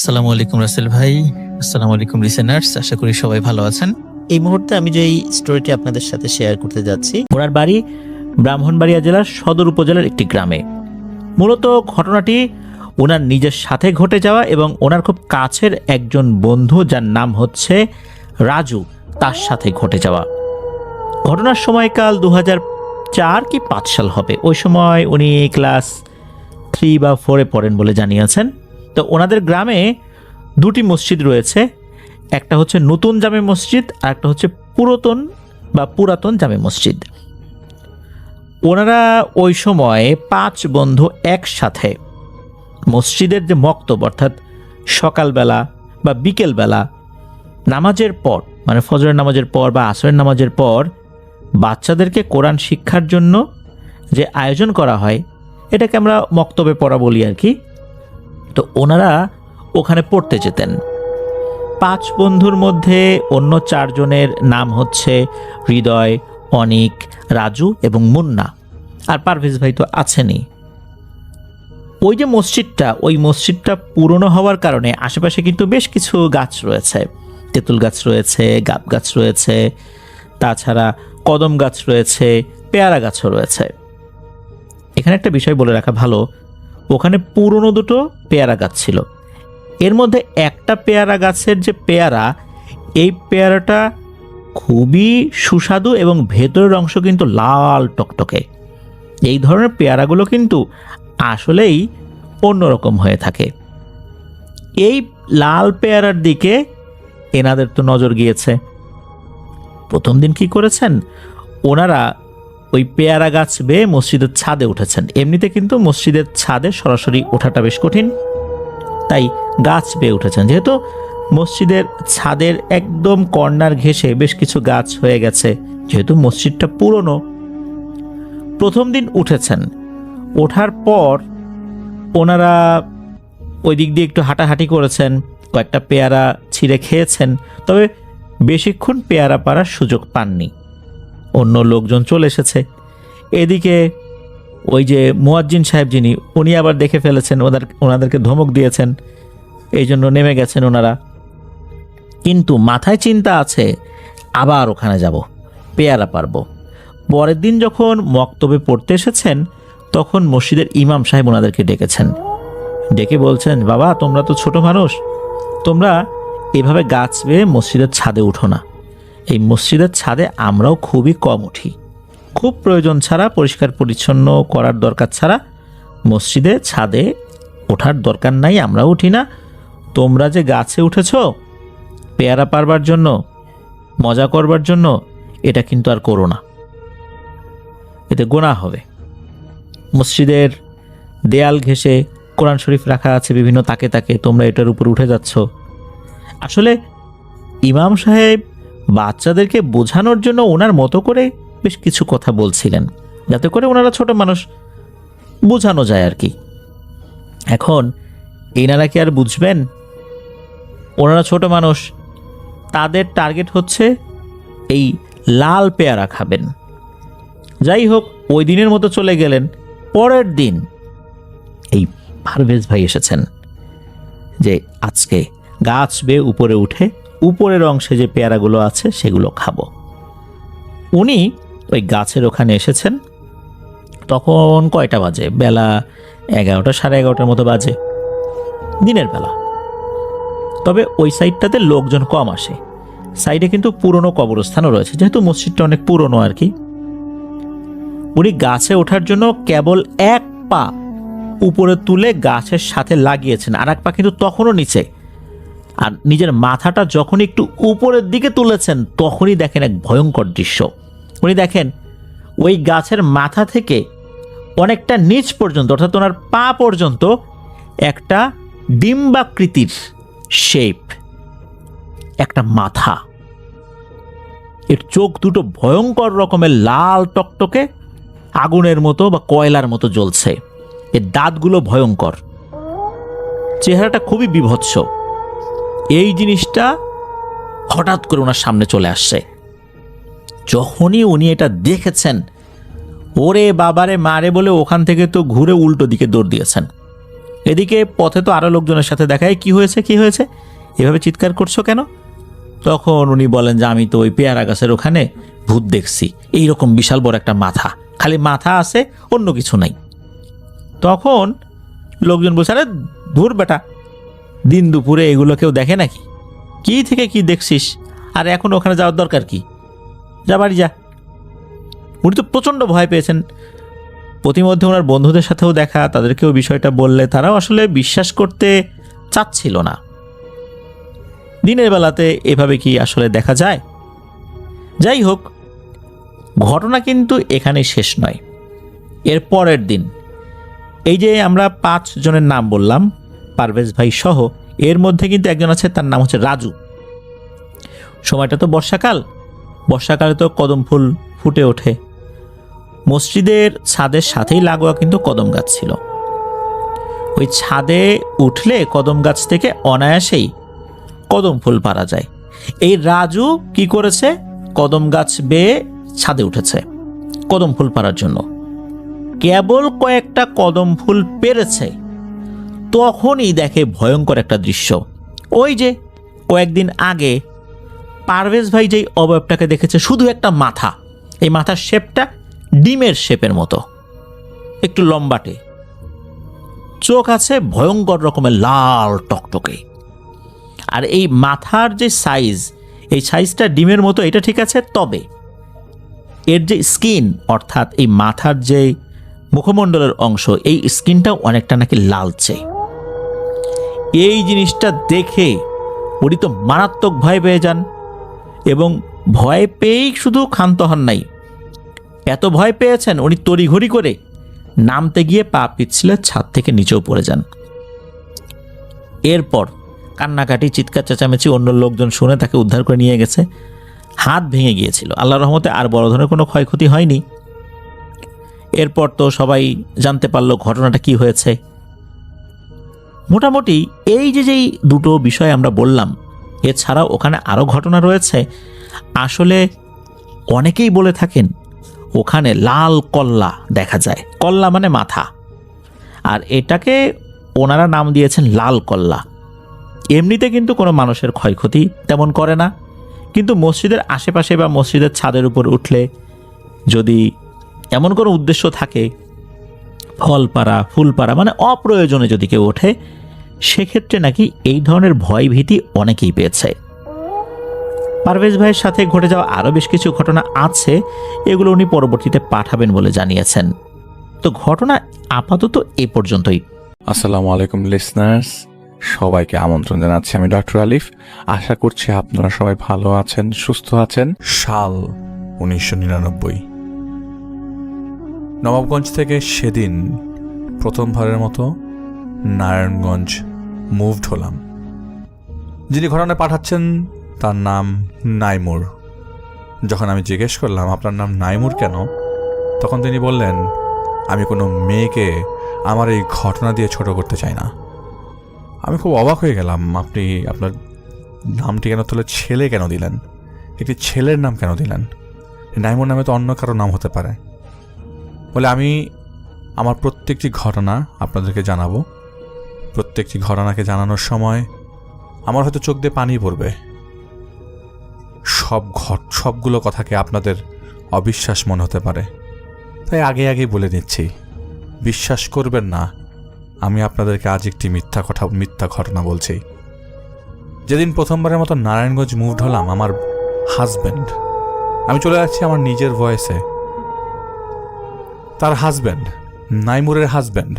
আসসালামু আলাইকুম রাসেল ভাই, আসসালামু আলাইকুম লিসেনার্স। আশা করি সবাই ভালো আছেন। এই মুহূর্তে আমি যে এই স্টোরিটি আপনাদের সাথে শেয়ার করতে যাচ্ছি, ওনার বাড়ি ব্রাহ্মণবাড়িয়া জেলার সদর উপজেলার একটি গ্রামে। মূলত ঘটনাটি ওনার নিজের সাথে ঘটে যাওয়া এবং ওনার খুব কাছের একজন বন্ধু যার নাম হচ্ছে রাজু, তার সাথে ঘটে যাওয়া। ঘটনার সময়কাল 2004 কি 5 সাল হবে। ওই সময় উনি ক্লাস 3 বা 4-এ পড়েন বলে জানিয়েছেন। তো ওনাদের গ্রামে দুটি মসজিদ রয়েছে, একটা হচ্ছে নতুন জামে মসজিদ আর একটা হচ্ছে পুরাতন জামে মসজিদ। ওনারা ওই সময় 5 বন্ধু একসাথে মসজিদের যে মক্তব অর্থাৎ সকালবেলা বা বিকেলবেলা নামাজের পর, মানে ফজরের নামাজের পর বা আসরের নামাজের পর বাচ্চাদেরকে কোরআন শিক্ষার জন্য যে আয়োজন করা হয়, এটাকে আমরা মক্তবে পড়া বলি আর কি। তো ওনারা ওখানে পড়তে যেতেন। 5 বন্ধুর মধ্যে অন্য 4 জনের নাম হচ্ছে হৃদয়, অনিক, রাজু এবং মুন্না, আর পারভেজ ভাই তো আছেনই। ওই মসজিদটা পুরনো হওয়ার কারণে আশেপাশে কিন্তু বেশ কিছু গাছ রয়েছে। তেঁতুল গাছ রয়েছে, গাব গাছ রয়েছে, তাছাড়া কদম গাছ রয়েছে, পেয়ারা গাছও রয়েছে। এখানে একটা বিষয় বলে রাখা ভালো, ওখানে পুরনো 2টো পেয়ারা গাছ ছিল। এর মধ্যে একটা পেয়ারা গাছের যে পেয়ারা, এই পেয়ারাটা খুবই সুস্বাদু এবং ভেতরের অংশ কিন্তু লাল টকটকে। এই ধরনের পেয়ারাগুলো কিন্তু আসলেই অন্যরকম হয়ে থাকে। এই লাল পেয়ারার দিকে এনাদের তো নজর গিয়েছে। প্রথম দিন কি করেছেন, ওনারা ওই পেয়ারা গাছ বেয়ে মসজিদের ছাদে উঠেছেন। এমনিতে কিন্তু মসজিদের ছাদে সরাসরি ওঠাটা বেশ কঠিন, তাই গাছ বেয়ে উঠেছেন। যেহেতু মসজিদের ছাদের একদম কর্নার ঘেঁষে বেশ কিছু গাছ হয়ে গেছে, যেহেতু মসজিদটা পুরনো। প্রথম দিন উঠেছেন, ওঠার পর ওনারা ওই দিক দিয়ে একটু হাঁটাহাঁটি করেছেন, কয়েকটা পেয়ারা ছিঁড়ে খেয়েছেন, তবে বেশিক্ষণ পেয়ারা পাড়ার সুযোগ পাননি। অন্য লোকজন চলে এসেছে। এদিকে ওই যে মুয়াজ্জিন সাহেব যিনি, উনি আবার দেখে ফেলেছেন, ওনাদেরকে ধমক দিয়েছেন, এই জন্য নেমে গেছেন ওনারা। কিন্তু মাথায় চিন্তা আছে আবার ওখানে যাব, পেয়ারা পারবো। পরের দিন যখন মক্তবে পড়তে এসেছেন, তখন মসজিদের ইমাম সাহেব ওনাদেরকে ডেকেছেন। ডেকে বলছেন, বাবা তোমরা তো ছোট মানুষ, তোমরা এভাবে গাছ বেয়ে মসজিদের ছাদে উঠো না। এই মসজিদের ছাদে আমরাও খুবই কম উঠি, খুব প্রয়োজন ছাড়া, পরিষ্কার পরিচ্ছন্ন করার দরকার ছাড়া মসজিদে ছাদে ওঠার দরকার নাই, আমরাও উঠি না। তোমরা যে গাছে উঠেছ পেয়ারা পারবার জন্য, মজা করবার জন্য, এটা কিন্তু আর করো না, এতে গুনাহ হবে। মসজিদের দেয়াল ঘেঁষে কোরআন শরীফ রাখা আছে বিভিন্ন তাকে তাকে, তোমরা এটার উপর উঠে যাচ্ছ। আসলে ইমাম সাহেব বাচ্চাদেরকে বোঝানোর জন্য ওনার মতো করে বেশ কিছু কথা বলছিলেন, যাতে করে ওনারা ছোট মানুষ, বোঝানো যায় আর কি। এখন এনারা কি আর বুঝবেন? ওনারা ছোট মানুষ, তাদের টার্গেট হচ্ছে এই লাল পেয়ারা খাবেন। যাই হোক, ওই দিনের মতো চলে গেলেন। পরের দিন এই পারভেজ ভাই এসেছেন যে আজকে গাছ বেয়ে উপরে উঠে উপরের অংশে যে পেয়ারাগুলো আছে সেগুলো খাবো। উনি ওই গাছের ওখানে এসেছেন। তখন কয়টা বাজে? বেলা 11টা, 11:30 মতো বাজে, দিনের বেলা। তবে ওই সাইডটাতে লোকজন কম আসে। সাইডে কিন্তু পুরনো কবরস্থানও রয়েছে, যেহেতু মসজিদটা অনেক পুরনো আর কি। উনি গাছে ওঠার জন্য কেবল এক পা উপরে তুলে গাছের সাথে লাগিয়েছেন, আর এক পা কিন্তু তখনও নিচে। আর নিজের মাথাটা যখন একটু উপরের দিকে তুলেছেন, তখনই দেখেন এক ভয়ঙ্কর দৃশ্য। উনি দেখেন ওই গাছের মাথা থেকে অনেকটা নিচ পর্যন্ত, অর্থাৎ ওনার পা পর্যন্ত একটা ডিম্বাকৃতির শেপ, একটা মাথা। এর চোখ দুটো ভয়ঙ্কর রকমের লাল টকটকে, আগুনের মতো বা কয়লার মতো জ্বলছে। এর দাঁতগুলো ভয়ঙ্কর, চেহারাটা খুবই বিভৎস। এই জিনিসটা হঠাৎ করে ওনার সামনে চলে আসছে। যখনই উনি এটা দেখেছেন, ওরে বাবারে মারে বলে ওখান থেকে তো ঘুরে উল্টো দিকে দৌড় দিয়েছেন। এদিকে পথে তো আরও লোকজনের সাথে দেখায়, কি হয়েছে কি হয়েছে, এভাবে চিৎকার করছো কেন? তখন উনি বলেন যে আমি তো ওই পেয়ারা গাছের ওখানে ভূত দেখছি, এইরকম বিশাল বড় একটা মাথা, খালি মাথা আছে, অন্য কিছু নাই। তখন লোকজন বলছে, আরে ধুর বেটা, দিন দুপুরে এগুলো কেউ দেখে নাকি, কি থেকে কি দেখছিস, আর এখন ওখানে যাওয়ার দরকার কি, যা বাড়ি যা। উনি তো প্রচণ্ড ভয় পেয়েছেন। প্রতিমধ্যে ওনার বন্ধুদের সাথেও দেখা, তাদেরকেও বিষয়টা বললে তারাও আসলে বিশ্বাস করতে চাচ্ছিল না। দিনের বেলাতে এভাবে কি আসলে দেখা যায়? যাই হোক, ঘটনা কিন্তু এখানে শেষ নয়। এর পরের দিন, এই যে আমরা 5 জনের নাম বললাম পারভেজ ভাই সহ, এর মধ্যে কিন্তু একজন আছে, তার নাম হচ্ছে রাজু। সময়টা তো বর্ষাকাল, বর্ষাকালে তো কদম ফুল ফুটে ওঠে। মসজিদের ছাদের সাথেই লাগোয়া কিন্তু কদম গাছ ছিল। ওই ছাদে উঠলে কদম গাছ থেকে অনায়াসেই কদম ফুল পারা যায়। এই রাজু কি করেছে, কদম গাছ বেয়ে ছাদে উঠেছে কদম ফুল পারার জন্য। কেবল কয়েকটা কদম ফুল পেরেছে, তখনই দেখে ভয়ঙ্কর একটা দৃশ্য। ওই যে কয়েকদিন আগে পারভেজ ভাই যেই অবয়বটাকে দেখেছে, শুধু একটা মাথা, এই মাথার শেপটা ডিমের শেপের মতো, একটু লম্বাটে, চোখ আছে ভয়ঙ্কর রকমের লাল টকটকে, আর এই মাথার যে সাইজ, এই সাইজটা ডিমের মতো, এটা ঠিক আছে, তবে এর যে স্কিন, অর্থাৎ এই মাথার যে মুখমণ্ডলের অংশ, এই স্কিনটাও অনেকটা নাকি লালচে। এই জিনিসটা দেখে উনি তো মারাত্মক ভয় পেয়ে যান, এবং ভয় পেয়েই শুধু ক্ষান্ত হন নাই, এত ভয় পেয়েছেন উনি তড়িঘড়ি করে নামতে গিয়ে পা পিছলে ছাদ থেকে নিচেও পড়ে যান। এরপর কান্নাকাটি, চিৎকার চেঁচামেচি, অন্য লোকজন শুনে তাকে উদ্ধার করে নিয়ে গেছে। হাত ভেঙে গিয়েছিল, আল্লাহর রহমতে আর বড় ধরনের কোনো ক্ষয়ক্ষতি হয়নি। এরপর তো সবাই জানতে পারলো ঘটনাটা কি হয়েছে। মোটামুটি এই যেই দুটো বিষয় আমরা বললাম, এছাড়াও ওখানে আরও ঘটনা রয়েছে। আসলে অনেকেই বলে থাকেন ওখানে লাল কল্লা দেখা যায়, কল্লা মানে মাথা, আর এটাকে ওনারা নাম দিয়েছেন লাল কল্লা। এমনিতে কিন্তু কোনো মানুষের ক্ষয়ক্ষতি তেমন করে না, কিন্তু মসজিদের আশেপাশে বা মসজিদের ছাদের উপর উঠলে যদি এমন কোনো উদ্দেশ্য থাকে, ফল পাড়া, ফুল পাড়া, মানে অপ্রয়োজনে যদি কেউ ওঠে, সেক্ষেত্রে নাকি এই ধরনের ভয় ভীতি অনেকেই পেয়েছে। পারভেজ ভাইয়ের সাথে ঘটে যাওয়া আরও বেশ কিছু ঘটনা আছে, এগুলো উনি পরবর্তীতে পাঠাবেন বলে জানিয়েছেন। তো ঘটনা আপাতত এ পর্যন্তই। আসসালামু আলাইকুম লিসনার্স, সবাইকে আমন্ত্রণ জানাচ্ছি। আমি ডক্টর আলিফ। আশা করছি আপনারা সবাই ভালো আছেন, সুস্থ আছেন। সাল 1999, নবাবগঞ্জ থেকে সেদিন প্রথমবারের মতো নারায়ণগঞ্জ মুভড হলাম। যিনি ঘটনা পাঠাচ্ছেন তার নাম নাইমুর। যখন আমি জিজ্ঞেস করলাম আপনার নাম নাইমুর কেন, তখন তিনি বললেন, আমি কোনো মেয়েকে আমার এই ঘটনা দিয়ে ছোট করতে চাই না। আমি খুব অবাক হয়ে গেলাম, আপনি আপনার নামটি কেন তাহলে ছেলে কেন দিলেন, একটি ছেলের নাম কেন দিলেন? নাইমুর নামে তো অন্য কারো নাম হতে পারে। বলে আমি আমার প্রত্যেকটি ঘটনা আপনাদেরকে জানাবো। প্রত্যেকটি ঘটনাকে জানানোর সময় আমার হয়তো চোখ দিয়ে পানি পড়বে। সবগুলো কথাকে আপনাদের অবিশ্বাস মনে হতে পারে, তাই আগে বলে নিচ্ছি, বিশ্বাস করবেন না। আমি আপনাদেরকে আজ একটি মিথ্যা ঘটনা বলছি। যেদিন প্রথমবারের মতো নারায়ণগঞ্জ মুভড হলাম, আমার হাজব্যান্ড, আমি চলে যাচ্ছি আমার নিজের ভয়েসে, তার হাজব্যান্ড, নাইমুরের হাজব্যান্ড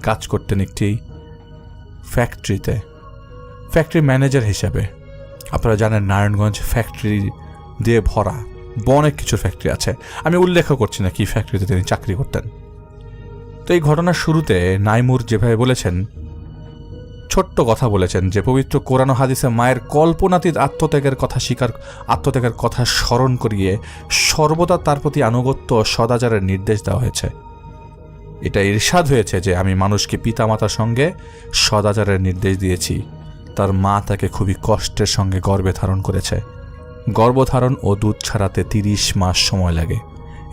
কাজ করতেন একটি ফ্যাক্টরিতে, ফ্যাক্টরি ম্যানেজার হিসেবে। আপনারা জানেন নারায়ণগঞ্জ ফ্যাক্টরি দিয়ে ভরা, অনেক কিছু ফ্যাক্টরি আছে। আমি উল্লেখ করছি না কি ফ্যাক্টরিতে তিনি চাকরি করতেন। তো এই ঘটনার শুরুতে নাইমুর যেভাবে বলেছেন, ছোট্ট কথা বলেছেন যে পবিত্র কোরআন ও হাদিসে মায়ের কল্পনাতীত আত্মত্যাগের কথা স্মরণ করিয়ে সর্বদা তার প্রতি আনুগত্য ও সদাচারের নির্দেশ দেওয়া হয়েছে। এটা ইরশাদ হয়েছে যে আমি মানুষকে পিতামাতার সঙ্গে সদাচারের নির্দেশ দিয়েছি। তার মা তাকে খুবই কষ্টের সঙ্গে গর্ভে ধারণ করেছে। গর্ভধারণ ও দুধ ছাড়াতে 30 মাস সময় লাগে।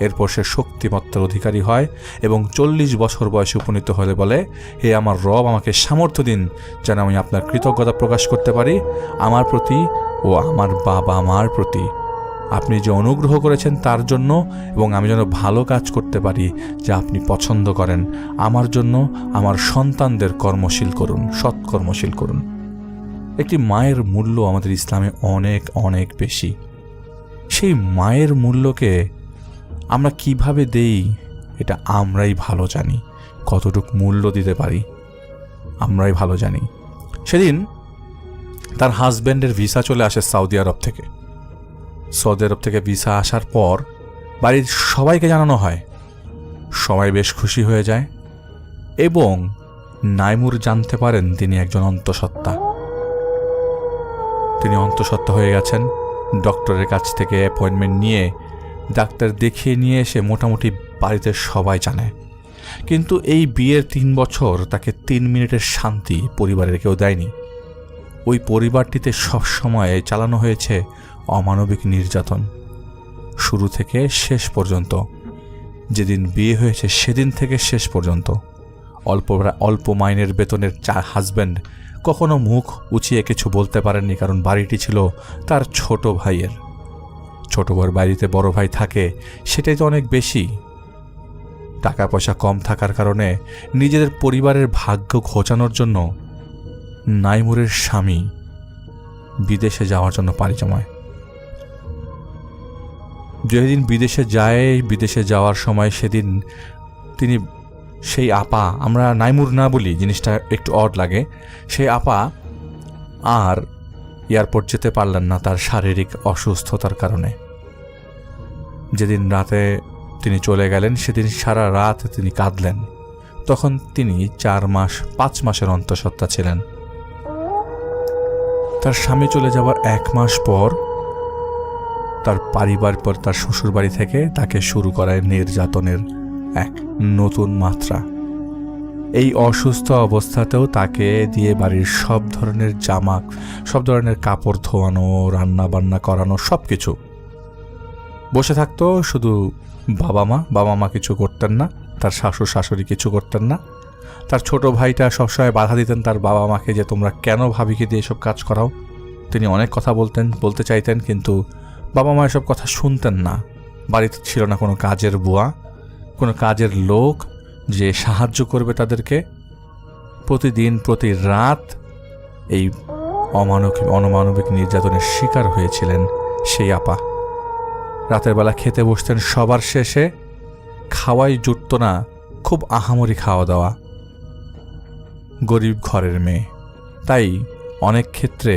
এরপর সে শক্তিমত্তার অধিকারী হয় এবং 40 বছর বয়সে উপনীত হলে বলে, হে আমার রব, আমাকে সামর্থ্য দিন যেন আমি আপনার কৃতজ্ঞতা প্রকাশ করতে পারি আমার প্রতি ও আমার বাবা মার প্রতি। আপনি যে অনুগ্রহ করেছেন তার জন্য, এবং আমি যেন ভালো কাজ করতে পারি যা আপনি পছন্দ করেন। আমার জন্য আমার সন্তানদের কর্মশীল করুন, সৎকর্মশীল করুন। একটি মায়ের মূল্য আমাদের ইসলামে অনেক অনেক বেশি। সেই মায়ের মূল্যকে আমরা কিভাবে দেই এটা আমরাই ভালো জানি। কতটুকু মূল্য দিতে পারি আমরাই ভালো জানি। সেদিন তার হাজব্যান্ডের ভিসা চলে আসে সৌদি আরব থেকে। সৌদি আরব থেকে ভিসা আসার পর বাড়ির সবাইকে জানানো হয়। সবাই বেশ খুশি হয়ে যায় এবং নাইমুর জানতে পারেন তিনি একজন অন্তঃসত্ত্বা। তিনি অন্তঃসত্ত্বা হয়ে গেছেন। ডক্টরের কাছ থেকে অ্যাপয়েন্টমেন্ট নিয়ে ডাক্তার দেখিয়ে নিয়ে এসে মোটামুটি বাড়িতে সবাই জানে। কিন্তু এই বিয়ের 3 বছর তাকে 3 মিনিটের শান্তি পরিবারের কেউ দেয়নি। ওই পরিবারটিতে সবসময় চালানো হয়েছে অমানবিক নির্যাতন, শুরু থেকে শেষ পর্যন্ত। যেদিন বিয়ে হয়েছে সেদিন থেকে শেষ পর্যন্ত অল্প মাইনের বেতনের হাজব্যান্ড কখনো মুখ উঁচিয়ে কিছু বলতে পারেননি, কারণ বাড়িটি ছিল তার ছোট ভাইয়ের। ছোট ভাইয়ের বাড়িতে বড় ভাই থাকে, সেটাই তো অনেক বেশি। টাকা পয়সা কম থাকার কারণে নিজেদের পরিবারের ভাগ্য ঘোচানোর জন্য নাইমুরের স্বামী বিদেশে যাওয়ার জন্য পাড়ি জমায়। যেদিন বিদেশে যাওয়ার সময় সেদিন তিনি সেই আপা, আমরা নাইমুর না বলি, জিনিসটা একটু অড লাগে, সেই আপা আর এয়ারপোর্ট যেতে পারলেন না তার শারীরিক অসুস্থতার কারণে। যেদিন রাতে তিনি চলে গেলেন সেদিন সারা রাত তিনি কাঁদলেন। তখন তিনি 5 মাসের অন্তঃসত্ত্বা ছিলেন। তার স্বামী চলে যাওয়ার 1 মাস পর তার শ্বশুরবাড়ি থেকে তাকে শুরু করায় নির্যাতনের এক নতুন মাত্রা। এই অসুস্থ অবস্থাতেও তাকে দিয়ে বাড়ির সব ধরনের কাপড় ধোয়ানো, রান্না বান্না করানো, সব কিছু। বসে থাকতো শুধু বাবা মা কিছু করতেন না, তার শাশুড়ি কিছু করতেন না। তার ছোট ভাইটা সবসময় বাধা দিতেন তার বাবা মাকে যে তোমরা কেন ভাবিকে দিয়ে এসব কাজ করাও। তিনি অনেক কথা বলতে চাইতেন, কিন্তু বাবা মা এসব কথা শুনতেন না। বাড়িতে ছিল না কোনো কাজের বুয়া, কোনো কাজের লোক যে সাহায্য করবে তাদেরকে। প্রতিদিন প্রতি রাত এই অমানবিক নির্যাতনের শিকার হয়েছিলেন সেই আপা। রাতের বেলা খেতে বসতেন, সবার শেষে খাওয়াই জুটত না, খুব আহামরি খাওয়া দাওয়া। গরিব ঘরের মেয়ে, তাই অনেক ক্ষেত্রে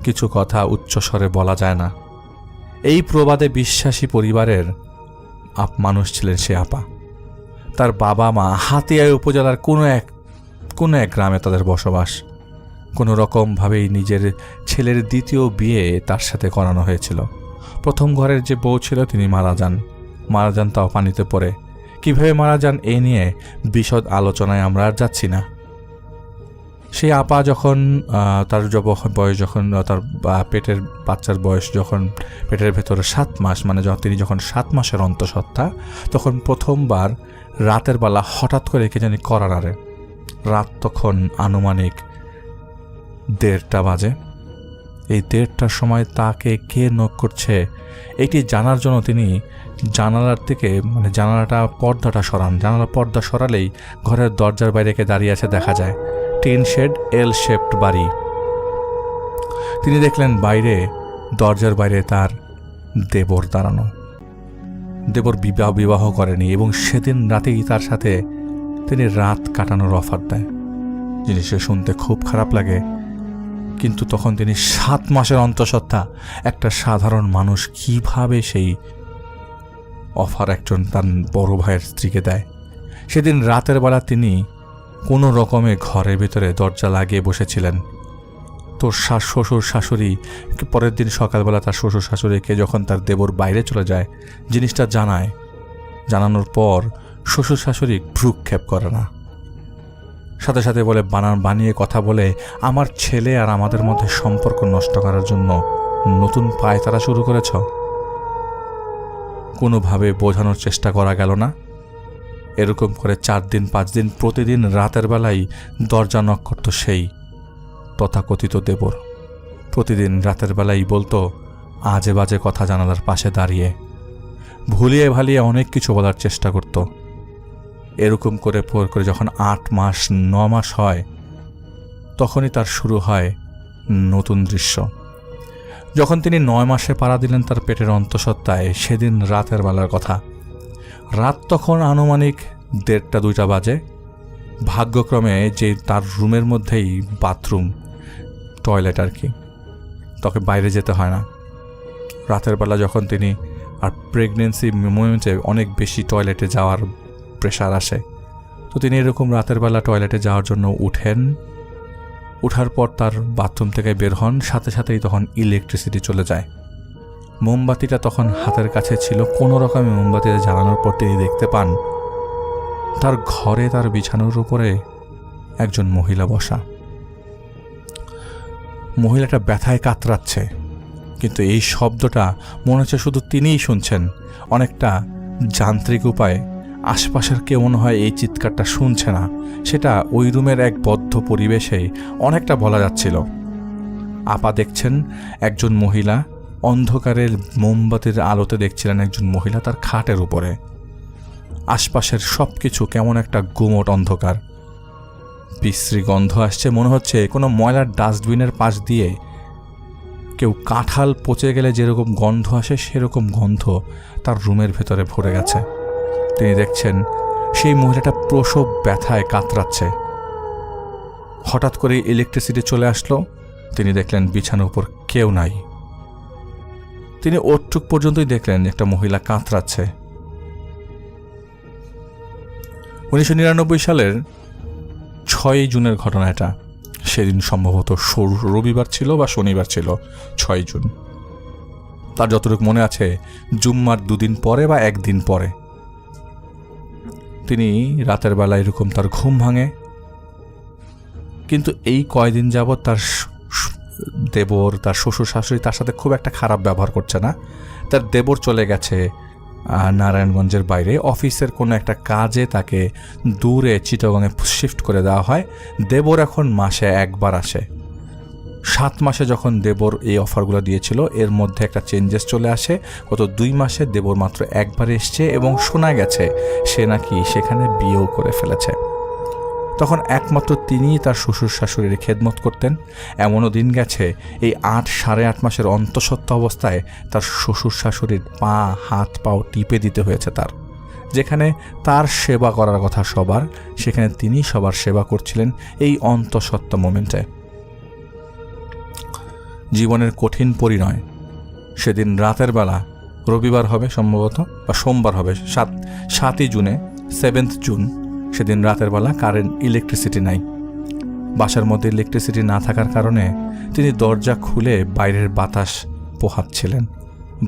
কিছু কথা উচ্চস্বরে বলা যায় না। এই প্রবাদে বিশ্বাসী পরিবারের মানুষ ছিলেন সে আপা। তার বাবা মা হাতিয়া উপজেলার কোনো এক গ্রামে তাদের বসবাস। কোনো রকমভাবেই নিজের ছেলের দ্বিতীয় বিয়ে তার সাথে করানো হয়েছিল। প্রথম ঘরের যে বউ ছিল তিনি মারা যান তাও পানিতে পড়ে। কিভাবে মারা যান এ নিয়ে বিশদ আলোচনায় আমরা আর যাচ্ছি না। সেই আপা যখন তার বয়স, যখন তার পেটের বাচ্চার বয়স যখন পেটের ভেতরে 7 মাস, মানে তিনি যখন 7 মাসের অন্তঃসত্ত্বা, তখন প্রথমবার রাতের বেলা হঠাৎ করে কে জানি করা নাড়ে। রাত তখন আনুমানিক 1:30 বাজে। এই 1:30টার সময় তাকে কে নক করছে এটি জানার জন্য তিনি জানালার থেকে, মানে জানালার পর্দা সরালেই ঘরের দরজার বাইরে কে দাঁড়িয়ে আছে দেখা যায়। টিন শেড, এল শেপড বাড়ি। তিনি দেখলেন দরজার বাইরে তার দেবর দাঁড়ানো। দেবর বিবাহ করেনি এবং সেদিন রাতেই তার সাথে তিনি রাত কাটানোর অফার দেয়। জিনিসটা শুনতে খুব খারাপ লাগে, কিন্তু তখন তিনি 7 মাসের অন্তঃসত্ত্বা, একটা সাধারণ মানুষ কিভাবে সেই অফার একজন তার বড় ভাইয়ের স্ত্রীকে দেয়। সেদিন রাতের বেলা তিনি কোনো রকমে ঘরের ভিতরে দরজা লাগিয়ে বসেছিলেন। তোর শ্বশুর শাশুড়ি পরের দিন সকালবেলা তার শ্বশুর শাশুড়িকে যখন তার দেবর বাইরে চলে যায় জিনিসটা জানানোর পর শ্বশুর শাশুড়ি ভ্রুক্ষেপ করে না, সাথে সাথে বলে বানিয়ে কথা বলে আমার ছেলে আর আমাদের মধ্যে সম্পর্ক নষ্ট করার জন্য নতুন পায়তারা শুরু করেছ। কোনোভাবে বোঝানোর চেষ্টা করা গেল না। এরকম করে 4 দিন 5 দিন প্রতিদিন রাতের বেলায় দরজা নক করত সেই তথাকথিত দেবর। প্রতিদিন রাতের বেলায় বলতো আজে বাজে কথা জানালার পাশে দাঁড়িয়ে, ভুলিয়ে ভালিয়ে অনেক কিছু বলার চেষ্টা করত। এরকম করে যখন 8 মাস 9 মাস হয়, তখনই তার শুরু হয় নতুন দৃশ্য। যখন তিনি 9 মাসে পাড়া দিলেন তার পেটের অন্তঃসত্ত্বায়, সেদিন রাতের বেলার কথা। রাত তখন আনুমানিক 1:30-2টা বাজে। ভাগ্যক্রমে যে তার রুমের মধ্যেই বাথরুম, টয়লেট আর কি, তাকে বাইরে যেতে হয় না। রাতের বেলা যখন তিনি, আর প্রেগনেন্সি মোমেন্টে অনেক বেশি টয়লেটে যাওয়ার প্রেশার আসে, তো তিনি এরকম রাতের বেলা টয়লেটে যাওয়ার জন্য উঠেন। উঠার পর তার বাথরুম থেকে বের হন, সাথে সাথেই তখন ইলেকট্রিসিটি চলে যায়। মোমবাতিটা তখন হাতের কাছে ছিল। কোনো রকমে মোমবাতিতে জ্বালানোর পর তিনি দেখতে পান তার ঘরে তার বিছানার উপরে একজন মহিলা বসা। মহিলাটা ব্যথায় কাতরাচ্ছে, কিন্তু এই শব্দটা মনে হচ্ছে শুধু তিনিই শুনছেন। অনেকটা যান্ত্রিক উপায়ে আশপাশের কেউ মনে হয় এই চিৎকারটা শুনছে না। সেটা ওই রুমের এক বদ্ধ পরিবেশেই অনেকটা বলা যাচ্ছিল। আপা দেখছেন একজন মহিলা, অন্ধকারের মোমবাতির আলোতে দেখছিলেন একজন মহিলা তার খাটের উপরে। আশপাশের সব কিছু কেমন একটা গুমট অন্ধকার, বিশ্রী গন্ধ আসছে। মনে হচ্ছে কোনো ময়লার ডাস্টবিনের পাশ দিয়ে কেউ কাঁঠাল পচে গেলে যেরকম গন্ধ আসে, সেরকম গন্ধ তার রুমের ভেতরে ভরে গেছে। তিনি দেখছেন সেই মহিলাটা প্রসব ব্যথায় কাতরাচ্ছে। হঠাৎ করে ইলেকট্রিসিটি চলে আসলো। তিনি দেখলেন বিছানার উপর কেউ নাই। তিনি ওটুক পর্যন্তই দেখলেন একটা মহিলা কাতরাচ্ছে। 1999 সালের 6 জুনের ঘটনা এটা। সেদিন সম্ভবত রবিবার ছিল বা শনিবার ছিল, 6 জুন। তার যতটুকু মনে আছে, জুম্মার 2 দিন পরে বা 1 দিন পরে তিনি রাতের বেলা এরকম তার ঘুম ভাঙে। কিন্তু এই কয়দিন যাবৎ তার দেবর, তার শ্বশুর শাশুড়ি তার সাথে খুব একটা খারাপ ব্যবহার করছে না। তার দেবর চলে গেছে নারায়ণগঞ্জের বাইরে অফিসের কোনো একটা কাজে, তাকে দূরে চিটাগংয়ে শিফট করে দেওয়া হয়। দেবর এখন মাসে 1 বার আসে। 7 মাসে যখন দেবর এই অফারগুলো দিয়েছিল, এর মধ্যে একটা চেঞ্জেস চলে আসে। গত 2 মাসে দেবর মাত্র 1 বার এসছে এবং শোনা গেছে সে নাকি সেখানে বিয়েও করে ফেলেছে। তখন একমাত্র তিনিই তার শ্বশুর শাশুড়ির খেদমত করতেন। এমনও দিন গেছে এই 8-8.5 মাসের অন্তঃসত্ত্বা অবস্থায় তার শ্বশুর শাশুড়ির পা হাত পাও টিপে দিতে হয়েছে তার। যেখানে তার সেবা করার কথা সবার, সেখানে তিনি সবার সেবা করছিলেন এই অন্তঃসত্ত্বা মোমেন্টে। জীবনের কঠিন পরিণয়। সেদিন রাতের বেলা, রবিবার হবে সম্ভবত বা সোমবার হবে, 7ই জুনে, 7th জুন। সেদিন রাতের বেলা কারেন্ট, ইলেকট্রিসিটি নাই। বাসার মধ্যে ইলেকট্রিসিটি না থাকার কারণে তিনি দরজা খুলে বাইরের বাতাস পোহাচ্ছিলেন।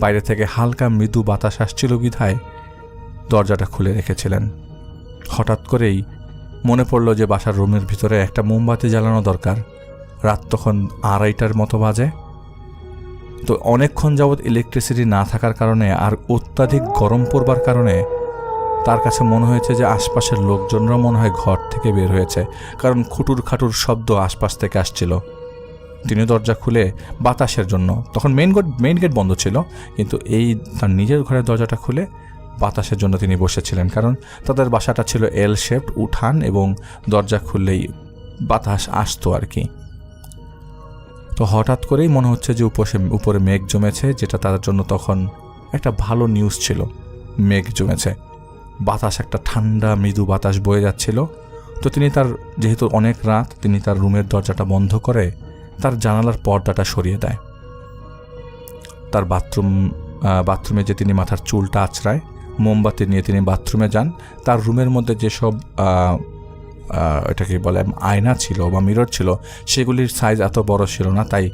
বাইরে থেকে হালকা মৃদু বাতাস আসছিল বিধায় দরজাটা খুলে রেখেছিলেন। হঠাৎ করেই মনে পড়ল যে বাসার রুমের ভিতরে একটা মোমবাতি জ্বালানো দরকার। রাত তখন 2:30টার মতো বাজে। তো অনেকক্ষণ যাবৎ ইলেকট্রিসিটি না থাকার কারণে আর অত্যাধিক গরম পড়বার কারণে তার কাছে মনে হয়েছে যে আশপাশের লোকজনরা মনে হয় ঘর থেকে বের হয়েছে, কারণ খুটুর খাটুর শব্দ আশপাশ থেকে আসছিল। তিনি দরজা খুলে বাতাসের জন্য, তখন মেইন গেট বন্ধ ছিল, কিন্তু এই তার নিজের ঘরের দরজাটা খুলে বাতাসের জন্য তিনি বসেছিলেন। কারণ তাদের বাসাটা ছিল এল শেপড, উঠান, এবং দরজা খুললেই বাতাস আসতো আর কি। তো হঠাৎ করেই মনে হচ্ছে যে উপরে মেঘ জমেছে, যেটা তাদের জন্য তখন একটা ভালো নিউজ ছিল। মেঘ জমেছে, বাতাস একটা ঠান্ডা মৃদু বাতাস বয়ে যাচ্ছিল। তো তিনি যেহেতু অনেক রাত, তিনি তার রুমের দরজাটা বন্ধ করে তার জানালার পর্দাটা সরিয়ে দেয়। তার বাথরুমে যে তিনি মাথার চুলটা আঁচড়ায়, মোমবাতি নিয়ে তিনি বাথরুমে যান। তার রুমের মধ্যে যেসব এটাকে বলে আয়না ছিল বা মিরর ছিল, সেগুলির সাইজ এত বড় ছিল না, তাই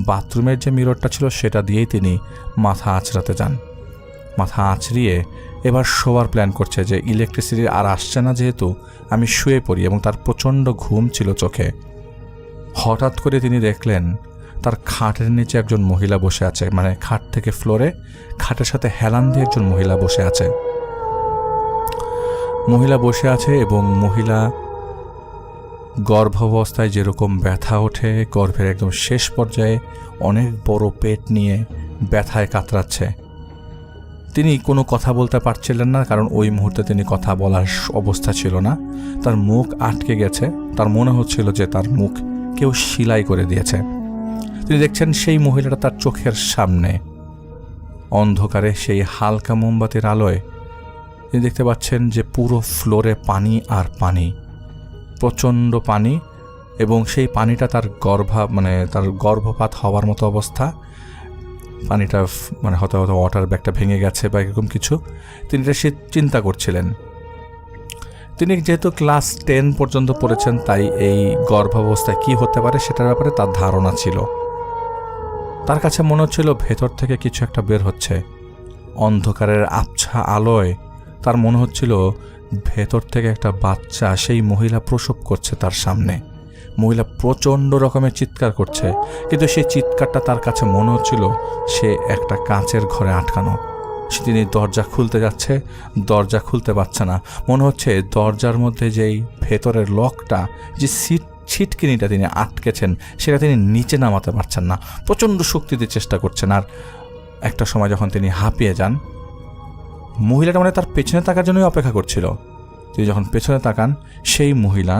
বাথরুমের যে মিররটা ছিল সেটা দিয়েই তিনি মাথা আঁচড়াতে যান। মাথা আঁচড়িয়ে এবার শোয়ার প্ল্যান করছে যে ইলেকট্রিসিটি আর আসছে না, যেহেতু আমি শুয়ে পড়ি, এবং তার প্রচণ্ড ঘুম ছিল চোখে। হঠাৎ করে তিনি দেখলেন তার খাটের নিচে একজন মহিলা বসে আছে, মানে খাট থেকে ফ্লোরে খাটের সাথে হেলান দিয়ে একজন মহিলা বসে আছে। মহিলা বসে আছে এবং মহিলা গর্ভাবস্থায় যেরকম ব্যথা ওঠে, গর্ভের একদম শেষ পর্যায়ে অনেক বড় পেট নিয়ে ব্যথায় কাতরাচ্ছে। তিনি কোনো কথা বলতে পারছিলেন না, কারণ ওই মুহূর্তে তিনি কথা বলার অবস্থা ছিল না। তার মুখ আটকে গেছে, তার মনে হচ্ছিল যে তার মুখ কেউ সেলাই করে দিয়েছে। তিনি দেখছেন সেই মহিলাটা তার চোখের সামনে, অন্ধকারে সেই হালকা মোমবাতির আলোয় তিনি দেখতে পাচ্ছেন যে পুরো ফ্লোরে পানি আর পানি, প্রচণ্ড পানি, এবং সেই পানিটা তার তার গর্ভপাত হওয়ার মতো অবস্থা। পানিটা মানে হয়তো ওয়াটার ব্যাগটা ভেঙে গেছে বা এরকম কিছু, তিনি এটা চিন্তা করছিলেন। তিনি যেহেতু ক্লাস 10 পর্যন্ত পড়েছেন, তাই এই গর্ভাবস্থায় কি হতে পারে সেটার ব্যাপারে তার ধারণা ছিল। তার কাছে মনে হচ্ছিল ভেতর থেকে কিছু একটা বের হচ্ছে। অন্ধকারের আবছা আলোয় তার মনে হচ্ছিল ভেতর থেকে একটা বাচ্চা, সেই মহিলা প্রসব করছে তার সামনে। মহিলা প্রচণ্ড রকমের চিৎকার করছে, কিন্তু সেই চিৎকারটা তার কাছে মনে হচ্ছিল সে একটা কাঁচের ঘরে আটকানো। তিনি দরজা খুলতে যাচ্ছে, দরজা খুলতে পারছে না। মনে হচ্ছে দরজার মধ্যে যেই ভেতরের লকটা, যে ছিটকিনিটা তিনি আটকেছেন, সেটা তিনি নিচে নামাতে পারছেন না। প্রচণ্ড শক্তি দিয়ে চেষ্টা করছেন। আর একটা সময় যখন তিনি হাঁপিয়ে যান, মহিলাটা মানে তার পেছনে তাকার জন্যই অপেক্ষা করছিল। তিনি যখন পেছনে তাকান, সেই মহিলা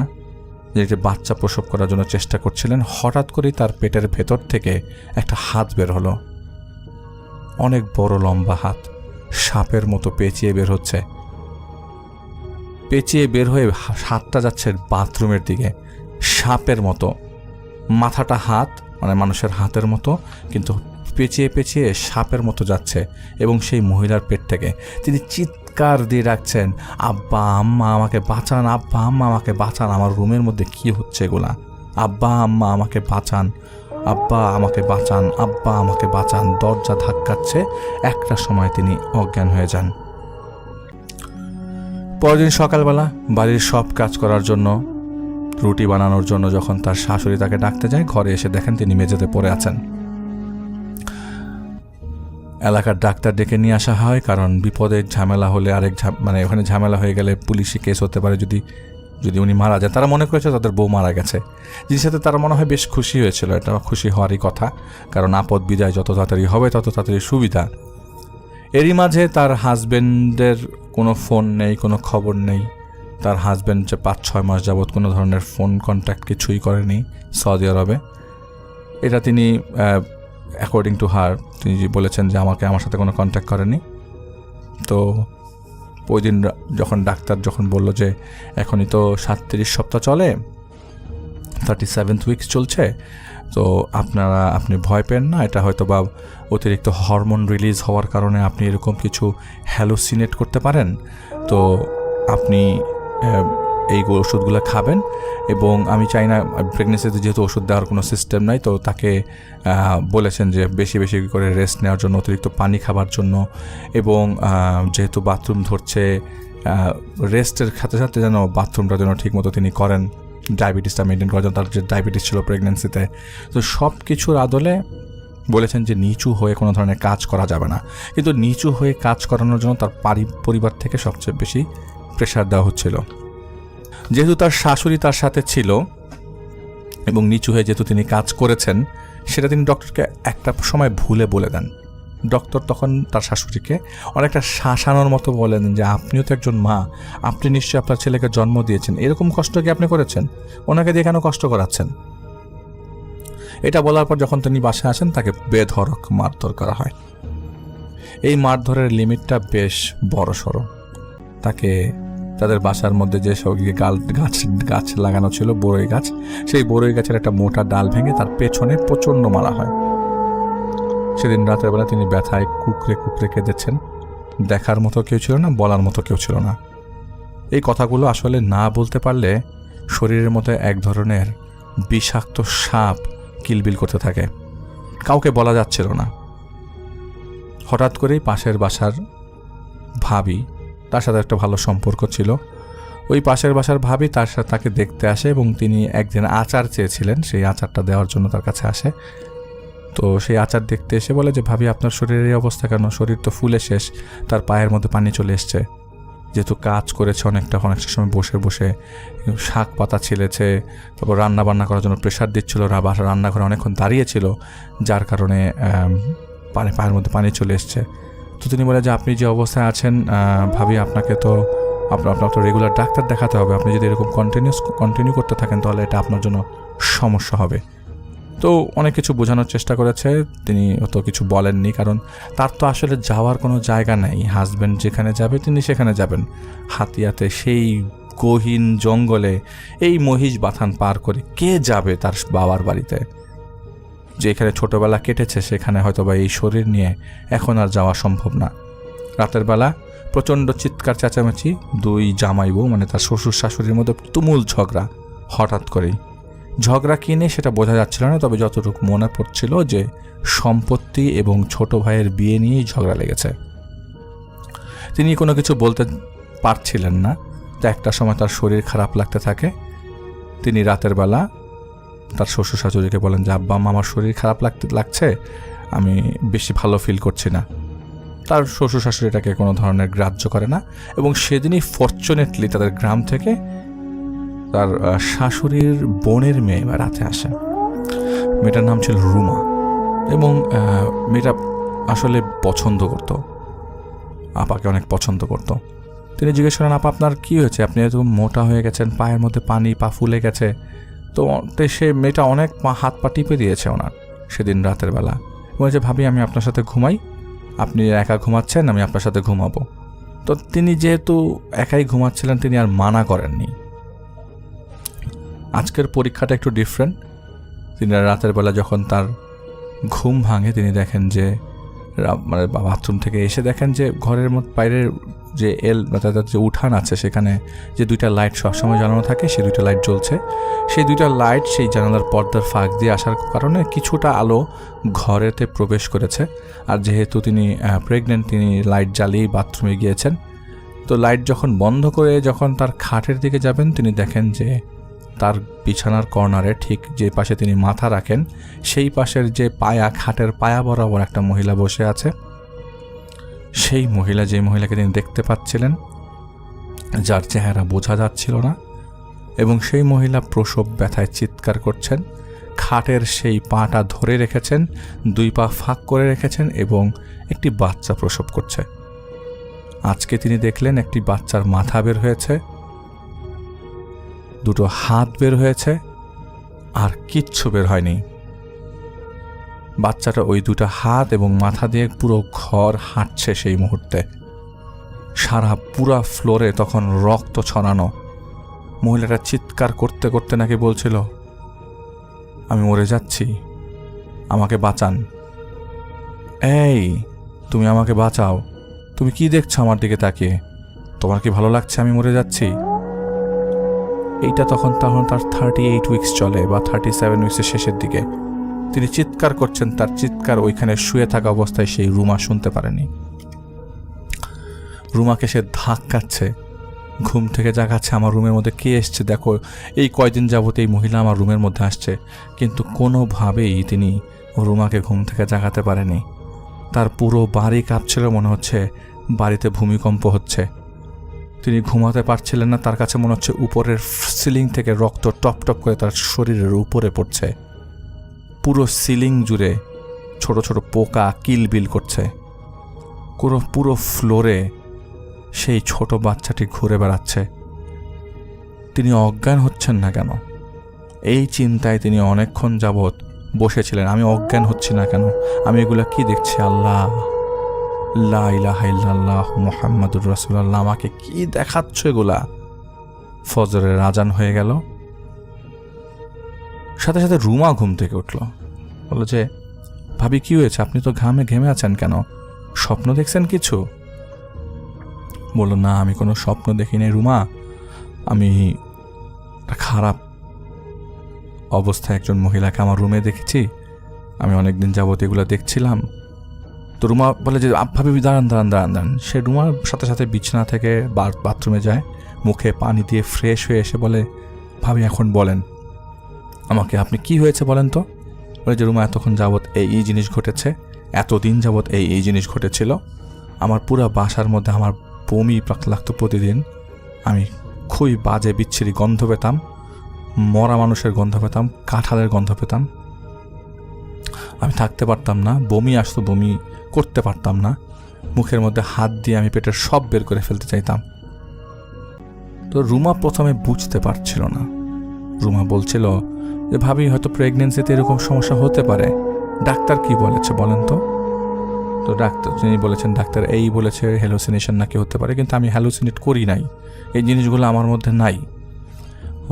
যে বাচ্চা প্রসব করার জন্য চেষ্টা করছিলেন, হঠাৎ করেই তার পেটের ভেতর থেকে একটা হাত বের হলো। অনেক বড় লম্বা হাত, সাপের মতো পেঁচিয়ে বের হচ্ছে। পেঁচিয়ে বের হয়ে হাতটা যাচ্ছে বাথরুমের দিকে, সাপের মতো। মাথাটা হাত, মানে মানুষের হাতের মতো, কিন্তু পেঁচিয়ে পেঁচিয়ে সাপের মতো যাচ্ছে। এবং সেই মহিলার পেট থেকে তিনি চিৎকার দিয়ে ডাকছেন, আব্বা আম্মা আমাকে বাঁচান, আব্বা আম্মা আমাকে বাঁচান, আমার রুমের মধ্যে কি হচ্ছে এগুলা, আব্বা আম্মা আমাকে বাঁচান, আব্বা আমাকে বাঁচান, আব্বা আমাকে বাঁচান। দরজা ধাক্কাচ্ছে। একটা সময় তিনি অজ্ঞান হয়ে যান। পরদিন সকালবেলা বাড়ির সব কাজ করার জন্য, রুটি বানানোর জন্য যখন তার শাশুড়ি তাকে ডাকতে যায়, ঘরে এসে দেখেন তিনি মেঝেতে পড়ে আছেন। এলাকার ডাক্তার ডেকে নিয়ে আসা হয়, কারণ বিপদের ঝামেলা হলে মানে ওখানে ঝামেলা হয়ে গেলে পুলিশি কেস হতে পারে। যদি উনি মারা যায়, তারা মনে করেছে তাদের বউ মারা গেছে। জিনিসটাতে তারা মনে হয় বেশ খুশি হয়েছিল। এটা খুশি হওয়ারই কথা, কারণ আপদ বিদায় যত তাড়াতাড়ি হবে তত তাড়াতাড়ি সুবিধা। এরই মাঝে তার হাজব্যান্ডের কোনো ফোন নেই, কোনো খবর নেই। তার হাজব্যান্ড যে 5-6 মাস যাবৎ কোনো ধরনের ফোন কন্ট্যাক্ট কিছুই করেনি সৌদি আরবে। এটা তিনি অ্যাকর্ডিং টু হার তিনি বলেছেন যে আমার সাথে কোনো কন্ট্যাক্ট করেনি। তো ওই দিন যখন ডাক্তার বলল যে এখনই তো 37 সপ্তাহ চলে, 37th উইক চলছে, তো আপনি ভয় পেন না, এটা হয়তো বা অতিরিক্ত হরমোন রিলিজ হওয়ার কারণে আপনি এরকম কিছু হ্যালুসিনেট করতে পারেন। তো আপনি এই ওষুধগুলো খাবেন। এবং আমি চাই না, প্রেগনেন্সিতে যেহেতু ওষুধ দেওয়ার কোনো সিস্টেম নাই, তো তাকে বলেছেন যে বেশি বেশি করে রেস্ট নেওয়ার জন্য, অতিরিক্ত পানি খাবার জন্য, এবং যেহেতু বাথরুম ধরছে, রেস্টের সাথে সাথে যেন বাথরুমটা যেন ঠিকমতো তিনি করেন, ডায়াবেটিসটা মেনটেন করার জন্য। তার যে ডায়াবেটিস ছিল প্রেগনেন্সিতে, তো সব কিছুর আদলে বলেছেন যে নিচু হয়ে কোনো ধরনের কাজ করা যাবে না। কিন্তু নিচু হয়ে কাজ করানোর জন্য তার পরিবার থেকে সবচেয়ে বেশি প্রেশার দেওয়া হচ্ছিল। যেহেতু তার শাশুড়ি তার সাথে ছিল এবং নিচু হয়ে যেহেতু তিনি কাজ করেছেন, সেটা তিনি ডক্টরকে একটা সময় ভুলে বলে দেন। ডক্টর তখন তার শাশুড়িকে অনেকটা শাসানোর মতো বলেন যে আপনিও তো একজন মা, আপনি নিশ্চয়ই আপনার ছেলেকে জন্ম দিয়েছেন, এরকম কষ্ট কি আপনি করেছেন? ওনাকে দিয়ে কেন কষ্ট করাচ্ছেন? এটা বলার পর যখন তিনি বাসায় আসেন, তাকে বেধড়ক মারধর করা হয়। এই মারধরের লিমিটটা বেশ বড়সড়। তাদের বাসার মধ্যে যে সব গাছ লাগানো ছিল, বড়ই গাছ, সেই বড়ই গাছের একটা মোটা ডাল ভেঙে তার পেছনে প্রচণ্ড মারা হয়। সেদিন রাতের বেলা তিনি ব্যথায় কুকড়ে কুকড়ে কেঁদেছেন। দেখার মতো কেউ ছিল না, বলার মতো কেউ ছিল না। এই কথাগুলো আসলে না বলতে পারলে শরীরের মধ্যে এক ধরনের বিষাক্ত সাপ কিলবিল করতে থাকে। কাউকে বলা যাচ্ছিল না। হঠাৎ করেই পাশের বাসার ভাবি, তার সাথে একটা ভালো সম্পর্ক ছিল, ওই পাশের বাসার ভাবি তাকে দেখতে আসে এবং তিনি একদিন আচার চেয়েছিলেন, সেই আচারটা দেওয়ার জন্য তার কাছে আসে। তো সেই আচার দেখতে এসে বলে যে ভাবি আপনার শরীরের এই অবস্থা কেন? শরীর তো ফুলে শেষ, তার পায়ের মধ্যে পানি চলে এসছে। যেহেতু কাজ করেছে অনেকটা সময় বসে বসে, শাক পাতা ছিলেছে, তারপর রান্না বান্না করার জন্য প্রেশার দিচ্ছিল, রান্নাঘরে অনেকক্ষণ দাঁড়িয়েছিল, যার কারণে পায়ের মধ্যে পানি চলে এসছে। তো তিনি বলে যে আপনি যে অবস্থায় আছেন ভাবি, আপনাকে তো আপনার তো রেগুলার ডাক্তার দেখাতে হবে। আপনি যদি এরকম কন্টিনিউ করতে থাকেন তাহলে এটা আপনার জন্য সমস্যা হবে। তো অনেক কিছু বোঝানোর চেষ্টা করেছে, তিনি অত কিছু বলেননি, কারণ তার তো আসলে যাওয়ার কোনো জায়গা নেই। হাজব্যান্ড যেখানে যাবে তিনি সেখানে যাবেন। হাতিয়াতে সেই গহীন জঙ্গলে এই মহিষ বাথান পার করে কে যাবে তার বাবার বাড়িতে? যেখানে ছোটবেলা কেটেছে সেখানে হয়তো বা এই শরীর নিয়ে এখন আর যাওয়া সম্ভব না। রাতের বেলা প্রচণ্ড চিৎকার চেঁচামেচি, দুই জামাই বউ মানে তার শ্বশুর শাশুড়ির মধ্যে তুমুল ঝগড়া। হঠাৎ করেই ঝগড়া কি নিয়ে সেটা বোঝা যাচ্ছিল না, তবে যতটুকু মনে পড়ছিল যে সম্পত্তি এবং ছোট ভাইয়ের বিয়ে নিয়েই ঝগড়া লেগেছে। তিনি কোনো কিছু বলতে পারছিলেন না। তো একটা সময় তার শরীর খারাপ লাগতে থাকে। তিনি রাতের বেলা তার শ্বশুর শাশুড়িকে বলেন যে আব্বা আম্মা আমার শরীর খারাপ লাগছে, আমি বেশি ভালো ফিল করছি না। তার শ্বশুর শাশুড়িটাকে কোনো ধরনের গ্রাহ্য করে না, এবং সেদিনই ফরচুনেটলি তাদের গ্রাম থেকে তার শাশুড়ির বোনের মেয়ে রাতে আসে। মেয়েটার নাম ছিল রুমা, এবং মেয়েটা আসলে পছন্দ করত, আপাকে অনেক পছন্দ করত। তিনি জিজ্ঞেস করেন, আপা আপনার কী হয়েছে? আপনি এত মোটা হয়ে গেছেন, পায়ের মধ্যে পানি, পা ফুলে গেছে। তো সে মেয়েটা অনেক হাত পা টিপে দিয়েছে ওনার সেদিন রাতের বেলা। বলছে ভাবি আমি আপনার সাথে ঘুমাই, আপনি একা ঘুমাচ্ছেন, আমি আপনার সাথে ঘুমাবো। তো তিনি যেহেতু একাই ঘুমাচ্ছিলেন তিনি আর মানা করেননি। আজকের পরীক্ষাটা একটু ডিফারেন্ট। তিনি রাতের বেলা যখন তার ঘুম ভাঙে তিনি দেখেন যে মানে বাথরুম থেকে এসে দেখেন যে ঘরের বাইরের যে তাদের যে উঠান আছে সেখানে যে দুইটা লাইট সবসময় জ্বালানো থাকে সেই দুইটা লাইট জ্বলছে। সেই দুইটা লাইট সেই জানালার পর্দার ফাঁক দিয়ে আসার কারণে কিছুটা আলো ঘরেতে প্রবেশ করেছে। আর যেহেতু তিনি প্রেগনেন্ট, তিনি লাইট জ্বালিয়েই বাথরুমে গিয়েছেন। তো লাইট যখন বন্ধ করে যখন তার খাটের দিকে যাবেন তিনি দেখেন যে তার বিছানার কর্নারে ঠিক যে পাশে তিনি মাথা রাখেন সেই পাশের যে পায়া, খাটের পায়া বরাবর একটা মহিলা বসে আছে। সেই মহিলা, যে মহিলাকে তিনি দেখতে পাচ্ছিলেন, যার চেহারা বোঝা যাচ্ছিল না, এবং সেই মহিলা প্রসব ব্যথায় চিৎকার করছেন। খাটের সেই পাটা ধরে রেখেছেন, দুই পা ফাঁক করে রেখেছেন এবং একটি বাচ্চা প্রসব করছে। আজকে তিনি দেখলেন একটি বাচ্চার মাথা বের হয়েছে, দুটো হাত বের হয়েছে, আর কিচ্ছু বের হয়নি। বাচ্চাটা ওই দুটো হাত এবং মাথা দিয়ে পুরো ঘর হাঁটছে সেই মুহূর্তে। পুরা ফ্লোরে তখন রক্ত ছড়ানো। মহিলাটা চিৎকার করতে করতে নাকি বলছিল, আমি মরে যাচ্ছি, আমাকে বাঁচান, এই তুমি আমাকে বাঁচাও, তুমি কি দেখছো আমার দিকে তাকিয়ে? তোমার কি ভালো লাগছে আমি মরে যাচ্ছি? এইটা তখন তার 38 উইকস চলে বা 37 উইক্সের শেষের দিকে। তিনি চিৎকার করছেন, তার চিৎকার ওইখানে শুয়ে থাকা অবস্থায় সেই রুমা শুনতে পারেনি। রুমাকে সে ধাক্কাচ্ছে, ঘুম থেকে জাগাচ্ছে, আমার রুমের মধ্যে কে এসছে দেখো, এই কয়দিন যাবত এই মহিলা আমার রুমের মধ্যে আসছে। কিন্তু কোনোভাবেই তিনি রুমাকে ঘুম থেকে জাগাতে পারেনি। তার পুরো বাড়ি কাঁপছিল, মনে হচ্ছে বাড়িতে ভূমিকম্প হচ্ছে। তিনি ঘুমাতে পারছিলেন না, তার কাছে মনে হচ্ছে উপরের সিলিং থেকে রক্ত টপ টপ করে তার শরীরের উপরে পড়ছে। পুরো সিলিং জুড়ে ছোট ছোট পোকা কিলবিল করছে। পুরো ফ্লোরে সেই ছোট বাচ্চাটি ঘুরে বেড়াচ্ছে। তিনি অজ্ঞান হচ্ছেন না কেন, এই চিন্তায় তিনি অনেকক্ষণ যাবৎ বসেছিলেন। আমি অজ্ঞান হচ্ছি না কেন, আমি এগুলো কি দেখছি? আল্লাহ, লা ইলাহা ইল্লাল্লাহ মুহাম্মাদুর রাসূলুল্লাহ, আমাকে কি দেখাচ্ছ এগুলা? ফজরের আজান হয়ে গেল। সাথে সাথে রুমা ঘুম থেকে উঠল, বলল যে ভাবি কি হয়েছে? আপনি তো ঘেমে আছেন কেন? স্বপ্ন দেখছেন কিছু? বলল না, আমি কোনো স্বপ্ন দেখিনি রুমা, আমি খারাপ অবস্থায় একজন মহিলাকে আমার রুমে দেখেছি, আমি অনেকদিন যাবত এগুলো দেখছিলাম। তো রুমা বলে যে ভাবি দাঁড়ান। সে রুমার সাথে সাথে বিছানা থেকে বাথরুমে যায়, মুখে পানি দিয়ে ফ্রেশ হয়ে এসে বলে, ভাবি এখন বলেন আমাকে, আপনি কি হয়েছে বলেন তো? বলে যে রুমা এতক্ষণ যাবৎ এই জিনিস ঘটেছে, এতদিন যাবৎ এই জিনিস ঘটেছিল। আমার পুরো বাসার মধ্যে আমার বমি লাগতো প্রতিদিন, আমি খুবই বাজে বিচ্ছিরি গন্ধ পেতাম, মরা মানুষের গন্ধ পেতাম, কাঁঠালের গন্ধ পেতাম, আমি থাকতে পারতাম না, বমি আসতো, বমি করতে পারতাম না, মুখের মধ্যে হাত দিয়ে আমি পেটের সব বের করে ফেলতে চাইতাম। তো রুমা প্রথমে বুঝতে পারছিল না। রুমা বলছিল যে ভাবি হয়তো প্রেগনেন্সিতে এরকম সমস্যা হতে পারে, ডাক্তার কি বলেছে বলেন তো। তো ডাক্তার তিনি বলেছেন ডাক্তার এই বলেছে হ্যালুসিনেশন নাকি হতে পারে, কিন্তু আমি হ্যালুসিনেট করি নাই, এই জিনিসগুলো আমার মধ্যে নাই।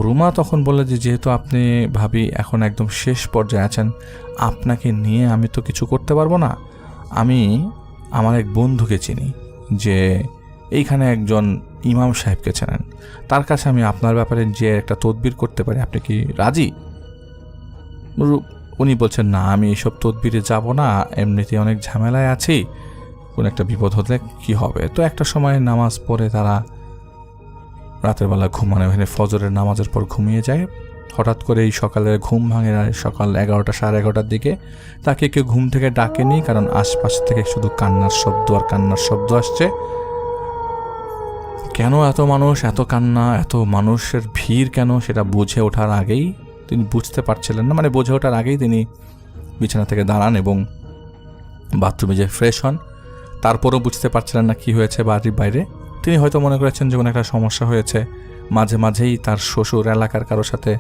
রুমা তখন বলে যে যেহেতু আপনি ভাবি এখন একদম শেষ পর্যায়ে আছেন, আপনাকে নিয়ে আমি তো কিছু করতে পারবো না, আমি আমার এক বন্ধুকে চিনি যে এইখানে একজন ইমাম সাহেবকে চেনেন, তার কাছে আমি আপনার ব্যাপারে যে একটা তদবির করতে পারি, আপনি কি রাজি? উনি বলছেন না আমি এইসব তদবিরে যাব না, এমনিতে অনেক ঝামেলায় আছি, কোন একটা বিপদ হলে কি হবে। তো একটা সময় নামাজ পড়ে তারা রাতের বেলা ঘুমানো, এখানে ফজরের নামাজের পর ঘুমিয়ে যায়। হঠাৎ করে এই সকালের ঘুম ভাঙে সকাল 11টা সাড়ে 11টার দিকে। তাকে কেউ ঘুম থেকে ডাকেনি, কারণ আশপাশ থেকে শুধু কান্নার শব্দ আর কান্নার শব্দ আসছে। কেন এত মানুষ, এত কান্না, এত মানুষের ভিড় কেন, সেটা বুঝে ওঠার আগেই তিনি বুঝতে পারছিলেন না, মানে বুঝে ওঠার আগেই তিনি বিছানা থেকে দাঁড়ান এবং বাথরুমে যে ফ্রেশ হন। তারপরও বুঝতে পারছিলেন না কি হয়েছে বাড়ির বাইরে। তিনি হয়তো মনে করেছেন যে কোনো একটা সমস্যা হয়েছে, মাঝে মাঝেই তার শ্বশুর এলাকার কারোর সাথে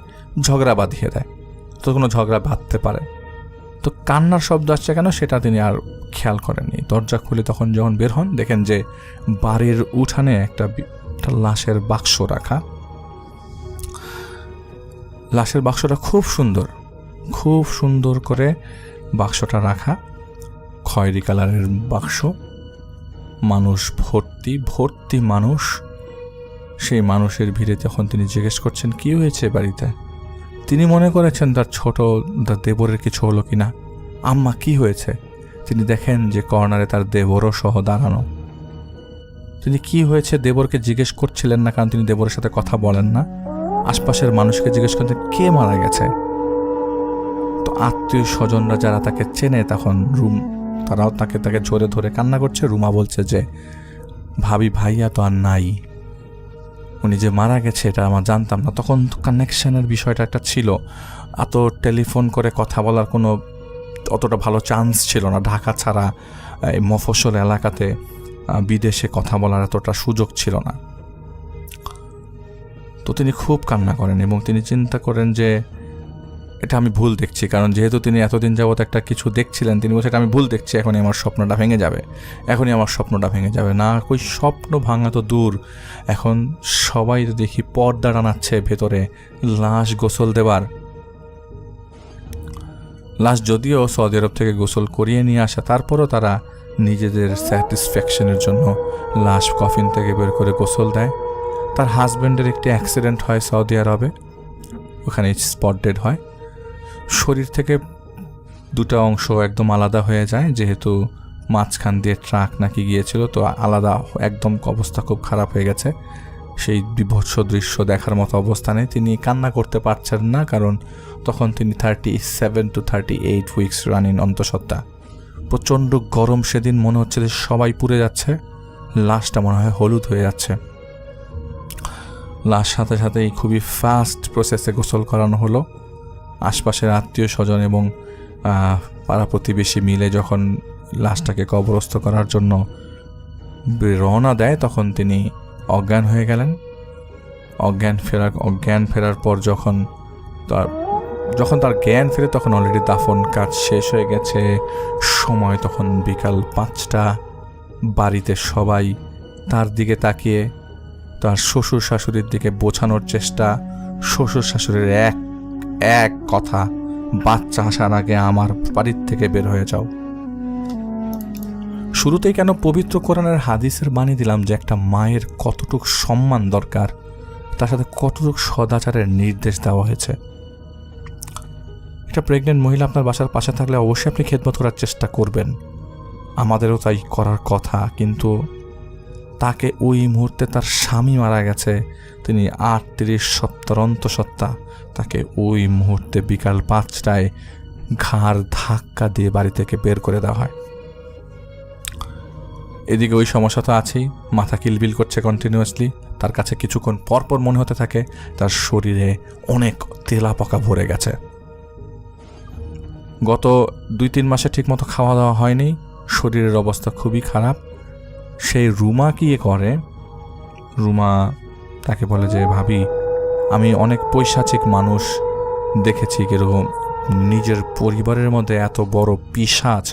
ঝগড়া বাঁধিয়ে দেয়, তো কোনো ঝগড়া বাঁধতে পারে। তো কান্নার শব্দ আসছে কেন সেটা তিনি আর খেয়াল করেননি। দরজা খুলে তখন যখন বের হন, দেখেন যে বাড়ির উঠানে একটা লাশের বাক্স রাখা। লাশের বাক্সটা খুব সুন্দর করে বাক্সটা রাখা, খয়েরি কালারের বাক্স, মানুষ ভর্তি মানুষ। সেই মানুষের ভিড়ে যখন তিনি জিজ্ঞেস করছেন কি হয়েছে বাড়িতে, তিনি মনে করেছেন তার দেবরের কিছু হলো কিনা। আম্মা কি হয়েছে? তিনি দেখেন যে কর্নারে তার দেবরও সহ দাঁড়ানো। তিনি কি হয়েছে দেবরকে জিজ্ঞেস করছিলেন না, কারণ তিনি দেবরের সাথে কথা বলেন না। আশপাশের মানুষকে জিজ্ঞেস করতেন কে মারা গেছে। তো আত্মীয় স্বজনরা যারা তাকে চেনে তখন তারাও তাকে জোরে ধরে কান্না করছে। রুমা বলছে যে ভাবি ভাইয়া তো আর নাই, উনি যে মারা গেছে এটা আমার জানতাম না। তখন কানেকশনের বিষয়টা একটা ছিল, এত টেলিফোন করে কথা বলার কোনো অতটা ভালো চান্স ছিল না। ঢাকা ছাড়া এই মফস্বল এলাকাতে বিদেশে কথা বলার এতটা সুযোগ ছিল না। তো তিনি খুব কান্না করেন এবং তিনি চিন্তা করেন যে এটা আমি ভুল দেখছি, কারণ যেহেতু তিনি এতদিন যাবৎ একটা কিছু দেখছিলেন, তিনি বলছেন এটা আমি ভুল দেখছি, এখনই আমার স্বপ্নটা ভেঙে যাবে। না কই স্বপ্ন ভাঙা তো দূর, এখন সবাই তো দেখি পর্দা টানাচ্ছে ভেতরে লাশ গোসল দেবার। লাশ যদিও সৌদি আরব থেকে গোসল করিয়ে নিয়ে আসা, তারপরও তারা নিজেদের স্যাটিসফ্যাকশনের জন্য লাশ কফিন থেকে বের করে গোসল দেয়। তার হাজব্যান্ডের একটি অ্যাক্সিডেন্ট হয় সৌদি আরবে, ওখানে স্পট ডেড হয়। শরীর থেকে দুটো অংশ একদম আলাদা হয়ে যায়, যেহেতু মাঝখান দিয়ে ট্রাক নাকি গিয়েছিল, তো আলাদা একদম অবস্থা খুব খারাপ হয়ে গেছে। সেই বিভৎস দৃশ্য দেখার মতো অবস্থা নেই। তিনি কান্না করতে পারছেন না, কারণ তখন তিনি 37 to 38 উইকস রানিং অন্তঃসত্ত্বা। প্রচণ্ড গরম সেদিন, মনে হচ্ছে যে সবাই পুড়ে যাচ্ছে, লাশটা মনে হয় হলুদ হয়ে যাচ্ছে। লাশ সাথে সাথেই খুবই ফাস্ট প্রসেসে গোসল করানো হলো। আশপাশের আত্মীয় স্বজন এবং পাড়া প্রতিবেশী মিলে যখন লাশটাকে কবরস্থ করার জন্য রওনা দেয়, তখন তিনি অজ্ঞান হয়ে গেলেন। অজ্ঞান ফেরার পর যখন তার জ্ঞান ফেরে, তখন অলরেডি দাফন কাজ শেষ হয়ে গেছে। সময় তখন বিকাল 5টা। বাড়িতে সবাই তার দিকে তাকিয়ে তার শ্বশুর শাশুড়ির দিকে বোঝানোর চেষ্টা। শ্বশুর শাশুড়ির এক কথা, বাচ্চা আসার আগে আমার বাড়ির থেকে বের হয়ে যাও। শুরুতেই কেন পবিত্র কোরআনের হাদিসের বাণী দিলাম যে একটা মায়ের কতটুক সম্মান দরকার, তার সাথে কতটুক সদাচারের নির্দেশ দেওয়া হয়েছে। একটা প্রেগনেন্ট মহিলা আপনার বাসার পাশে থাকলে অবশ্যই আপনি খেদমত করার চেষ্টা করবেন, আমাদেরও তাই করার কথা। কিন্তু তাকে ওই মুহূর্তে তার স্বামী মারা গেছে, তিনি 38 সপ্তাহের অন্তঃসত্ত্বা, তাকে ওই মুহূর্তে বিকাল 5টায় ঘাড় ধাক্কা দিয়ে বাড়ি থেকে বের করে দেওয়া হয়। এদিকে ওই সমস্যা তো আছেই, মাথা কিলবিল করছে কন্টিনিউয়াসলি। তার কাছে কিছুক্ষণ পরপর মনে হতে থাকে তার শরীরে অনেক তেলাপোকা ভরে গেছে। গত 2-3 মাসে ঠিকমতো খাওয়া দাওয়া হয়নি, শরীরের অবস্থা খুবই খারাপ। সেই রুমা কি করে, রুমা তাকে বলে যে ভাবি, আমি অনেক পৈশাচিক মানুষ দেখেছি, কিরকম নিজের পরিবারের মধ্যে এত বড় পিশাচ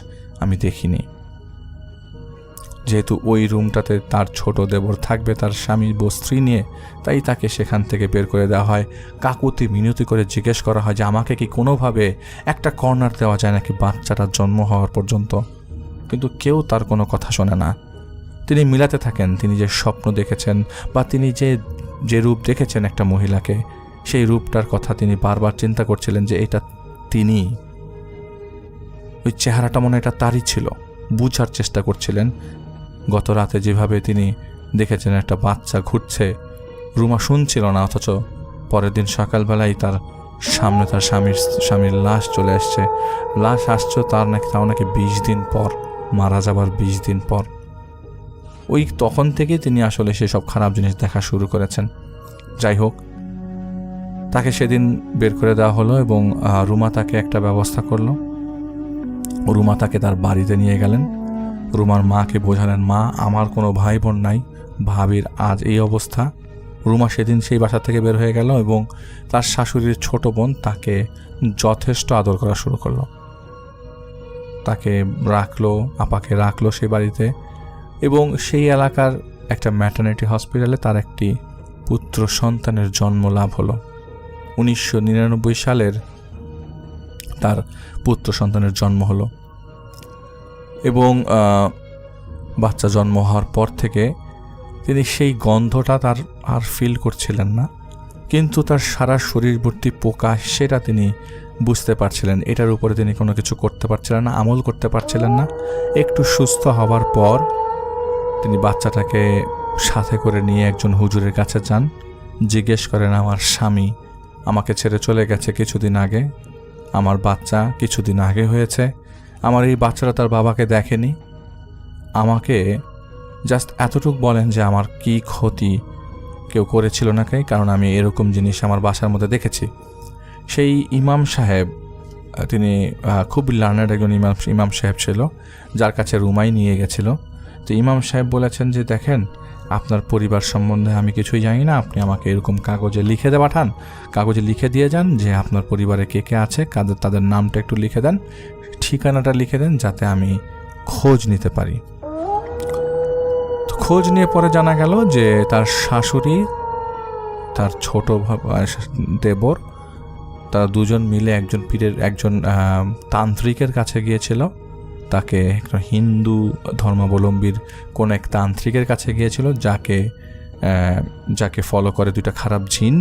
আমি দেখিনি। যেহেতু ওই রুমটাতে তার ছোট দেবর থাকবে তার স্বামী স্ত্রী নিয়ে, তাই তাকে সেখান থেকে বের করে দেওয়া হয়। কাকুতি মিনতি করে জিজ্ঞেস করা হয় যে আমাকে কি কোনোভাবে একটা কর্নার দেওয়া যায় নাকি বাচ্চাটার জন্ম হওয়ার পর্যন্ত, কিন্তু কেউ তার কোনো কথা শোনে না। তিনি মিলাতে থাকেন তিনি যে স্বপ্ন দেখেছেন বা তিনি যে রূপ দেখেছেন একটা মহিলাকে, সেই রূপটার কথা তিনি বারবার চিন্তা করছিলেন যে এটা তিনি, ওই চেহারাটা মনে এটা তারই ছিল। বুঝার চেষ্টা করছিলেন। গত রাতে যেভাবে তিনি দেখেছেন একটা বাচ্চা ঘুরছে, রুমা শুনছিল না, অথচ পরের দিন সকালবেলায় তার সামনে তার স্বামীর লাশ চলে আসছে। লাশ আসছে তাও নাকি 20 দিন পর, মারা যাবার 20 দিন পর। ওই তখন থেকে তিনি আসলে সেসব খারাপ জিনিস দেখা শুরু করেছেন। যাই হোক, তাকে সেদিন বের করে দেওয়া হলো এবং রুমা তাকে একটা ব্যবস্থা করলো। রুমা তাকে তার বাড়িতে নিয়ে গেলেন। রুমার মাকে বোঝালেন, মা আমার কোনো ভাই বোন নাই, ভাবির আজ এই অবস্থা। রুমা সেদিন সেই বাসা থেকে বের হয়ে গেল এবং তার শাশুড়ির ছোট বোন তাকে যথেষ্ট আদর করা শুরু করলো। তাকে রাখলো, আপাকে রাখলো সেই বাড়িতে, এবং সেই এলাকার একটা ম্যাটারনিটি হসপিটালে তার একটি পুত্র সন্তানের জন্ম লাভ হলো। 1999 সালের তার পুত্র সন্তানের জন্ম হলো এবং বাচ্চা জন্ম হওয়ার পর থেকে তিনি সেই গন্ধটা তার আর ফিল করছিলেন না, কিন্তু তার সারা শরীর ভর্তি পোকা, সেটা তিনি বুঝতে পারছিলেন। এটার উপরে তিনি কোনো কিছু করতে পারছিলেন না, আমল করতে পারছিলেন না। একটু সুস্থ হওয়ার পর তিনি বাচ্চাটাকে সাথে করে নিয়ে একজন হুজুরের কাছে যান। জিজ্ঞেস করেন, আমার স্বামী আমাকে ছেড়ে চলে গেছে কিছুদিন আগে, আমার বাচ্চা কিছুদিন আগে হয়েছে, আমার এই বাচ্চাটা তার বাবাকে দেখেনি, আমাকে জাস্ট এতটুকু বলেন যে আমার কি ক্ষতি কেউ করেছিল নাকি, কারণ আমি এরকম জিনিস আমার বাসার মধ্যে দেখেছি। সেই ইমাম সাহেব, তিনি খুব লার্নার্ড একজন ইমাম সাহেব ছিল, যার কাছে রুমাই নিয়ে গেছিল। তো ইমাম সাহেব বলেছেন যে দেখেন, আপনার পরিবার সম্বন্ধে আমি কিছুই জানি না, আপনি আমাকে এরকম কাগজে লিখে পাঠান, কাগজে লিখে দিয়ে যান যে আপনার পরিবারে কে কে আছে, তাদের নামটা একটু লিখে দেন, ঠিকানাটা লিখে দেন, যাতে আমি খোঁজ নিতে পারি। তো খোঁজ নিয়ে পরে জানা গেল যে তার শাশুড়ি, তার ছোট দেবর, তারা দুজন মিলে একজন তান্ত্রিকের কাছে গিয়েছিল। তাকে একটা হিন্দু ধর্মাবলম্বীর কোন এক তান্ত্রিকের কাছে গিয়েছিল, যাকে ফলো করে 2টা খারাপ জিন।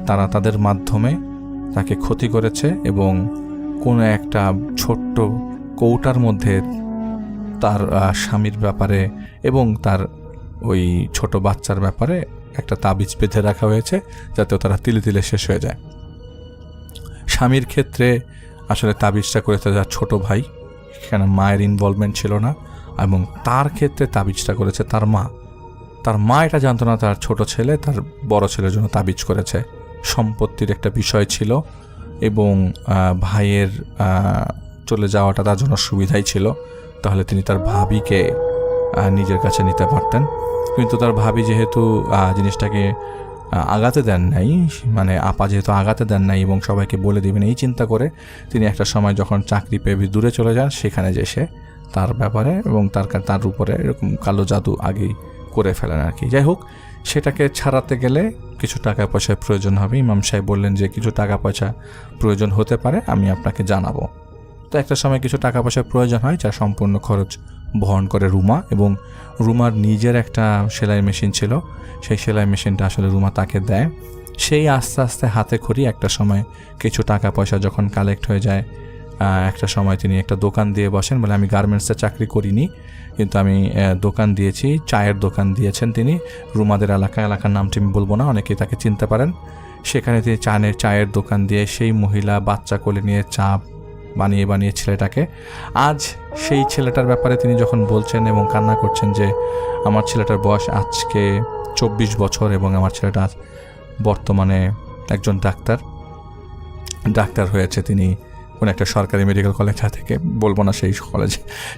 তারা তাদের মাধ্যমে তাকে ক্ষতি করেছে এবং কোনো একটা ছোট্ট কৌটার মধ্যে তার স্বামীর ব্যাপারে এবং তার ওই ছোট বাচ্চার ব্যাপারে একটা তাবিজ বেঁধে রাখা হয়েছে, যাতে তারা তিলে তিলে শেষ হয়ে যায়। স্বামীর ক্ষেত্রে আসলে তাবিজটা করেছে তার ছোট ভাই, এখানে মায়ের ইনভলভমেন্ট ছিল না, এবং তার ক্ষেত্রে তাবিজটা করেছে তার মা। তার মা এটা জানতো না তার ছোট ছেলে তার বড় ছেলের জন্য তাবিজ করেছে। সম্পত্তির একটা বিষয় ছিল এবং ভাইয়ের চলে যাওয়াটা তার জন্য সুবিধাই ছিল, তাহলে তিনি তার ভাবিকে নিজের কাছে নিতে পারতেন। কিন্তু তার ভাবি যেহেতু জিনিসটাকে আগাতে দেন নাই, মানে আপা যেহেতু আগাতে দেন নাই এবং সবাইকে বলে দিবেন এই চিন্তা করে, তিনি একটা সময় যখন চাকরি পেয়ে দূরে চলে যান, সেখানে যে সে তার ব্যাপারে এবং তার উপরে এরকম কালো জাদু আগেই করে ফেলেন আর কি। যাই হোক, সেটাকে ছাড়াতে গেলে কিছু টাকা পয়সার প্রয়োজন হবে। ইমাম সাহেব বললেন যে কিছু টাকা পয়সা প্রয়োজন হতে পারে, আমি আপনাকে জানাবো। তো একটা সময় কিছু টাকা পয়সার প্রয়োজন হয়, যার সম্পূর্ণ খরচ বহন করে রুমা, এবং রুমার নিজের একটা সেলাই মেশিন ছিল, সেই সেলাই মেশিনটা আসলে রুমা তাকে দেয়। সেই আস্তে আস্তে হাতে খড়ি একটা সময় কিছু টাকা পয়সা যখন কালেক্ট হয়ে যায়, একটা সময় তিনি একটা দোকান দিয়ে বসেন, বলে আমি গার্মেন্টসে চাকরি করিনি, কিন্তু আমি দোকান দিয়েছি, চায়ের দোকান দিয়েছেন তিনি রুমাদের এলাকার নামটি আমি বলবো না, অনেকেই তাকে চিনতে পারেন। সেখানে তিনি চায়ের দোকান দিয়ে সেই মহিলা বাচ্চা কোলে নিয়ে চা বানিয়ে ছেলেটাকে, আজ সেই ছেলেটার ব্যাপারে তিনি যখন বলছেন এবং কান্না করছেন যে আমার ছেলেটার বয়স আজকে 24 বছর এবং আমার ছেলেটা বর্তমানে একজন ডাক্তার হয়েছে। তিনি কোনো একটা সরকারি মেডিকেল কলেজ থেকে, বলবো না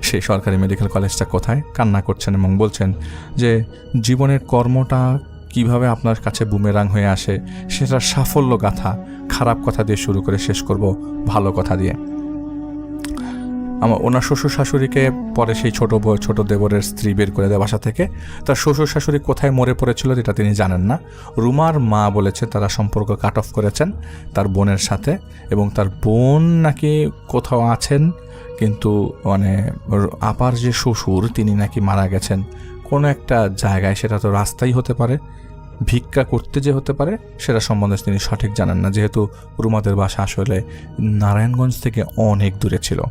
সেই সরকারি মেডিকেল কলেজটা কোথায়, কান্না করছেন এবং বলছেন যে জীবনের কর্মটা কিভাবে আপনার কাছে বুমেরাং হয়ে আসে সেটা সাফল্য গাথা খারাপ কথা দিয়ে শুরু করে শেষ করব ভালো কথা দিয়ে। ওনার শ্বশুর শাশুড়িকে পরে সেই ছোট দেবরের স্ত্রী বের করে দেয় বাসা থেকে। তার শ্বশুর শাশুড়ি কোথায় মরে পড়েছিল যেটা তিনি জানেন না। রুমার মা বলেছে তারা সম্পর্ক কাট অফ করেছেন তার বোনের সাথে, এবং তার বোন নাকি কোথাও আছেন, কিন্তু মানে আপার যে শ্বশুর তিনি নাকি মারা গেছেন কোনো একটা জায়গায়, সেটা তো রাস্তাই হতে পারে, ভিক্ষা করতে যে হতে পারে, সেটা সম্বন্ধে তিনি সঠিক জানেন না, যেহেতু রুমাদের বাসা আসলে নারায়ণগঞ্জ থেকে অনেক দূরে ছিল।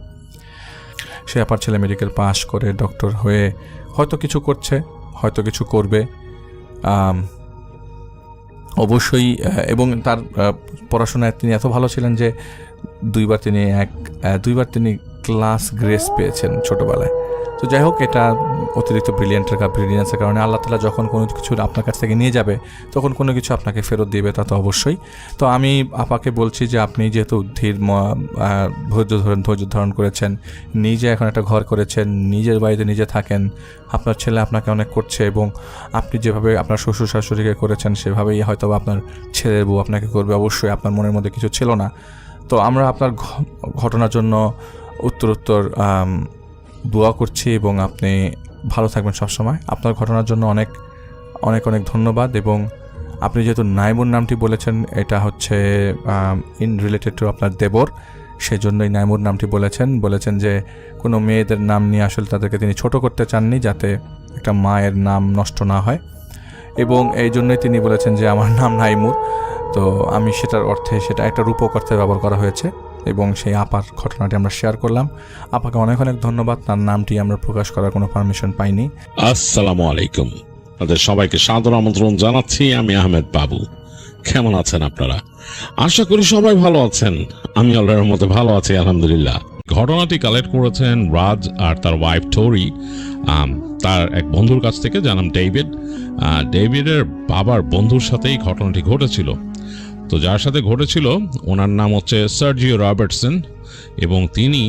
সে আপার ছেলে মেডিকেল পাস করে ডক্টর হয়ে হয়তো কিছু করছে, হয়তো কিছু করবে অবশ্যই, এবং তার পড়াশোনায় তিনি এত ভালো ছিলেন যে দুইবার তিনি ক্লাস গ্রেস পেয়েছেন ছোটোবেলায়। তো যাই হোক, এটা অতিরিক্ত ব্রিলিয়েন্সের কারণে আল্লাহ তাআলা যখন কোনো কিছু আপনার কাছ থেকে নিয়ে যাবে তখন কোনো কিছু আপনাকে ফেরত দিবে, তা তো অবশ্যই। তো আমি আপাকে বলছি যে আপনি যেহেতু ধৈর্য ধারণ করেছেন, নিজে এখন একটা ঘর করেছেন, নিজের বাড়িতে নিজে থাকেন, আপনার ছেলে আপনাকে অনেক করছে, এবং আপনি যেভাবে আপনার শ্বশুর শাশুড়িকে করেছেন সেভাবেই হয়তো আপনার ছেলের বউ আপনাকে করবে। অবশ্যই আপনার মনের মধ্যে কিছু ছিল না। তো আমরা আপনার ঘটনার জন্য উত্তর দোয়া করছি, এবং আপনি ভালো থাকবেন সবসময়। আপনার ঘটনার জন্য অনেক অনেক অনেক ধন্যবাদ। এবং আপনি যেহেতু নাইমুর নামটি বলেছেন, এটা হচ্ছে ইন রিলেটেড টু আপনার দেবর, সেজন্যই নাইমুর নামটি বলেছেন যে কোনো মেয়েদের নাম নিয়ে আসলে তাদেরকে তিনি ছোট করতে চাননি, যাতে একটা মায়ের নাম নষ্ট না হয়, এবং এই জন্যই তিনি বলেছেন যে আমার নাম নাইমুর। তো আমি সেটার অর্থে, সেটা একটা রূপক অর্থে ব্যবহার করা হয়েছে, এবং সেই আপার ঘটনাটি আমরা শেয়ার করলাম। আপাকে অনেক অনেক ধন্যবাদ। তার নামটি আমরা প্রকাশ করার কোনো পারমিশন পাইনি। আসসালামু আলাইকুম, আপনাদের সবাইকে সাদর আমন্ত্রণ জানাচ্ছি। আমি আহমেদ বাবু। কেমন আছেন আপনারা? আশা করি সবাই ভালো আছেন। আমি আল্লাহর মধ্যে ভালো আছি, আলহামদুলিল্লাহ। ঘটনাটি কালেক্ট করেছেন রাজ আর তার ওয়াইফ টোরি, তার এক বন্ধুর কাছ থেকে, যার নাম ডেভিড। ডেভিডের বাবার বন্ধুর সাথেই ঘটনাটি ঘটেছিল। তো যার সাথে ঘটেছিল ওনার নাম হচ্ছে সার্জিও রবার্টসন, এবং তিনি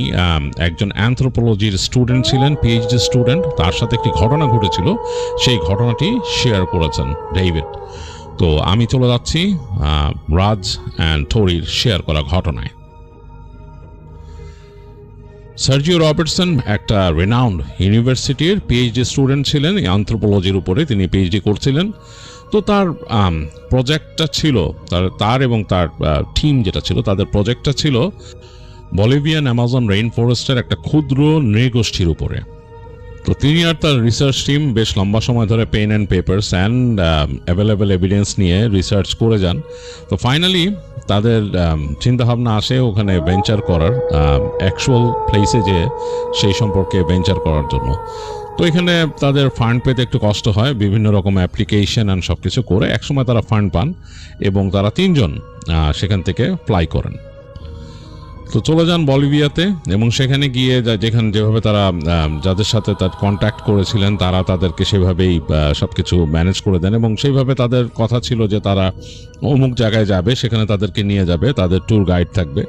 একজন অ্যানথ্রোপোলজির স্টুডেন্ট ছিলেন, পিএইচডি স্টুডেন্ট। তার সাথে একটি ঘটনা ঘটেছিল, সেই ঘটনাটি শেয়ার করেছেন ডেভিড। তো আমি চলে যাচ্ছি রাজ অ্যান্ড টোরির শেয়ার করা ঘটনায়। সার্জিও রবার্টসন একটা রেনাউন্ড ইউনিভার্সিটির পিএইচডি স্টুডেন্ট ছিলেন, অ্যানথ্রোপোলজির উপরে তিনি পিএইচডি করছিলেন। তো তার প্রজেক্টটা ছিল, তার এবং তার টিম যেটা ছিল, তাদের প্রজেক্টটা ছিল বলিভিয়ান অ্যামাজন রেইন ফরেস্টের একটা ক্ষুদ্র নৃগোষ্ঠীর উপরে। তো তিনি আর তার রিসার্চ টিম বেশ লম্বা সময় ধরে pen and papers and available evidence নিয়ে রিসার্চ করে যান। তো ফাইনালি তাদের চিন্তাভাবনা আসে ওখানে ভেঞ্চার করার, অ্যাকচুয়াল প্লেসে যে সেই সম্পর্কে ভেঞ্চার করার জন্য। তো এখানে তাদের ফান্ড পেতে একটু কষ্ট হয়, বিভিন্ন রকম অ্যাপ্লিকেশন অ্যান্ড সব কিছু করে একসময় তারা ফান্ড পান, এবং তারা 3 জন সেখান থেকে ফ্লাই করেন। তো চলে যান বলিভিয়াতে, এবং সেখানে গিয়ে যেভাবে তারা যাদের সাথে তার কন্ট্যাক্ট করেছিলেন তারা তাদেরকে সেভাবেই সব কিছু ম্যানেজ করে দেন, এবং সেইভাবে তাদের কথা ছিল যে তারা অমুক জায়গায় যাবে, সেখানে তাদেরকে নিয়ে যাবে, তাদের ট্যুর গাইড থাকবে।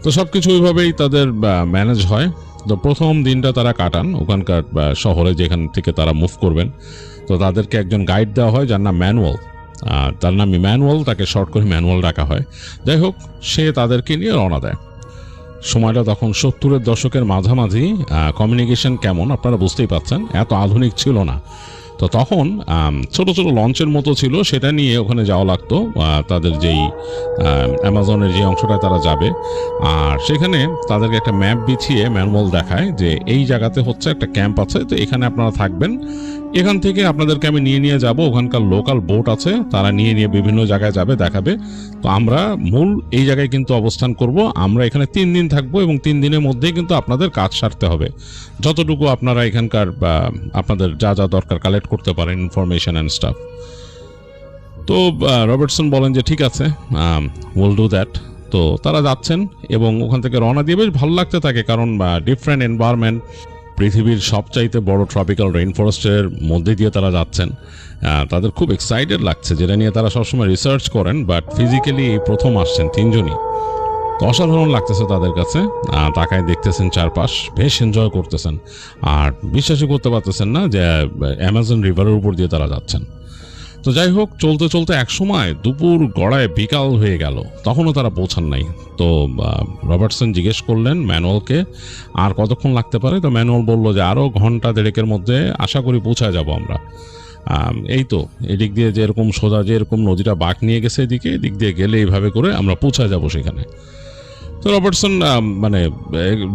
তো সব কিছু ওইভাবেই তাদের ম্যানেজ হয়। তো প্রথম দিনটা তারা কাটান ওখানকার শহরে, যেখান থেকে তারা মুভ করবেন। তো তাদেরকে একজন গাইড দেওয়া হয় যার নাম ম্যানুয়াল, তার নাম ম্যানুয়াল, তাকে শর্ট করে ম্যানুয়াল রাখা হয়। যাই হোক, সে তাদেরকে নিয়ে রওনা দেয়। সময়টা তখন 70-এর দশকের মাঝামাঝি। কমিউনিকেশন কেমন আপনারা বুঝতেই পাচ্ছেন, এত আধুনিক ছিল না। তো তখন ছোট ছোট লঞ্চের মতো ছিল, সেটা নিয়ে ওখানে যাওয়া লাগতো, তাদের যেই অ্যামাজনের যে অংশটায় তারা যাবে। আর সেখানে তাদেরকে একটা ম্যাপ বিছিয়ে ম্যানুয়াল দেখায় যে এই জায়গাতে হচ্ছে একটা ক্যাম্প আছে, তো এখানে আপনারা থাকবেন, এখান থেকে আপনাদেরকে আমি নিয়ে যাব, ওখানকার লোকাল বোট আছে, তারা নিয়ে বিভিন্ন জায়গায় যাবে, দেখাবে। তো আমরা মূল এই জায়গায় কিন্তু অবস্থান করব। আমরা এখানে 3 দিন থাকবো এবং 3 দিনের মধ্যেই কিন্তু আপনাদের কাজ সারতে হবে। যতটুকু আপনারা এখানকার আপনাদের যা যা দরকার কালেক্ট করতে পারেন, ইনফরমেশন অ্যান্ড স্টাফ। তো রবার্টসন বলেন যে ঠিক আছে, উইল ডু দ্যাট। তো তারা যাচ্ছেন এবং ওখান থেকে রওনা দিয়ে বেশ ভালো লাগতে থাকে, কারণ ডিফারেন্ট এনভায়রনমেন্ট, পৃথিবীর সবচাইতে বড় ট্রপিক্যাল রেইনফরেস্টের মধ্যে দিয়ে তারা যাচ্ছেন। তাদের খুব এক্সাইটেড লাগছে, যেটা নিয়ে তারা সবসময় রিসার্চ করেন, বাট ফিজিক্যালি এই প্রথম আসছেন 3 জনই। তো অসাধারণ লাগতেছে তাদের কাছে। তাকায় দেখতেছেন চারপাশ, বেশ এনজয় করতেছেন, আর বিশ্বাসই করতে পারতেছেন না যে অ্যামাজন রিভারের উপর দিয়ে তারা যাচ্ছেন। তো যাই হোক, চলতে চলতে এক সময় দুপুর গড়ায় বিকাল হয়ে গেল, তখনও তারা পৌঁছান নাই। তো রবার্টসন জিজ্ঞেস করলেন ম্যানুয়ালকে আর কতক্ষণ লাগতে পারে। তো ম্যানুয়াল বলল যে আরও ঘন্টা দেড়েকের মধ্যে আশা করি পৌঁছায় যাব আমরা। এই তো এদিক দিয়ে যেরকম সোজা, যেরকম নদীটা বাঁক নিয়ে গেছে এদিক দিয়ে গেলে এইভাবে করে আমরা পৌঁছায় যাব সেখানে। তো রবার্টসন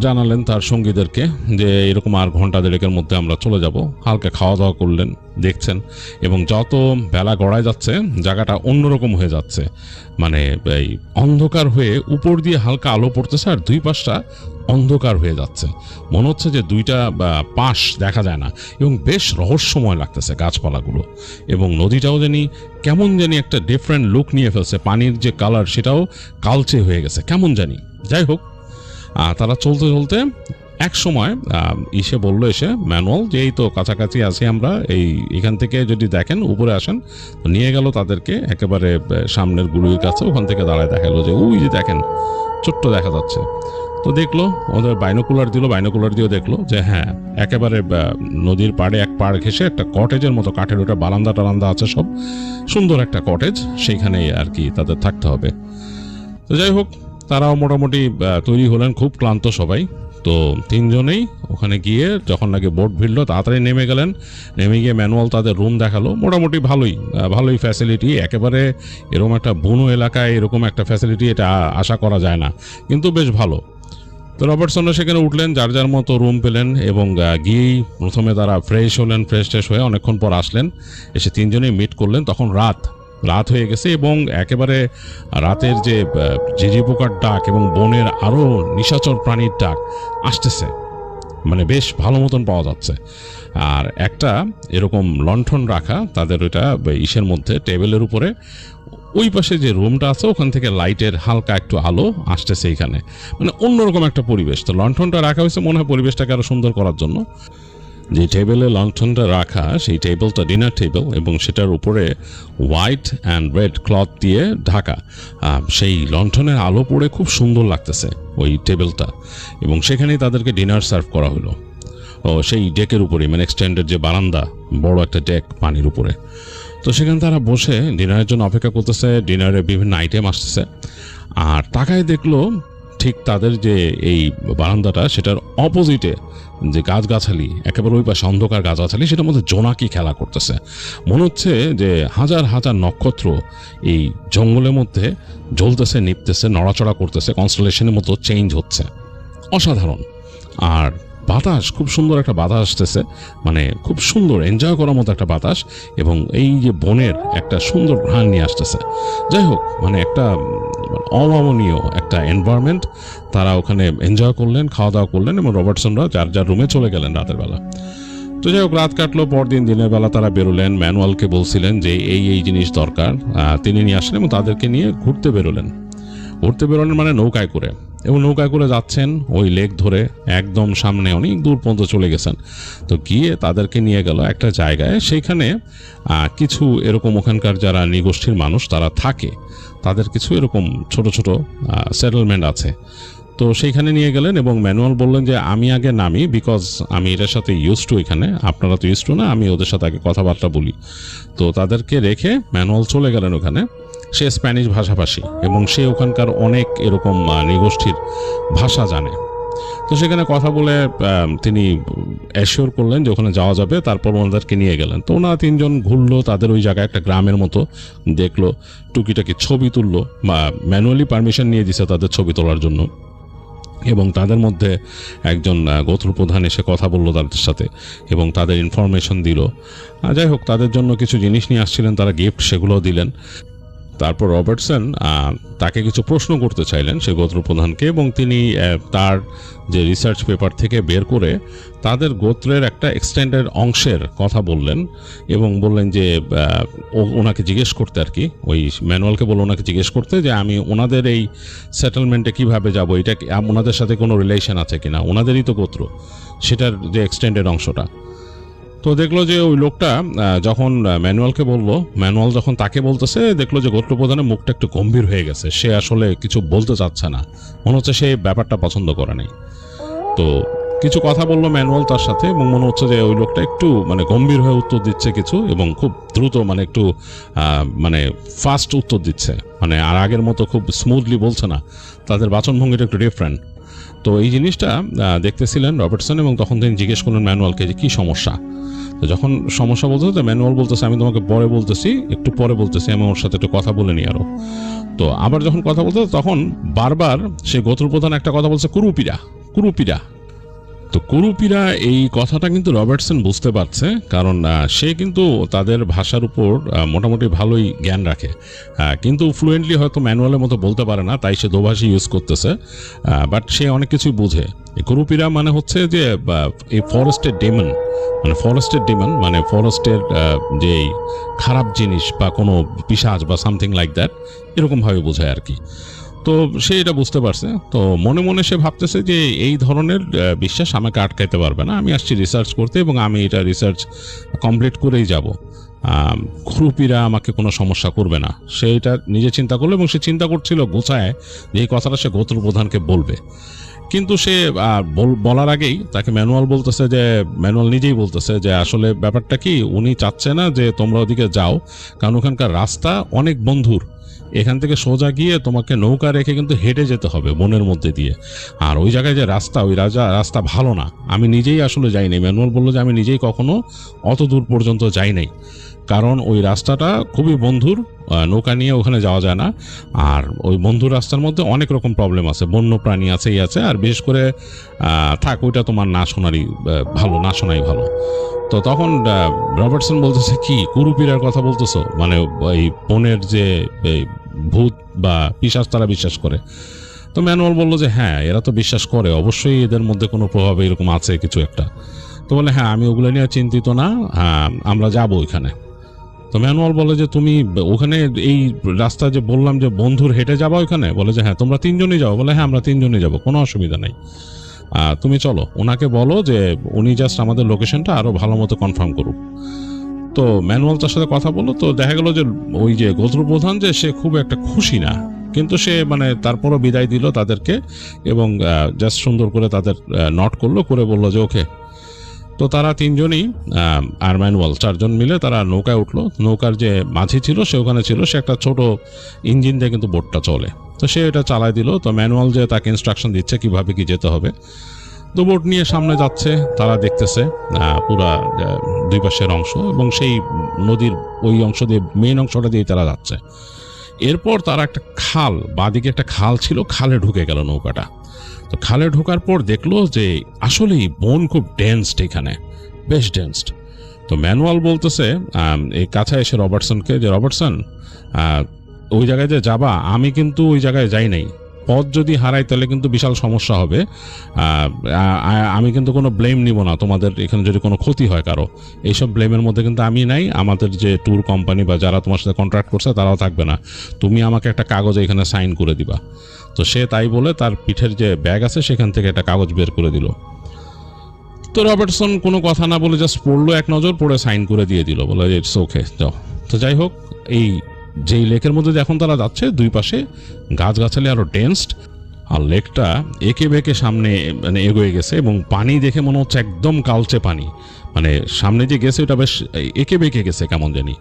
জানালেন তার সঙ্গীদেরকে যে এরকম আর ঘন্টা দেড়েকের মধ্যে আমরা চলে যাব। হালকা খাওয়া দাওয়া করলেন, দেখছেন, এবং যত বেলা গড়ায় যাচ্ছে জায়গাটা অন্যরকম হয়ে যাচ্ছে। মানে এই অন্ধকার হয়ে উপর দিয়ে হালকা আলো পড়তেছে আর দুই পাশটা অন্ধকার হয়ে যাচ্ছে, মনে হচ্ছে যে দুইটা পাশ দেখা যায় না, এবং বেশ রহস্যময় লাগতেছে গাছপালাগুলো, এবং নদীটাও কেমন জানি একটা ডিফারেন্ট লুক নিয়ে ফেলছে। পানির যে কালার সেটাও কালচে হয়ে গেছে কেমন জানি। যাই হোক, তারা চলতে চলতে এক সময় এসে বলল ম্যানুয়াল যে এই তো কাছাকাছি আছি আমরা, এখান থেকে যদি দেখেন উপরে আসেন। তো নিয়ে গেল তাদেরকে একেবারে সামনের গুলির কাছে, ওখান থেকে দাঁড়ায় দেখালো যে ওই যে দেখেন ছোট্ট দেখা যাচ্ছে। তো দেখলো, ওদের বাইনোকুলার দিয়েও দেখলো যে হ্যাঁ, একেবারে নদীর পাড়ে এক পাড় ঘেঁষে একটা কটেজের মতো কাঠের, ওটা বারান্দা টারান্দা আছে, সব সুন্দর একটা কটেজ, সেইখানেই আর কি তাদের থাকতে হবে। তো যাই হোক, তারাও মোটামুটি তৈরি হলেন, খুব ক্লান্ত সবাই। তো 3 জনেই ওখানে গিয়ে যখন নাকি বোট ভিড়লো তাড়াতাড়ি নেমে গেলেন। নেমে গিয়ে ম্যানুয়াল তাদের রুম দেখালো, মোটামুটি ভালোই ফ্যাসিলিটি। একেবারে এরকম একটা বুনো এলাকায় এরকম একটা ফ্যাসিলিটি এটা আশা করা যায় না, কিন্তু বেশ ভালো। তো রবার্টসনরা সেখানে উঠলেন, যার যার মতো রুম পেলেন, এবং গিয়েই প্রথমে তারা ফ্রেশ হয়ে অনেকক্ষণ পর আসলেন। এসে 3 জনেই মিট করলেন। তখন রাত হয়ে গেছে, এবং একেবারে রাতের যে ঝিঝি পোকার ডাক এবং বনের আরও নিশাচর প্রাণীর ডাক আসতেছে, মানে বেশ ভালো মতন পাওয়া যাচ্ছে। আর একটা এরকম লণ্ঠন রাখা তাদের ওইটা ইসের মধ্যে, টেবিলের উপরে। ওই পাশে যে রুমটা আছে ওখান থেকে লাইটের হালকা একটু আলো আসতেছে এখানে, মানে অন্যরকম একটা পরিবেশ। তো লণ্ঠনটা রাখা হয়েছে মনে হয় পরিবেশটাকে আরো সুন্দর করার জন্য। যে টেবিলে লণ্ঠনটা রাখা, সেই টেবিলটা ডিনার টেবিল, এবং সেটার উপরে হোয়াইট অ্যান্ড রেড ক্লথ দিয়ে ঢাকা। সেই লণ্ঠনের আলো পড়ে খুব সুন্দর লাগতেছে ওই টেবিলটা, এবং সেখানেই তাদেরকে ডিনার সার্ভ করা হলো। সেই ডেকের উপরে, মানে এক্সটেন্ডেড যে বারান্দা, বড় একটা ডেক পানির উপরে। তো সেখানে তারা বসে ডিনারের জন্য অপেক্ষা করতেছে। ডিনারে বিভিন্ন আইটেম আসতেছে, আর তাকায় দেখলো ঠিক তাদের যে এই বারান্দাটা, সেটার অপোজিটে যে গাছগাছালি, একেবারে ওই পাশে অন্ধকার গাছগাছালি, সেটার মধ্যে জোনাকি খেলা করতেছে। মনে হচ্ছে যে হাজার হাজার নক্ষত্র এই জঙ্গলের মধ্যে জ্বলতেছে, নিপতেছে, নড়াচড়া করতেছে, কনস্টেলেশনের মতো চেঞ্জ হচ্ছে। অসাধারণ। আর বাতাস, খুব সুন্দর একটা বাতাস আসতেছে, মানে খুব সুন্দর এনজয় করার মতো একটা বাতাস, এবং এই যে বনের একটা সুন্দর ঘ্রাণ নিয়ে আসতেছে। যাই হোক, মানে একটা অভাবনীয় একটা এনভায়রনমেন্ট। তারা ওখানে এনজয় করলেন, খাওয়া দাওয়া করলেন, এবং রবার্টসনরা যার যার রুমে চলে গেলেন রাতের বেলা। তো যাই হোক, রাত কাটলো। পরদিন দিনের বেলা তারা বেরোলেন। ম্যানুয়ালকে বলছিলেন যে এই জিনিস দরকার, তিনি নিয়ে আসলেন, এবং তাদেরকে নিয়ে ঘুরতে বেরোলেন মানে নৌকায় করে। এবং নৌকায় করে যাচ্ছেন ওই লেক ধরে, একদম সামনে অনেক দূর পর্যন্ত চলে গেছেন। তো গিয়ে তাদেরকে নিয়ে গেল একটা জায়গায়, সেইখানে কিছু এরকম ওখানকার যারা নৃগোষ্ঠীর মানুষ তারা থাকে, তাদের কিছু এরকম ছোট ছোট সেটেলমেন্ট আছে। তো সেইখানে নিয়ে গেলেন, এবং ম্যানুয়াল বললেন যে আমি আগে নামি, বিকজ আমি এটার সাথে ইউজ টু, এখানে আপনারা তো ইউজ টু না, আমি ওদের সাথে আগে কথাবার্তা বলি। তো তাদেরকে রেখে ম্যানুয়াল চলে গেলেন ওখানে। সে স্প্যানিশ ভাষাভাষী, এবং সে ওখানকার অনেক এরকম নৃগোষ্ঠীর ভাষা জানে। তো সেখানে কথা বলে তিনি অ্যাসিওর করলেন যে ওখানে যাওয়া যাবে। তারপর ওনাদেরকে নিয়ে গেলেন। তো ওনারা 3 জন ঘুরলো তাদের ওই জায়গায়, একটা গ্রামের মতো দেখলো, টুকিটাকি ছবি তুললো, বা ম্যানুয়ালি পারমিশন নিয়ে দিছে তাদের ছবি তোলার জন্য। এবং তাদের মধ্যে একজন গোত্রপ্রধান এসে কথা বলল তাদের সাথে এবং তাদের ইনফরমেশন দিল। যাই হোক, তাদের জন্য কিছু জিনিস নিয়ে আসছিলেন, তারা গিফট সেগুলোও দিলেন। তারপর রবার্টসন তাকে কিছু প্রশ্ন করতে চাইলেন সে গোত্রপ্রধানকে, এবং তিনি তার যে রিসার্চ পেপার থেকে বের করে তাদের গোত্রের একটা এক্সটেন্ডেড অংশের কথা বললেন এবং বললেন যে ওনাকে জিজ্ঞেস করতে, আর কি ওই ম্যানুয়ালকে বলল ওনাকে জিজ্ঞেস করতে যে আমি ওনাদের এই সেটেলমেন্টে কিভাবে যাব, এটা ওনাদের সাথে কোনো রিলেশন আছে কিনা, ওনাদেরই তো গোত্র, সেটার যে এক্সটেন্ডেড অংশটা। তো দেখলো যে ওই লোকটা যখন ম্যানুয়ালকে বলল, ম্যানুয়াল যখন তাকে বলতেছে, দেখলো যে গোত্রপ্রধানের মুখটা একটু গম্ভীর হয়ে গেছে, সে আসলে কিছু বলতে চাচ্ছে না, মনে হচ্ছে সে ব্যাপারটা পছন্দ করে নাই। তো কিছু কথা বললো ম্যানুয়াল তার সাথে, এবং মনে হচ্ছে যে ওই লোকটা একটু মানে গম্ভীর হয়ে উত্তর দিচ্ছে কিছু, এবং খুব দ্রুত মানে একটু মানে ফাস্ট উত্তর দিচ্ছে, মানে আর আগের মতো খুব স্মুথলি বলছে না, তাদের বাচনভঙ্গিটা একটু ডিফারেন্ট। তো এই জিনিসটা দেখতেছিলেন রবার্টসন, এবং তখন তিনি জিজ্ঞেস করলেন ম্যানুয়ালকে যে কী সমস্যা। তো যখন সমস্যা বলতেছে, তো ম্যানুয়াল বলতেছে আমি তোমাকে পরে বলতেছি, একটু পরে বলতেছি, আমি ওর সাথে একটু কথা বলে নিই আরও। তো আবার যখন কথা বলতে, তখন বারবার সে গোত্রপ্রধান একটা কথা বলছে, কুরুপিরা কুরুপিরা। তো কুরুপিরা এই কথাটা কিন্তু রবার্টসন বুঝতে পারছে, কারণ সে কিন্তু তাদের ভাষার উপর মোটামুটি ভালোই জ্ঞান রাখে, কিন্তু ফ্লুয়েন্টলি হয়তো ম্যানুয়ালের মতো বলতে পারে না, তাই সে দোভাষী ইউজ করতেছে, বাট সে অনেক কিছুই বুঝে। এই কুরুপিরা মানে হচ্ছে যে এই ফরেস্টের ডেমন, মানে ফরেস্টের ডেমন মানে ফরেস্টের যে খারাপ জিনিস বা কোনো পিশাচ বা সামথিং লাইক দ্যাট, এরকমভাবে বোঝায় আর কি। তো সে এটা বুঝতে পারছে। তো মনে মনে সে ভাবতেছে যে এই ধরনের বিশ্বাস আমাকে আটকাইতে পারবে না, আমি আসছি রিসার্চ করতে এবং আমি এটা রিসার্চ কমপ্লিট করেই যাব, গ্রুপিরা আমাকে কোনো সমস্যা করবে না। সে এটা নিজে চিন্তা করলো, এবং সে চিন্তা করছিল গোছায় যে এই কথাটা সে গোত্রপ্রধানকে বলবে। কিন্তু সে বলার আগেই তাকে ম্যানুয়াল বলতেছে, যে ম্যানুয়াল নিজেই বলতেছে যে আসলে ব্যাপারটা কি, উনি চাচ্ছে না যে তোমরা ওদিকে যাও, কারণ ওখানকার রাস্তা অনেক বন্ধুর, এখান থেকে সোজা গিয়ে তোমাকে নৌকা রেখে কিন্তু হেঁটে যেতে হবে বনের মধ্যে দিয়ে, আর ওই জায়গায় যে রাস্তা, ওই রাস্তা ভালো না, আমি নিজেই আসলে যাই নাই। ম্যানুয়াল বললো যে আমি নিজেই কখনো অত দূর পর্যন্ত যাই নাই, কারণ ওই রাস্তাটা খুবই বন্ধুর, নৌকা নিয়ে ওখানে যাওয়া যায় না, আর ওই বন্ধুর রাস্তার মধ্যে অনেক রকম প্রবলেম আছে, বন্য প্রাণী আছেই আছে, আর বিশেষ করে থাক ওইটা তোমার না শোনারই ভালো, না শোনাই ভালো। তো তখন রবার্টসন বলতেছে কি কুরুপিরার কথা বলতেছো, মানে এই বনের যে ভূত বা পিশাচ তারা বিশ্বাস করে। তো ম্যানুয়াল বললো যে হ্যাঁ এরা তো বিশ্বাস করে, অবশ্যই এদের মধ্যে কোনো প্রভাব এরকম আছে কিছু একটা। তো বলে হ্যাঁ আমি ওগুলো নিয়ে চিন্তিত না, আমরা যাবো ওইখানে। তো ম্যানুয়াল বলে যে তুমি ওখানে এই রাস্তা যে বললাম যে বন্ধুর হেঁটে যাবো ওইখানে, বলে যে হ্যাঁ তোমরা তিনজনই যাবো, বলে হ্যাঁ আমরা তিনজনই যাবো, কোনো অসুবিধা নেই, তুমি চলো। ওনাকে বলো যে উনি জাস্ট আমাদের লোকেশনটা আরও ভালো মতো কনফার্ম করুক। তো ম্যানুয়াল তার সাথে কথা বললো, তো দেখা গেল যে ওই যে গোত্রপ্রধান যে সে খুব একটা খুশি না, কিন্তু সে মানে তারপরও বিদায় দিল তাদেরকে, এবং জাস্ট সুন্দর করে তাদের নট করলো, করে বললো যে ওকে। তো তারা তিনজনই আর ম্যানুয়াল চারজন মিলে তারা নৌকায় উঠলো। নৌকার যে মাঝি ছিল সে ওখানে ছিল, সে একটা ছোট ইঞ্জিন দিয়ে কিন্তু বোটটা চলে, তো সে এটা চালায় দিল। তো ম্যানুয়াল যে তাকে ইনস্ট্রাকশন দিচ্ছে কিভাবে কি যেতে হবে। তো বোট নিয়ে সামনে যাচ্ছে, তারা দেখতেছে পুরা দুই পাশের অংশ, এবং সেই নদীর ওই অংশ দিয়ে, মেইন অংশটা দিয়ে তারা যাচ্ছে। এরপর তারা একটা খাল, বাঁদিকে একটা খাল ছিল, খালে ঢুকে গেল নৌকাটা। তো খালে ঢোকার পর দেখলো যে আসলেই বন খুব ডেন্সড, এখানে বেশ ডেন্সড। তো ম্যানুয়াল বলতেছে এই কাছে এসে রবার্টসনকে যে রবার্টসন ওই জায়গায় যে যাবা, আমি কিন্তু ওই জায়গায় যাই নাই, পথ যদি হারাই তাহলে কিন্তু বিশাল সমস্যা হবে, আমি কিন্তু কোনো ব্লেম নিব না, তোমাদের এখানে যদি কোনো ক্ষতি হয় কারো, এইসব ব্লেমের মধ্যে কিন্তু আমি নাই, আমাদের যে ট্যুর কোম্পানি বা যারা তোমার সাথে কন্ট্রাক্ট করছে তারাও থাকবে না, তুমি আমাকে একটা কাগজে এখানে সাইন করে দিবা। তো সে তাই বলে তার পিঠের যে ব্যাগ আছে সেখান থেকে একটা কাগজ বের করে দিল। তো রবার্টসন কোনো কথা না বলে জাস্ট পড়লো, এক নজর পড়ে সাইন করে দিয়ে দিল, বলে ইটস ওকে যাও। তো যাই হোক, এই যেই লেকের মধ্যে এখন তারা যাচ্ছে, দুই পাশে গাছগাছালি আরো ডেন্সড, আর লেকটা এঁকে বেঁকে সামনে মানে এগোয়ে গেছে, এবং পানি দেখে মনে হচ্ছে একদম কালচে পানি, মানে সামনে যে গেছে ওটা বেশ এঁকে বেঁকে গেছে কেমন জানি।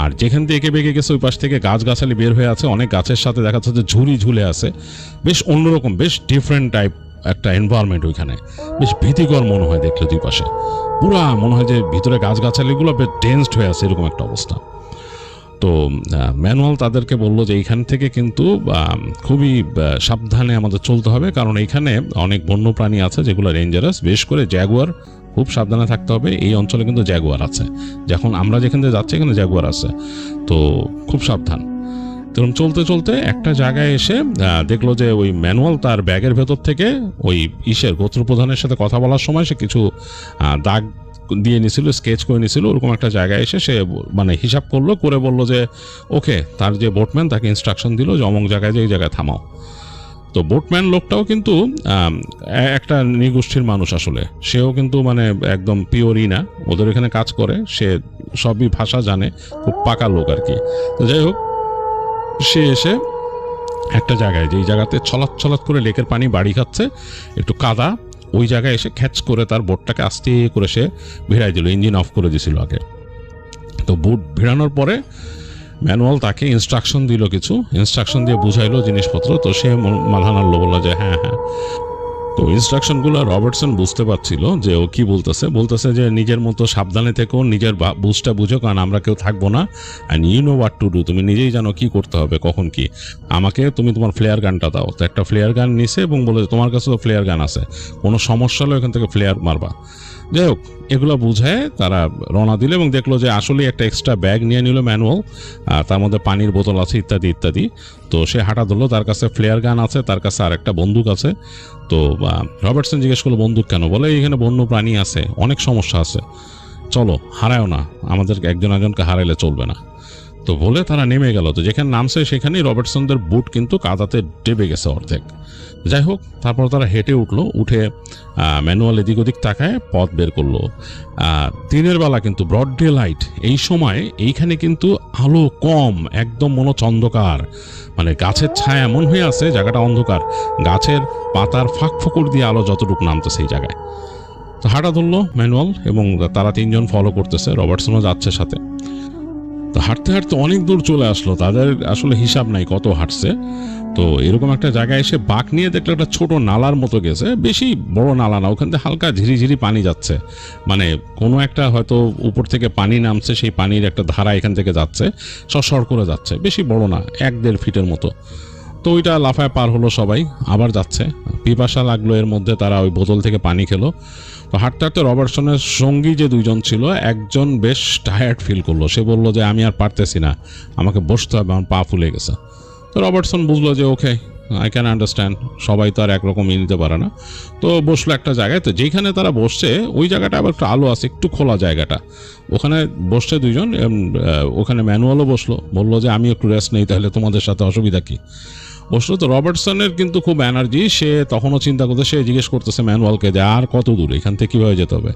আর যেখান থেকে এঁকে বেঁকে গেছে ওই পাশ থেকে গাছগাছালি বের হয়ে আছে, অনেক গাছের সাথে দেখা যাচ্ছে যে ঝুড়ি ঝুলে আছে, বেশ অন্যরকম, বেশ ডিফারেন্ট টাইপ একটা এনভায়রনমেন্ট ওইখানে, বেশ ভীতিকর মনে হয় দেখলে। দুই পাশে পুরা মনে হয় যে ভিতরে গাছগাছালিগুলো বেশ ডেন্সড হয়ে আছে, এরকম একটা অবস্থা। তো তো ম্যানুয়াল তাদেরকে বলল যে এইখান থেকে কিন্তু খুবই সাবধানে আমাদের চলতে হবে, কারণ এইখানে অনেক বন্য প্রাণী আছে যেগুলো ডেঞ্জারাস, বিশেষ করে জ্যাগুয়ার। খুব সাবধানে থাকতে হবে, এই অঞ্চলে কিন্তু জ্যাগুয়ার আছে। যখন আমরা যেখান থেকে যাচ্ছি এখানে জ্যাগুয়ার আছে, তো খুব সাবধান। তখন চলতে চলতে একটা জায়গায় এসে দেখলো যে ওই ম্যানুয়াল তার ব্যাগের ভেতর থেকে ওই গোত্রপ্রধানের সাথে কথা বলার সময় সে কিছু দাগ দিয়ে নিছিল, স্কেচ করে নিছিল। ওরকম একটা জায়গায় এসে সে মানে হিসাব করলো, করে বলল যে ওকে, তার যে বোটম্যান তাকে ইনস্ট্রাকশন দিল যে অমুক জায়গায় যে এই জায়গায় থামাও। তো বোটম্যান লোকটাও কিন্তু একটা নৃগোষ্ঠীর মানুষ, আসলে সেও কিন্তু মানে একদম পিওরই না, ওদের এখানে কাজ করে, সে সবই ভাষা জানে, খুব পাকা লোক আর কি। তো যাই হোক, সে এসে একটা জায়গায়, যেই জায়গাতে ছলাৎ ছলাৎ করে লেকের পানি বাড়ি খাচ্ছে, একটু কাদা, ওই জায়গায় এসে খ্যাচ করে তার বোটটাকে আস্তে করে সে ভিড়াই দিল, ইঞ্জিন অফ করে দিছিল আগে। তো বোট ভিড়ানোর পরে ম্যানুয়াল তাকে ইনস্ট্রাকশন দিল, কিছু ইনস্ট্রাকশন দিয়ে বুঝাইলো জিনিসপত্র। তো সে মাথা নাড়ল, বললো যে হ্যাঁ হ্যাঁ। তো ইনস্ট্রাকশনগুলো রবার্টসন বুঝতে পারছিল যে ও কি বলতেছে যে নিজের মতো সাবধানে থেকো, নিজের বুঝটা বুঝো, কারণ আমরা কেউ থাকবো না, and you know what to do, তুমি নিজেই জানো কি করতে হবে, কখন কি। আমাকে তুমি তোমার ফ্লেয়ার গানটা দাও। তো একটা ফ্লেয়ার গান নিছে এবং বলে তোমার কাছে তো ফ্লেয়ার গান আছে, কোনো সমস্যা হলে এখান থেকে ফ্লেয়ার মারবা। যাই হোক, এগুলো বুঝায় তারা রওনা দিল এবং দেখলো যে আসলে একটা এক্সট্রা ব্যাগ নিয়ে নিল ম্যানুয়াল, তার মধ্যে পানির বোতল আছে ইত্যাদি ইত্যাদি। তো সে হাঁটা ধরলো, তার কাছে ফ্লেয়ার গান আছে, তার কাছে আর একটা বন্দুক আছে। তো রবার্টসন জিজ্ঞেস করলো বন্দুক কেন? বলে এখানে বন্য প্রাণী আছে, অনেক সমস্যা আছে, চলো হারায়ও না, আমাদেরকে একজন একজনকে হারাইলে চলবে না। তো বলে তারা নেমে গেল। তো যেখানে নামছে সেখানেই রবার্টসনদের বুট কিন্তু কাদাতে ডেবে গেছে অর্ধেক। যাই হোক, তারপর তারা হেঁটে উঠলো, উঠে ম্যানুয়াল এদিক ওদিক তাকায় পথ বের করলো। দিনের বেলা কিন্তু ব্রড ডে লাইট, এই সময় এইখানে কিন্তু আলো কম, একদম মনে অন্ধকার, মানে গাছের ছায়া এমন হয়ে আছে জায়গাটা অন্ধকার, গাছের পাতার ফাঁক ফোকর দিয়ে আলো যতটুকু নামতো সেই জায়গায়। তো হাঁটা ধরলো ম্যানুয়াল এবং তারা তিনজন ফলো করতেছে, রবার্টসনও যাচ্ছে সাথে। তো হাঁটতে হাঁটতে অনেক দূর চলে আসলো, তাদের আসলে হিসাব নাই কত হাঁটছে। তো এরকম একটা জায়গায় এসে বাঁক নিয়ে দেখলো একটা ছোট নালার মতো গেছে, বেশি বড় নালা না, ওখান থেকে হালকা ঝিরিঝিরি পানি যাচ্ছে, মানে কোনো একটা হয়তো উপর থেকে পানি নামছে, সেই পানির একটা ধারা এখান থেকে যাচ্ছে, সর করে যাচ্ছে, বেশি বড় না, 1-1.5 ফিটের মতো। তো ওইটা লাফায় পার হলো সবাই, আবার যাচ্ছে, পিপাসা লাগলো, এর মধ্যে তারা ওই বোতল থেকে পানি খেলো। তো হাঁটতে হাঁটতে রবার্টসনের সঙ্গী যে দুইজন ছিল, একজন বেশ টায়ার্ড ফিল করলো, সে বললো যে আমি আর পারতেছি না, আমাকে বসতে হবে, আমার পা ফুলে গেছে। তো রবার্টসন বুঝলো যে ওকে, আই ক্যান আন্ডারস্ট্যান্ড, সবাই তো আর একরকমই নিতে পারে না। তো বসলো একটা জায়গায়, তো যেখানে তারা বসছে ওই জায়গাটা আবার একটু আলো আছে, একটু খোলা জায়গাটা, ওখানে বসছে দুইজন। ওখানে ম্যানুয়ালও বললো যে আমি একটু রেস্ট নেই, তাহলে তোমাদের সাথে অসুবিধা কি? বসলো। তো রবার্টসনের কিন্তু খুব এনার্জি, সে তখনও চিন্তা করতে, সে জিজ্ঞেস করতেছে ম্যানুয়ালকে যে আর কত দূর, এখান থেকে কীভাবে যেতে হবে?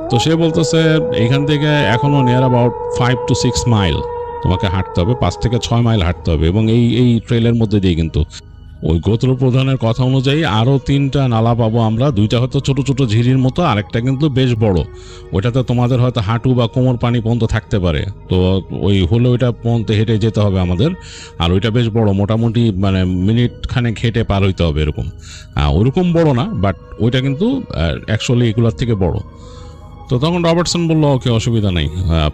তো সে বলতেছে এখান থেকে এখনও নিয়ার অ্যাবাউট 5 to 6 মাইল তোমাকে হাঁটতে হবে, 5 থেকে 6 মাইল হাঁটতে হবে, এবং এই ট্রেলের মধ্যে দিয়ে কিন্তু ওই গোত্র প্রধানের কথা অনুযায়ী আরও 3টা নালা পাবো আমরা, 2টা হয়তো ছোট ছোট ঝিরির মতো, আরেকটা কিন্তু বেশ বড়, ওইটাতে তোমাদের হয়তো হাঁটু বা কোমর পানি পর্যন্ত থাকতে পারে। তো ওই হলে ওইটা পর্যন্ত হেঁটে যেতে হবে আমাদের, আর ওইটা বেশ বড়, মোটামুটি মানে মিনিট খানেক হেঁটে পার হইতে হবে এরকম। ওরকম বড় না, বাট ওইটা কিন্তু অ্যাকচুয়ালি এগুলোর থেকে বড়। তো তখন রবার্টসন বললো ওকে, অসুবিধা নেই,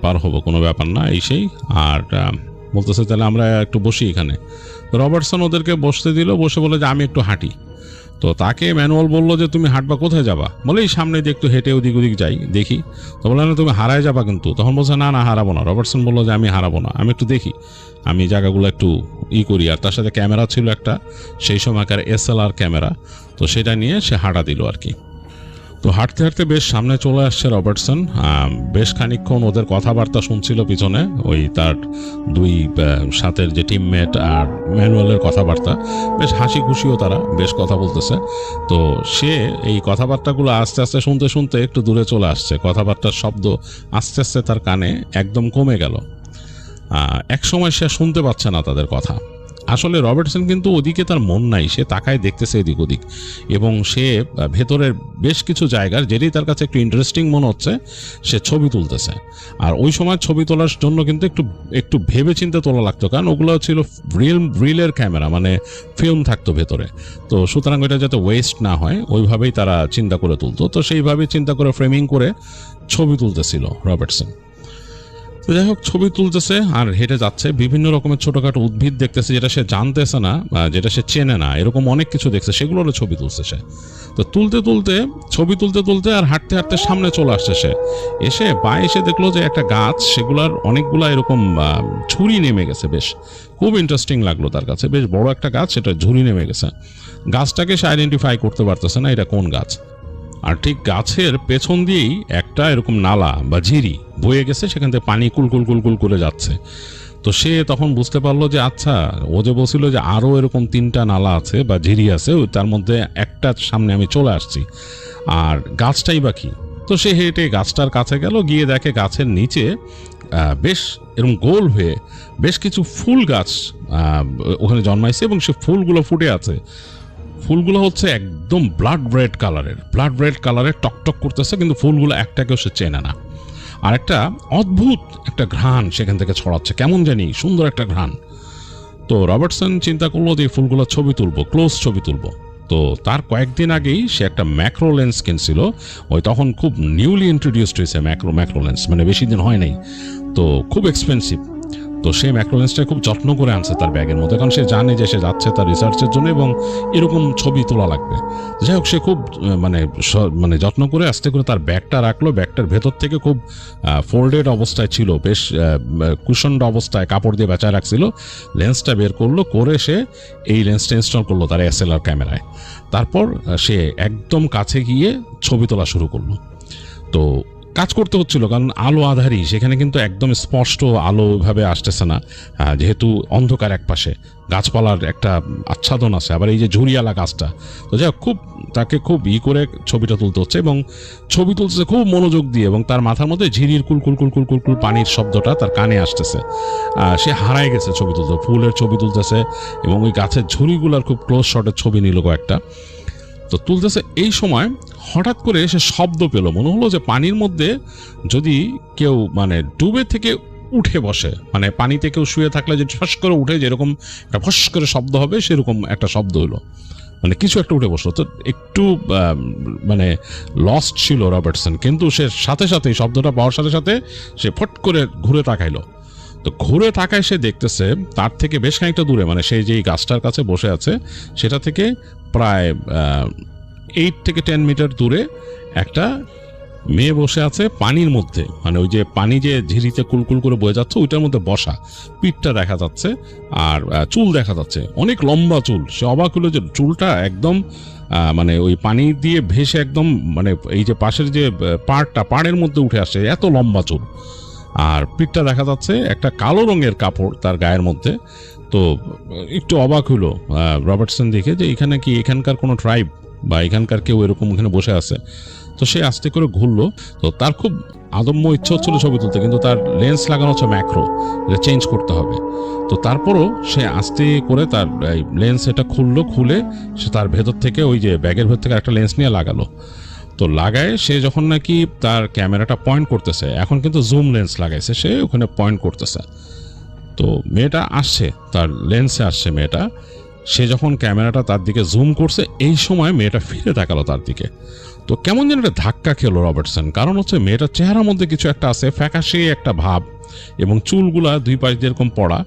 পার হবো, কোনো ব্যাপার না, এই সেই। আর বলতেছে তাহলে আমরা একটু বসি এখানে। রবার্টসন ওদেরকে বসতে দিল, বসে বলে যে আমি একটু হাঁটি। তো তাকে ম্যানুয়াল বললো যে তুমি হাঁটবা, কোথায় যাবা? বলে এই সামনে দিয়ে একটু হেঁটে ওদিক ওদিক যাই, দেখি। তো বললো না তুমি হারায় যাবা কিন্তু। তখন বলছে না না, হারাবো না। রবার্টসন বললো যে আমি হারাবো না, আমি একটু দেখি, আমি জায়গাগুলো একটু করি। আর তার সাথে ক্যামেরা ছিল একটা, সেই সময়কার SLR ক্যামেরা, তো সেটা নিয়ে সে হাঁটা দিল আর কি। তো হাঁটতে হাঁটতে বেশ সামনে চলে আসছে রবার্টসন, বেশ খানিকক্ষণ ওদের কথাবার্তা শুনছিল পিছনে, ওই তার দুই সাথের যে টিমমেট আর ম্যানুয়ালের কথাবার্তা, বেশ হাসি খুশিও, তারা বেশ কথা বলতেছে। তো সে এই কথাবার্তাগুলো আস্তে আস্তে শুনতে শুনতে একটু দূরে চলে আসছে, কথাবার্তার শব্দ আস্তে আস্তে তার কানে একদম কমে গেল। এক সময় সে শুনতে পাচ্ছে না তাদের কথা। আসলে রবার্টসন কিন্তু ওদিকে তার মন নাই, সে তাকায় দেখতেছে এদিক ওদিক, এবং সে ভেতরের বেশ কিছু জায়গার যেটাই তার কাছে একটু ইন্টারেস্টিং মনে হচ্ছে সে ছবি তুলতেছে। আর ওই সময় ছবি তোলার জন্য কিন্তু একটু ভেবে চিন্তে তোলা লাগতো, কারণ ওগুলো ছিল রিলের ক্যামেরা, মানে ফিল্ম থাকতো ভেতরে। তো সুতরাং ওইটা যাতে ওয়েস্ট না হয় ওইভাবেই তারা চিন্তা করে তুলতো। তো সেইভাবেই চিন্তা করে ফ্রেমিং করে ছবি তুলতেছিল রবার্টসন। তো যাই হোক ছবি তুলতেছে আর হেঁটে যাচ্ছে, বিভিন্ন রকমের ছোটখাটো উদ্ভিদ দেখতেছে যেটা সে জানতেছে না, যেটা সে চেনে না, এরকম অনেক কিছু দেখছে, সেগুলোরও ছবি তুলছে সে। তো ছবি তুলতে আর হাঁটতে হাঁটতে সামনে চলে আসছে সে। এসে দেখলো যে একটা গাছ, সেগুলার অনেকগুলা এরকম ঝুড়ি নেমে গেছে। বেশ খুব ইন্টারেস্টিং লাগলো তার কাছে, বেশ বড় একটা গাছ, সেটা ঝুড়ি নেমে গেছে। গাছটাকে সে আইডেন্টিফাই করতে পারতেছে না এটা কোন গাছ। আর ঠিক গাছের পেছন দিয়েই একটা এরকম নালা বা ঝিরি বয়ে গেছে, সেখান থেকে পানি কুলকুল কুলকুল করে যাচ্ছে। তো সে তখন বুঝতে পারলো যে আচ্ছা, ও যে বলছিল যে আরও এরকম 3টা নালা আছে বা ঝিরি আছে, তার মধ্যে একটা সামনে আমি চলে আসছি, আর গাছটাই বাকি। তো সে হেঁটে গাছটার কাছে গেল, গিয়ে দেখে গাছের নিচে বেশ এরকম গোল হয়ে বেশ কিছু ফুল গাছ ওখানে জন্মাইছে, এবং সে ফুলগুলো ফুটে আছে। ফুলগুলো হচ্ছে একদম ব্লাড রেড কালারের টকটক করতেছে, কিন্তু ফুলগুলো একটাকেও সে চেনে না। আর একটা অদ্ভুত একটা ঘ্রাণ সেখান থেকে ছড়াচ্ছে, কেমন জানি সুন্দর একটা ঘ্রাণ। তো রবার্টসন চিন্তা করলো যে এই ফুলগুলো ছবি তুলবো, ক্লোজ ছবি তুলবো। তো তার কয়েকদিন আগেই সে একটা ম্যাক্রো লেন্স কিনছিল, ওই তখন খুব নিউলি ইন্ট্রোডিউসড হয়েছে ম্যাক্রো লেন্স, মানে বেশি দিন হয় নাই, তো খুব এক্সপেন্সিভ। তো সে ম্যাক্রো লেন্সটা খুব যত্ন করে আনছে তার ব্যাগের মধ্যে, কারণ সে জানে যে সে যাচ্ছে তার রিসার্চের জন্য এবং এরকম ছবি তোলা লাগবে। যাই হোক, সে খুব মানে যত্ন করে আস্তে করে তার ব্যাগটা রাখলো। ব্যাগটার ভেতর থেকে খুব ফোল্ডেড অবস্থায় ছিল, বেশ কুশনড অবস্থায় কাপড় দিয়ে বেঁচায় রাখছিল। লেন্সটা বের করলো, করে সে এই লেন্সটা ইনস্টল করলো তার এসএলআর ক্যামেরায়। তারপর সে একদম কাছে গিয়ে ছবি তোলা শুরু করলো। তো কাজ করতে হচ্ছিল, কারণ আলো আধারি, সেখানে কিন্তু একদম স্পষ্ট আলো ওইভাবে আসতেছে না, যেহেতু অন্ধকার একপাশে, গাছপালার একটা আচ্ছাদন আছে, আবার এই যে ঝুরিয়ালা গাছটা। তো যাই হোক, তাকে খুব করে ছবিটা তুলতে হচ্ছে, এবং ছবি তুলতেছে খুব মনোযোগ দিয়ে, এবং তার মাথার মধ্যে ঝিরির কুলকুল কুলকুল কুলকুল পানির শব্দটা তার কানে আসতেছে। সে হারায় গেছে ছবি তুলতে, ফুলের ছবি তুলতেছে, এবং ওই গাছের ঝুড়িগুলোর খুব ক্লোজ শটের ছবি নিল কয়েকটা। তো তুলতেছে, এই সময় হঠাৎ করে সে শব্দ পেল, মনে হলো যে পানির মধ্যে যদি কেউ মানে ডুবে থেকে উঠে বসে, মানে পানিতে কেউ শুয়ে থাকলে যে ফস করে উঠে যেরকম একটা ফস করে শব্দ হবে, সেরকম একটা শব্দ হলো, মানে কিছু একটা উঠে বসলো। তো একটু মানে লস্ট ছিল রবার্টসন, কিন্তু সে সাথে সাথে শব্দটা পাওয়ার সাথে সাথে সে ফট করে ঘুরে তাকাইলো। তো ঘুরে তাকায় সে দেখতেছে তার থেকে বেশ খানিকটা দূরে, মানে সেই যেই গাছটার কাছে বসে আছে সেটা থেকে প্রায় 8 থেকে 10 মিটার দূরে একটা মেয়ে বসে আছে পানির মধ্যে, মানে ওই যে পানি যে ঝিরিতে কুলকুল করে বয়ে যাচ্ছে ওইটার মধ্যে বসা। পিঠটা দেখা যাচ্ছে আর চুল দেখা যাচ্ছে, অনেক লম্বা চুল। সে অবাক হলো যে চুলটা একদম মানে ওই পানি দিয়ে ভেসে একদম মানে এই যে পাশের যে পাড়ের মধ্যে উঠে আসে, এত লম্বা চুল। আর পিঠটা দেখা যাচ্ছে একটা কালো রঙের কাপড় তার গায়ের মধ্যে। তো একটু অবাক হলো রবার্টসন দেখে যে এখানকার কোনো ট্রাইব বা এখানকার কেউ এরকম এখানে বসে আছে। তো সে আস্তে করে ঘুরলো। তো তার খুব আদম্য ইচ্ছা হচ্ছিল ছবি তুলতে, কিন্তু তার লেন্স লাগানো হচ্ছে ম্যাক্রো, এটা চেঞ্জ করতে হবে। তো তারপরও সে আস্তে করে তার লেন্স এটা খুলে সে তার ভেতর থেকে ওই যে ব্যাগের ভেতর থেকে একটা লেন্স নিয়ে লাগালো। তো লাগায় সে যখন নাকি তার ক্যামেরাটা পয়েন্ট করতেছে, এখন কিন্তু জুম লেন্স লাগাইছে, সে ওখানে পয়েন্ট করতেছে। তো মেয়েটা আসছে, তার লেন্সে আসছে মেয়েটা। সে যখন ক্যামেরাটা তার দিকে জুম করছে, এই সময় মেয়েটা ফিরে তাকালো তার দিকে। তো কেমন যেন একটা ধাক্কা খেলো রবার্টসন, কারণ হচ্ছে মেয়েটার চেহারার মধ্যে কিছু একটা আছে, ফ্যাকাশে একটা ভাব, এবং চুলগুলা দুই পাশ দিয়ে এরকম পড়া।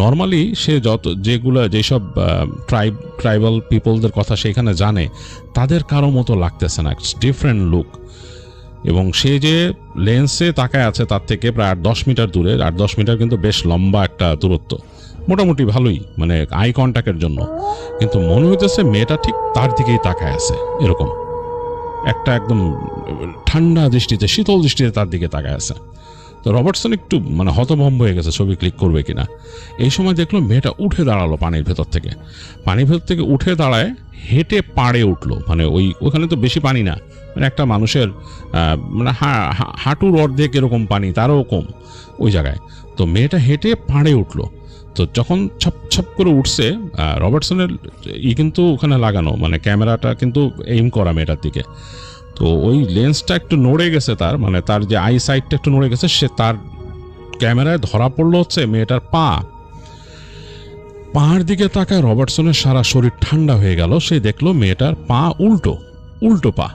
নর্মালি সে যেসব ট্রাইবাল পিপলদের কথা সেখানে জানে, তাদের কারো মতো লাগতেছে না, ডিফারেন্ট লুক। এবং সে যে লেন্সে তাকায় আছে তার থেকে প্রায় 8-10 মিটার দূরে, 8-10 মিটার কিন্তু বেশ লম্বা একটা দূরত্ব, মোটামুটি ভালোই, মানে আই কন্ট্যাক্টের জন্য। কিন্তু মনে হইতেছে মেয়েটা ঠিক তার দিকেই তাকায় আছে, এরকম একটা একদম ঠান্ডা দৃষ্টিতে, শীতল দৃষ্টিতে তার দিকে তাকায় আছে। তো রবার্টসন একটু মানে হতভম্ব হয়ে গেছে ছবি ক্লিক করবে কিনা। এই সময় দেখলো মেয়েটা উঠে দাঁড়ালো পানির ভেতর থেকে উঠে দাঁড়ায়, হেঁটে পাড়ে উঠলো। মানে ওখানে তো বেশি পানি না, মানে একটা মানুষের মানে হাঁটুর অর্ধেক এরকম পানি, তারও কম ওই জায়গায়। তো মেয়েটা হেঁটে পাড়ে উঠলো। তো যখন ছপ করে উঠছে, রবার্টসনের কিন্তু ওখানে লাগানো, মানে ক্যামেরাটা কিন্তু এইম করা মেয়েটার দিকে। তো ওই লেন্সটা একটু নড়ে গেছে, মানে তার যে আই সাইডটা একটু নড়ে গেছে। সে তার ক্যামেরায় ধরা পড়লো হচ্ছে মেয়েটার পার দিকে তাকায় রবার্টসনের সারা শরীর ঠান্ডা হয়ে গেল। সে দেখলো মেয়েটার পা উল্টো পা,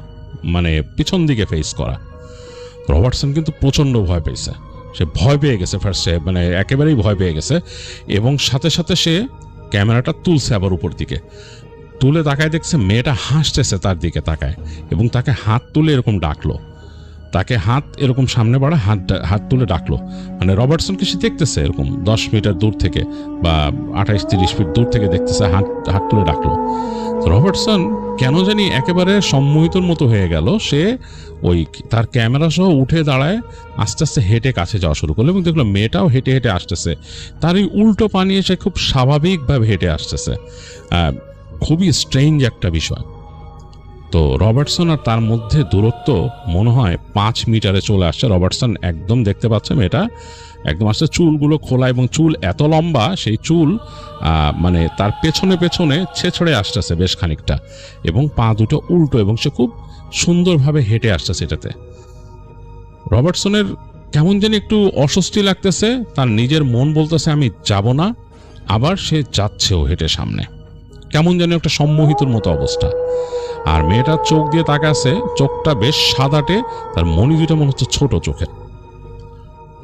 মানে পিছন দিকে ফেস করা। রবার্টসন কিন্তু প্রচন্ড ভয় পেয়েছে, সে ভয় পেয়ে গেছে ফার্স্টে, মানে একেবারেই ভয় পেয়ে গেছে, এবং সাথে সাথে সে ক্যামেরাটা তুলছে আবার উপর দিকে, তুলে তাকায় দেখছে মেয়েটা হাসতেছে তার দিকে তাকায়, এবং তাকে হাত তুলে এরকম ডাকলো, তাকে হাত এরকম সামনে বাড়া হাত তুলে ডাকলো। মানে রবার্টসনকে সে দেখতেছে এরকম 10 মিটার দূর থেকে বা 28-30 ফিট দূর থেকে দেখতেছে, হাত তুলে ডাকলো। রবার্টসন কেন জানি একেবারে সম্মোহিতর মতো হয়ে গেল, সে ওই তার ক্যামেরা সহ উঠে দাঁড়ায়, আস্তে আস্তে হেঁটে কাছে যাওয়া শুরু করলো, এবং দেখলো মেয়েটাও হেঁটে হেঁটে আসতেছে, তার এই উল্টো পানি এসে খুব স্বাভাবিকভাবে হেঁটে আসতেছে। খুবই স্ট্রেঞ্জ একটা বিষয়। তো রবার্টসন আর তার মধ্যে দূরত্ব মনে হয় 5 মিটারে চলে আসছে। রবার্টসন একদম দেখতে পাচ্ছে মেয়েটা একদম আসছে, চুলগুলো খোলা, এবং চুল এত লম্বা, সেই চুল মানে তার পেছনে পেছনে ছেছড়ে আসতেছে বেশ খানিকটা, এবং পা দুটো উল্টো, এবং সে খুব সুন্দরভাবে হেঁটে আসতেছে এটাতে। রবার্টসনের কেমন যেন একটু অস্বস্তি লাগতেছে, তার নিজের মন বলতেছে আমি যাব না, আবার সে যাচ্ছেও হেঁটে সামনে, কেমন যেন একটা সম্মোহিতর মতো অবস্থা। আর মেয়েটার চোখ দিয়ে তাকাছে, চোখটা বেশ সাদাটে, তার মনি দুটো মনে হচ্ছে ছোট চোখের।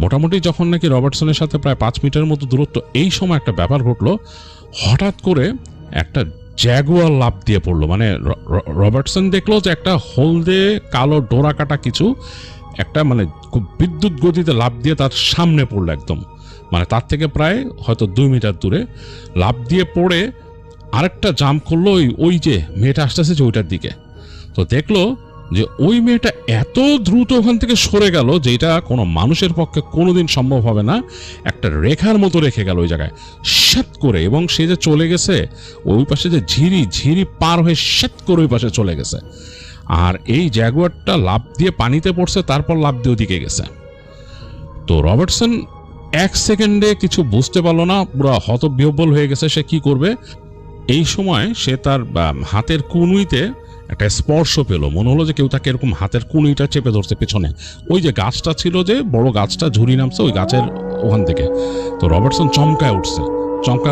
মোটামুটি যখন নাকি রবার্টসনের সাথে প্রায় 5 মিটারের মতো দূরত্ব, এই সময় একটা ব্যাপার ঘটলো, হঠাৎ করে একটা জ্যাগুয়ার লাফ দিয়ে পড়লো। মানে রবার্টসন দেখলো যে একটা হলদে কালো ডোরা কাটা কিছু একটা মানে খুব বিদ্যুৎ গতিতে লাফ দিয়ে তার সামনে পড়লো একদম, মানে তার থেকে প্রায় হয়তো 2 মিটার দূরে লাফ দিয়ে পড়ে আরেকটা জাম্প করলো ওই যে মেয়েটা আসতেছে যে ওইটার দিকে। তো দেখলো যে ওই মেয়েটা এত দ্রুত ওখান থেকে সরে গেল যে এটা কোনো মানুষের পক্ষে কোনোদিন সম্ভব হবে না, একটা রেখার মতো রেখে গেল ওই জায়গায় শ্যাত করে, এবং সে যে চলে গেছে ওই পাশে যে ঝিরি পার হয়ে শ্যাত করে ওই পাশে চলে গেছে। আর এই জ্যাগুয়ারটা লাফ দিয়ে পানিতে পড়ছে, তারপর লাফ দিয়ে ওদিকে গেছে। তো রবার্টসন 1 সেকেন্ডে কিছু বুঝতে পারলো না, পুরো হতবিহ্বল হয়ে গেছে সে কি করবে। এই সময় সে তার হাতের কুনুইতে একটা স্পর্শ পেল, মনে হলো যে কেউ তাকে এরকম হাতের কুনুইটা চেপে ধরছে পেছনে। ওই যে গাছটা ছিল, যে বড় গাছটা ঝুরি নামছে ওই গাছের ওখান থেকে। তো রবার্টসন চমকায়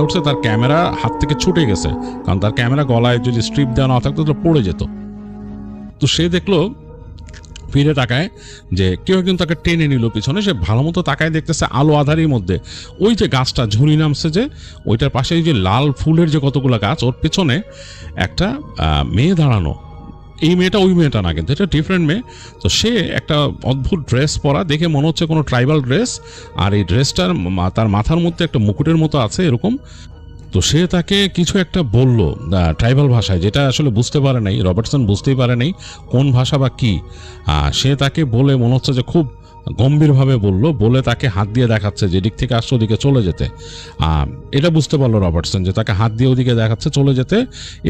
উঠছে, তার ক্যামেরা হাত থেকে ছুটে গেছে, কারণ তার ক্যামেরা গলায় যদি স্ট্রিপ দেওয়া না থাকতো তাহলে পড়ে যেত। তো সে দেখলো, ফিরে তাকায় যে কেউ একজন তাকে টেনে নিল পিছনে। সে ভালো মতো তাকায় দেখতেছে আলো আধারের মধ্যে ওই যে গাছটা ঝুরি নামছে, যে ওইটার পাশে যে লাল ফুলের যে কতগুলো গাছ, ওর পেছনে একটা মেয়ে দাঁড়ানো। এই মেয়েটা ওই মেয়েটা না, কিন্তু এটা ডিফারেন্ট মেয়ে। তো সে একটা অদ্ভুত ড্রেস পরা, দেখে মনে হচ্ছে কোনো ট্রাইবাল ড্রেস, আর এই ড্রেসটার তার মাথার মধ্যে একটা মুকুটের মতো আছে এরকম। তো সে তাকে কিছু একটা বলল ট্রাইবাল ভাষায়, যেটা আসলে বুঝতে পারে নাই, রবার্টসন বুঝতেই পারে নাই কোন ভাষা বা কি। সে তাকে বলে মনে হচ্ছে যে খুব গম্ভীরভাবে বলে তাকে হাত দিয়ে দেখাচ্ছে যে দিক থেকে আসছে ওদিকে চলে যেতে। এটা বুঝতে পারলো রবার্টসন যে তাকে হাত দিয়ে ওদিকে দেখাচ্ছে চলে যেতে,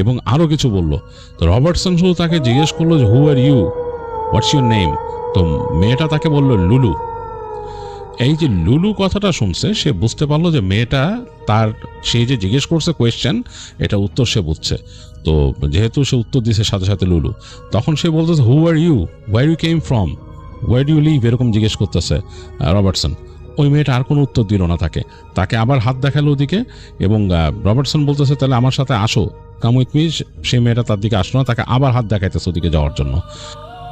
এবং আরও কিছু বলল। তো রবার্টসন শুধু তাকে জিজ্ঞেস করলো যে who are you, what's your name. তো মেয়েটা তাকে বলল লুলু। এই যে লুলু কথাটা শুনছে, সে বুঝতে পারলো যে মেয়েটা তার সে যে জিজ্ঞেস করছে কোয়েশ্চেন, এটা উত্তর সে বুঝছে। তো যেহেতু সে উত্তর দিছে সাথে সাথে লুলু, তখন সে বলতেছে who are you, where you came from, where do you live, এরকম জিজ্ঞেস করতেছে রবার্টসন। ওই মেয়েটা আর কোনো উত্তর দিল না তাকে আবার হাত দেখালো ওদিকে, এবং রবার্টসন বলতেছে তাহলে আমার সাথে আসো, কাম উইথ মি। সে মেয়েটা তার দিকে আসলো না, তাকে আবার হাত দেখাইতেছে ওদিকে যাওয়ার জন্য।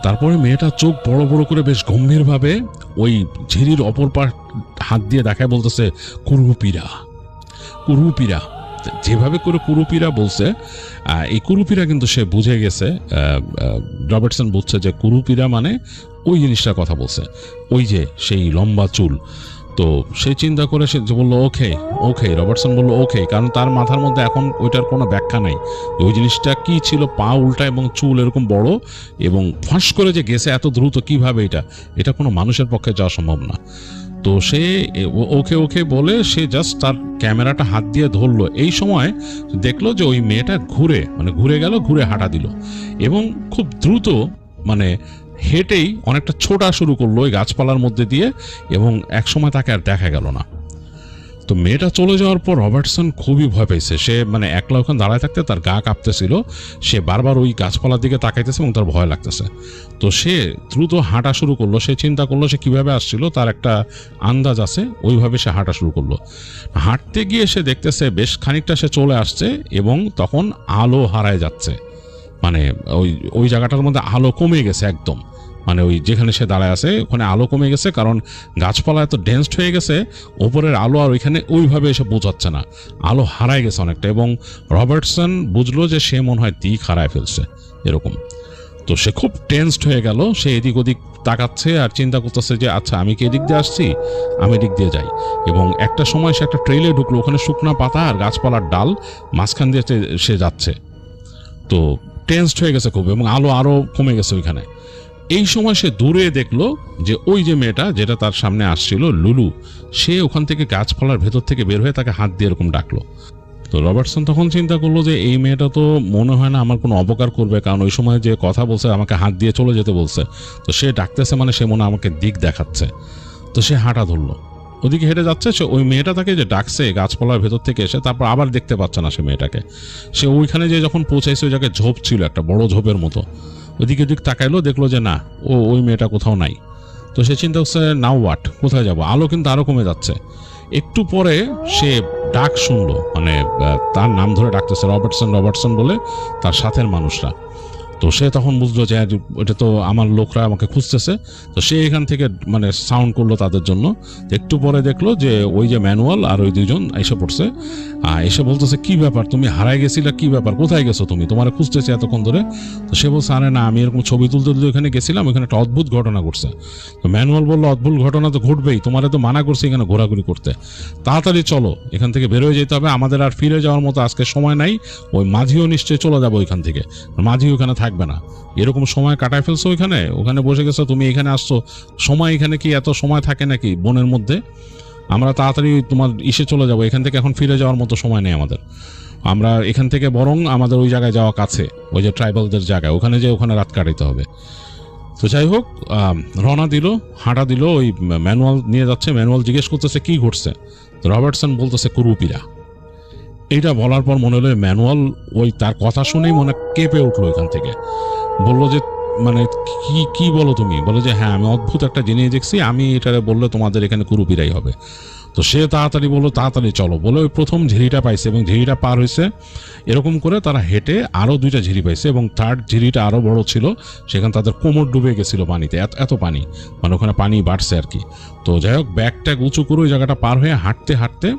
তারপরে মেয়েটা চোখ বড় বড় করে বেশ গম্ভীরভাবে ওই ঝিরির অপর পার হাত দিয়ে দেখায়, বলতেছে কুরুপিরা। যেভাবে করে কুরুপিরা বলছে, এই কুরুপিরা কিন্তু সে বুঝে গেছে, রবার্টসন বুঝছে যে কুরুপিরা মানে ওই জিনিসটার কথা বলছে, ওই যে সেই লম্বা চুল। তো সে চিন্তা করে সে বললো ওকে। রবার্টসন বললো ওকে, কারণ তার মাথার মধ্যে এখন ওইটার কোনো ব্যাখ্যা নাই ওই জিনিসটা কি ছিল, পা উল্টা এবং চুল এরকম বড়, এবং ফাঁস করে যে গেছে এত দ্রুত কিভাবে, এটা কোনো মানুষের পক্ষে যাওয়া সম্ভব না। তো সে ওকে বলে সে জাস্ট তার ক্যামেরাটা হাত দিয়ে ধরলো। এই সময় দেখলো যে ওই মেয়েটা ঘুরে গেল, ঘুরে হাঁটা দিল, এবং খুব দ্রুত মানে হেঁটেই অনেকটা ছোটা শুরু করলো ওই গাছপালার মধ্যে দিয়ে, এবং একসময় তাকে আর দেখা গেল না। তো মেয়েটা চলে যাওয়ার পর রবার্টসন খুবই ভয় পেয়েছে। সে মানে একলা ওখানে দাঁড়ায় থাকতে তার গা কাঁপতেছিল, সে বারবার ওই গাছপালার দিকে তাকাইতেছে এবং তার ভয় লাগতেছে। তো সে দ্রুত হাঁটা শুরু করলো। সে চিন্তা করলো সে কিভাবে আসছিল, তার একটা আন্দাজ আছে, ওইভাবে সে হাঁটা শুরু করলো। হাঁটতে গিয়ে সে দেখতেছে বেশ খানিকটা সে চলে আসছে, এবং তখন আলো হারায় যাচ্ছে, মানে ওই জায়গাটার মধ্যে আলো কমে গেছে একদম, মানে ওই যেখানে সে দাঁড়ায় আছে ওখানে আলো কমে গেছে, কারণ গাছপালা এত ডেন্সড হয়ে গেছে, ওপরের আলো আর ওইখানে ওইভাবে এসে বোঝাচ্ছে না, আলো হারায় গেছে অনেকটা। এবং রবার্টসন বুঝলো যে সে মনে হয় দিক হারায় ফেলছে এরকম। তো সে খুব টেন্সড হয়ে গেল, সে এদিক ওদিক তাকাচ্ছে আর চিন্তা করতেছে যে আচ্ছা আমি কি এদিক দিয়ে আসছি, আমি এদিক দিয়ে যাই। এবং একটা সময় সে একটা ট্রেলে ঢুকলো, ওখানে শুকনা পাতা আর গাছপালার ডাল মাঝখান দিয়ে সে যাচ্ছে। তো টেন্সড হয়ে গেছে খুব, এবং আলো আরও কমে গেছে ওইখানে। এই সময় সে দূরে দেখলো যে ওই যে মেয়েটা যেটা তার সামনে আসছিল, লুলু, সে ওখান থেকে গাছপালার ভেতর থেকে বের হয়ে তাকে হাত দিয়ে এরকম ডাকলো। তো রবার্টসন তখন চিন্তা করলো যে এই মেয়েটা তো মনে হয় না আমার কোনো অপকার করবে, কারণ ওই সময় যে কথা বলছে আমাকে হাত দিয়ে চলে যেতে বলছে, তো সে ডাকতেছে মানে সে মনে আমাকে দিক দেখাচ্ছে। তো সে হাঁটা ধরলো, ওদিকে হেঁটে যাচ্ছে। সে ওই মেয়েটা তাকে যে ডাকছে গাছপালার ভেতর থেকে এসে, তারপর আবার দেখতে পাচ্ছে না সে মেয়েটাকে। সে ওইখানে যে যখন পৌঁছাইছে ওই জায়গায় ঝোপ ছিল, একটা বড় ঝোপের মতো, ওদিকে ওদিক তাকাইলো, দেখলো যে না, ওই মেয়েটা কোথাও নাই। তো সে চিন্তা করছে নাও হোয়াট, কোথায় যাব, আলো কিন্তু আরো কমে যাচ্ছে। একটু পরে সে ডাক শুনলো, মানে তার নাম ধরে ডাকতেছে, রবার্টসন রবার্টসন বলে তার সাথের মানুষরা। তো সে তখন বুঝলো যে এটা তো আমার লোকরা আমাকে খুঁজতেছে। তো সে এখান থেকে মানে সাউন্ড করলো তাদের জন্য। একটু পরে দেখলো যে ওই যে ম্যানুয়াল আর ওই দুজন এসে পড়ছে, এসে বলতেছে কি ব্যাপার, তুমি হারাই গেছিলে, কি ব্যাপার, কোথায় গেছো তুমি, তোমার খুঁজতেছে এতক্ষণ ধরে। তো সে বলছে আরে না, আমি এরকম ছবি তুলতে তুলতে ওখানে গেছিলাম, ওখানে একটা অদ্ভুত ঘটনা ঘটছে। তো ম্যানুয়াল বললো অদ্ভুত ঘটনা তো ঘটবেই, তোমার তো মানা করছে এখানে ঘোরাঘুরি করতে, তাড়াতাড়ি চলো এখান থেকে বের হয়ে যেতে হবে, আমাদের আর ফিরে যাওয়ার মতো আজকে সময় নাই। ওই মাঝিও নিশ্চয়ই চলে যাবো ওইখান থেকে, মাঝি ওখানে থাকবে না, এরকম সময় কাটায় ফেলছো ওইখানে, ওখানে বসে গেছো, তুমি এখানে আসছো, সময় এখানে কি এত সময় থাকে নাকি বনের মধ্যে, আমরা তাড়াতাড়ি তোমার ইসে চলে যাবো এখান থেকে, এখন ফিরে যাওয়ার মতো সময় নেই আমাদের, আমরা এখান থেকে বরং আমাদের ওই জায়গায় যাওয়া কাছে, ওই যে ট্রাইবালদের জায়গায়, ওখানে যে ওখানে রাত কাটাইতে হবে। তো যাই হোক, রওনা দিল, হাঁটা দিল, ওই ম্যানুয়াল নিয়ে যাচ্ছে। ম্যানুয়াল জিজ্ঞেস করতেছে কি ঘটছে, তো রবার্টসন বলতেছে কুরুপিরা। এইটা বলার পর মনে হলো ম্যানুয়াল ওই তার কথা শুনেই মনে কেঁপে উঠলো এখান থেকে। বললো যে মানে কি কি বলো তুমি, বলে যে হ্যাঁ আমি অদ্ভুত একটা জিনিস দেখছি, আমি এটা বললে তোমাদের এখানে কুরুপিরাই হবে। তো সে তাড়াতাড়ি বললো তাড়াতাড়ি চলো বলে ওই প্রথম ঝিরিটা পাইছে, এবং ঝিরিটা পার হয়েছে। এরকম করে তারা হেঁটে আরও দুইটা ঝিরি পাইছে, এবং থার্ড ঝিরিটা আরও বড় ছিল, সেখানে তাদের কোমর ডুবে গেছিল পানিতে, এত পানি, মানে ওখানে পানি বাড়ছে আর কি। তো যাই হোক, ব্যাগ ট্যাগ উঁচু করে ওই জায়গাটা পার হয়ে হাঁটতে হাঁটতে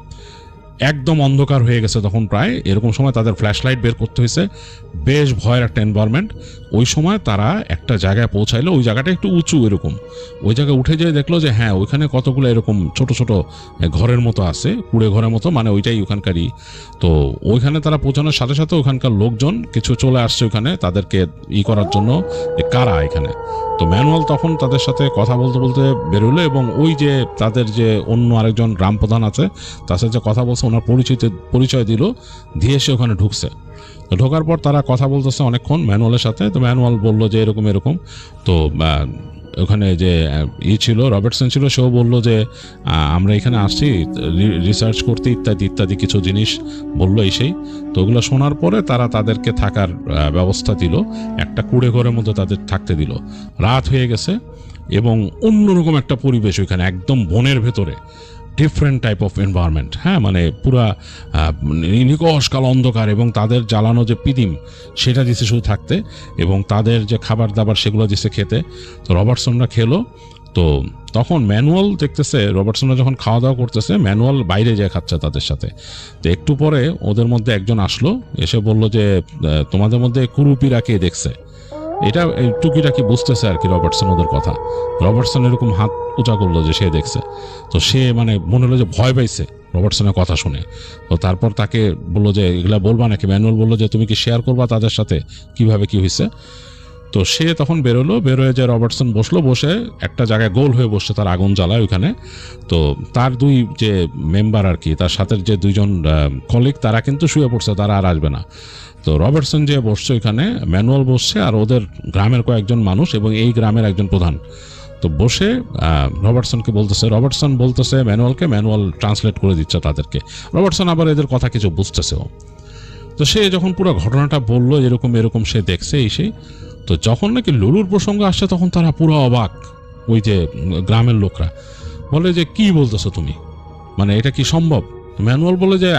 একদম অন্ধকার হয়ে গেছে তখন প্রায়। এরকম সময় তাদের ফ্ল্যাশ লাইট বের করতে হয়েছে, বেশ ভয়ের একটা এনভায়রনমেন্ট। ওই সময় তারা একটা জায়গায় পৌঁছাইলো, ওই জায়গাটা একটু উঁচু, এরকম ওই জায়গায় উঠে যেয়ে দেখলো যে হ্যাঁ ওইখানে কতগুলো এরকম ছোট ছোট ঘরের মতো আছে, কুড়ে ঘরের মতো, মানে ওইটাই ওখানকারই। তো ওইখানে তারা পৌঁছানোর সাথে সাথে ওখানকার লোকজন কিছু চলে আসছে ওখানে তাদেরকে করার জন্য, কারা এখানে। তো ম্যানুয়াল তখন তাদের সাথে কথা বলতে বলতে বেরোলো, এবং ওই যে তাদের যে অন্য আরেকজন গ্রাম প্রধান আছে তার সাথে যে কথা বলছে ওনার পরিচয় দিল, দিয়ে সে ওখানে ঢুকছে। তো ঢোকার পর তারা কথা বলতেছে অনেকক্ষণ ম্যানুয়ালের সাথে। তো ম্যানুয়াল বললো যে এরকম এরকম। তো ওখানে যে ছিল রবার্টসন ছিল, সেও বললো যে আমরা এখানে আসছি রিসার্চ করতে ইত্যাদি ইত্যাদি কিছু জিনিস বললো সেই। তো ওগুলো শোনার পরে তারা তাদেরকে থাকার ব্যবস্থা দিল, একটা কুড়ে ঘরের মধ্যে তাদের থাকতে দিল। রাত হয়ে গেছে এবং অন্যরকম একটা পরিবেশ ওইখানে, একদম বনের ভেতরে, ডিফারেন্ট টাইপ অফ এনভায়রনমেন্ট। হ্যাঁ, মানে পুরা নিকষ কালো অন্ধকার, এবং তাদের জ্বালানো যে পিদিম সেটা দিছে শুধু থাকতে, এবং তাদের যে খাবার দাবার সেগুলো দিছে খেতে। তো রবার্টসনরা খেলো। তো তখন ম্যানুয়াল দেখতেছে রবার্টসনরা যখন খাওয়া দাওয়া করতেছে, ম্যানুয়াল বাইরে যেয়ে খাচ্ছে তাদের সাথে। তো একটু পরে ওদের মধ্যে একজন আসলো, এসে বলল যে তোমাদের মধ্যে কুরুপিরা কে দেখছে। এটা টুকিটাকি বুঝতেছে আর কি রবার্টসন ওদের কথা। রবার্টসন এরকম হাত উঁচা করলো যে সে দেখছে। তো সে মানে মনে হলো যে ভয় পাইছে রবার্টসনের কথা শুনে। তো তারপর তাকে বললো যে এগুলা বলবা নাকি। ম্যানুয়াল বললো যে তুমি কি শেয়ার করবা তাদের সাথে কিভাবে কি হয়েছে। তো সে তখন বেরোলো, বেরোয় যে রবার্টসন বসলো, বসে একটা জায়গায় গোল হয়ে বসছে, তার আগুন জ্বালায় ওইখানে। তো তার দুই যে মেম্বার আর কি, তার সাথে যে দুইজন কলিগ, তারা কিন্তু শুয়ে পড়ছে, তারা আর আসবে না। তো রবার্টসন যে বসছে ওইখানে, ম্যানুয়াল বসছে, আর ওদের গ্রামের কয়েকজন মানুষ এবং এই গ্রামের একজন প্রধান। তো বসে রবার্টসনকে বলতেছে, রবার্টসন বলতেছে ম্যানুয়ালকে, ম্যানুয়াল ট্রান্সলেট করে দিচ্ছে তাদেরকে। রবার্টসন আবার এদের কথা কিছু বুঝতেছেও। তো সে যখন পুরো ঘটনাটা বললো এরকম এরকম সে দেখছে এই সেই। তো যখন নাকি লুলুর প্রসঙ্গ আসছে তখন তারা পুরো অবাক, ওই যে গ্রামের লোকরা বলে যে কি বলতেছো তুমি, মানে এটা কি সম্ভব। ম্যানুয়াল বলে যে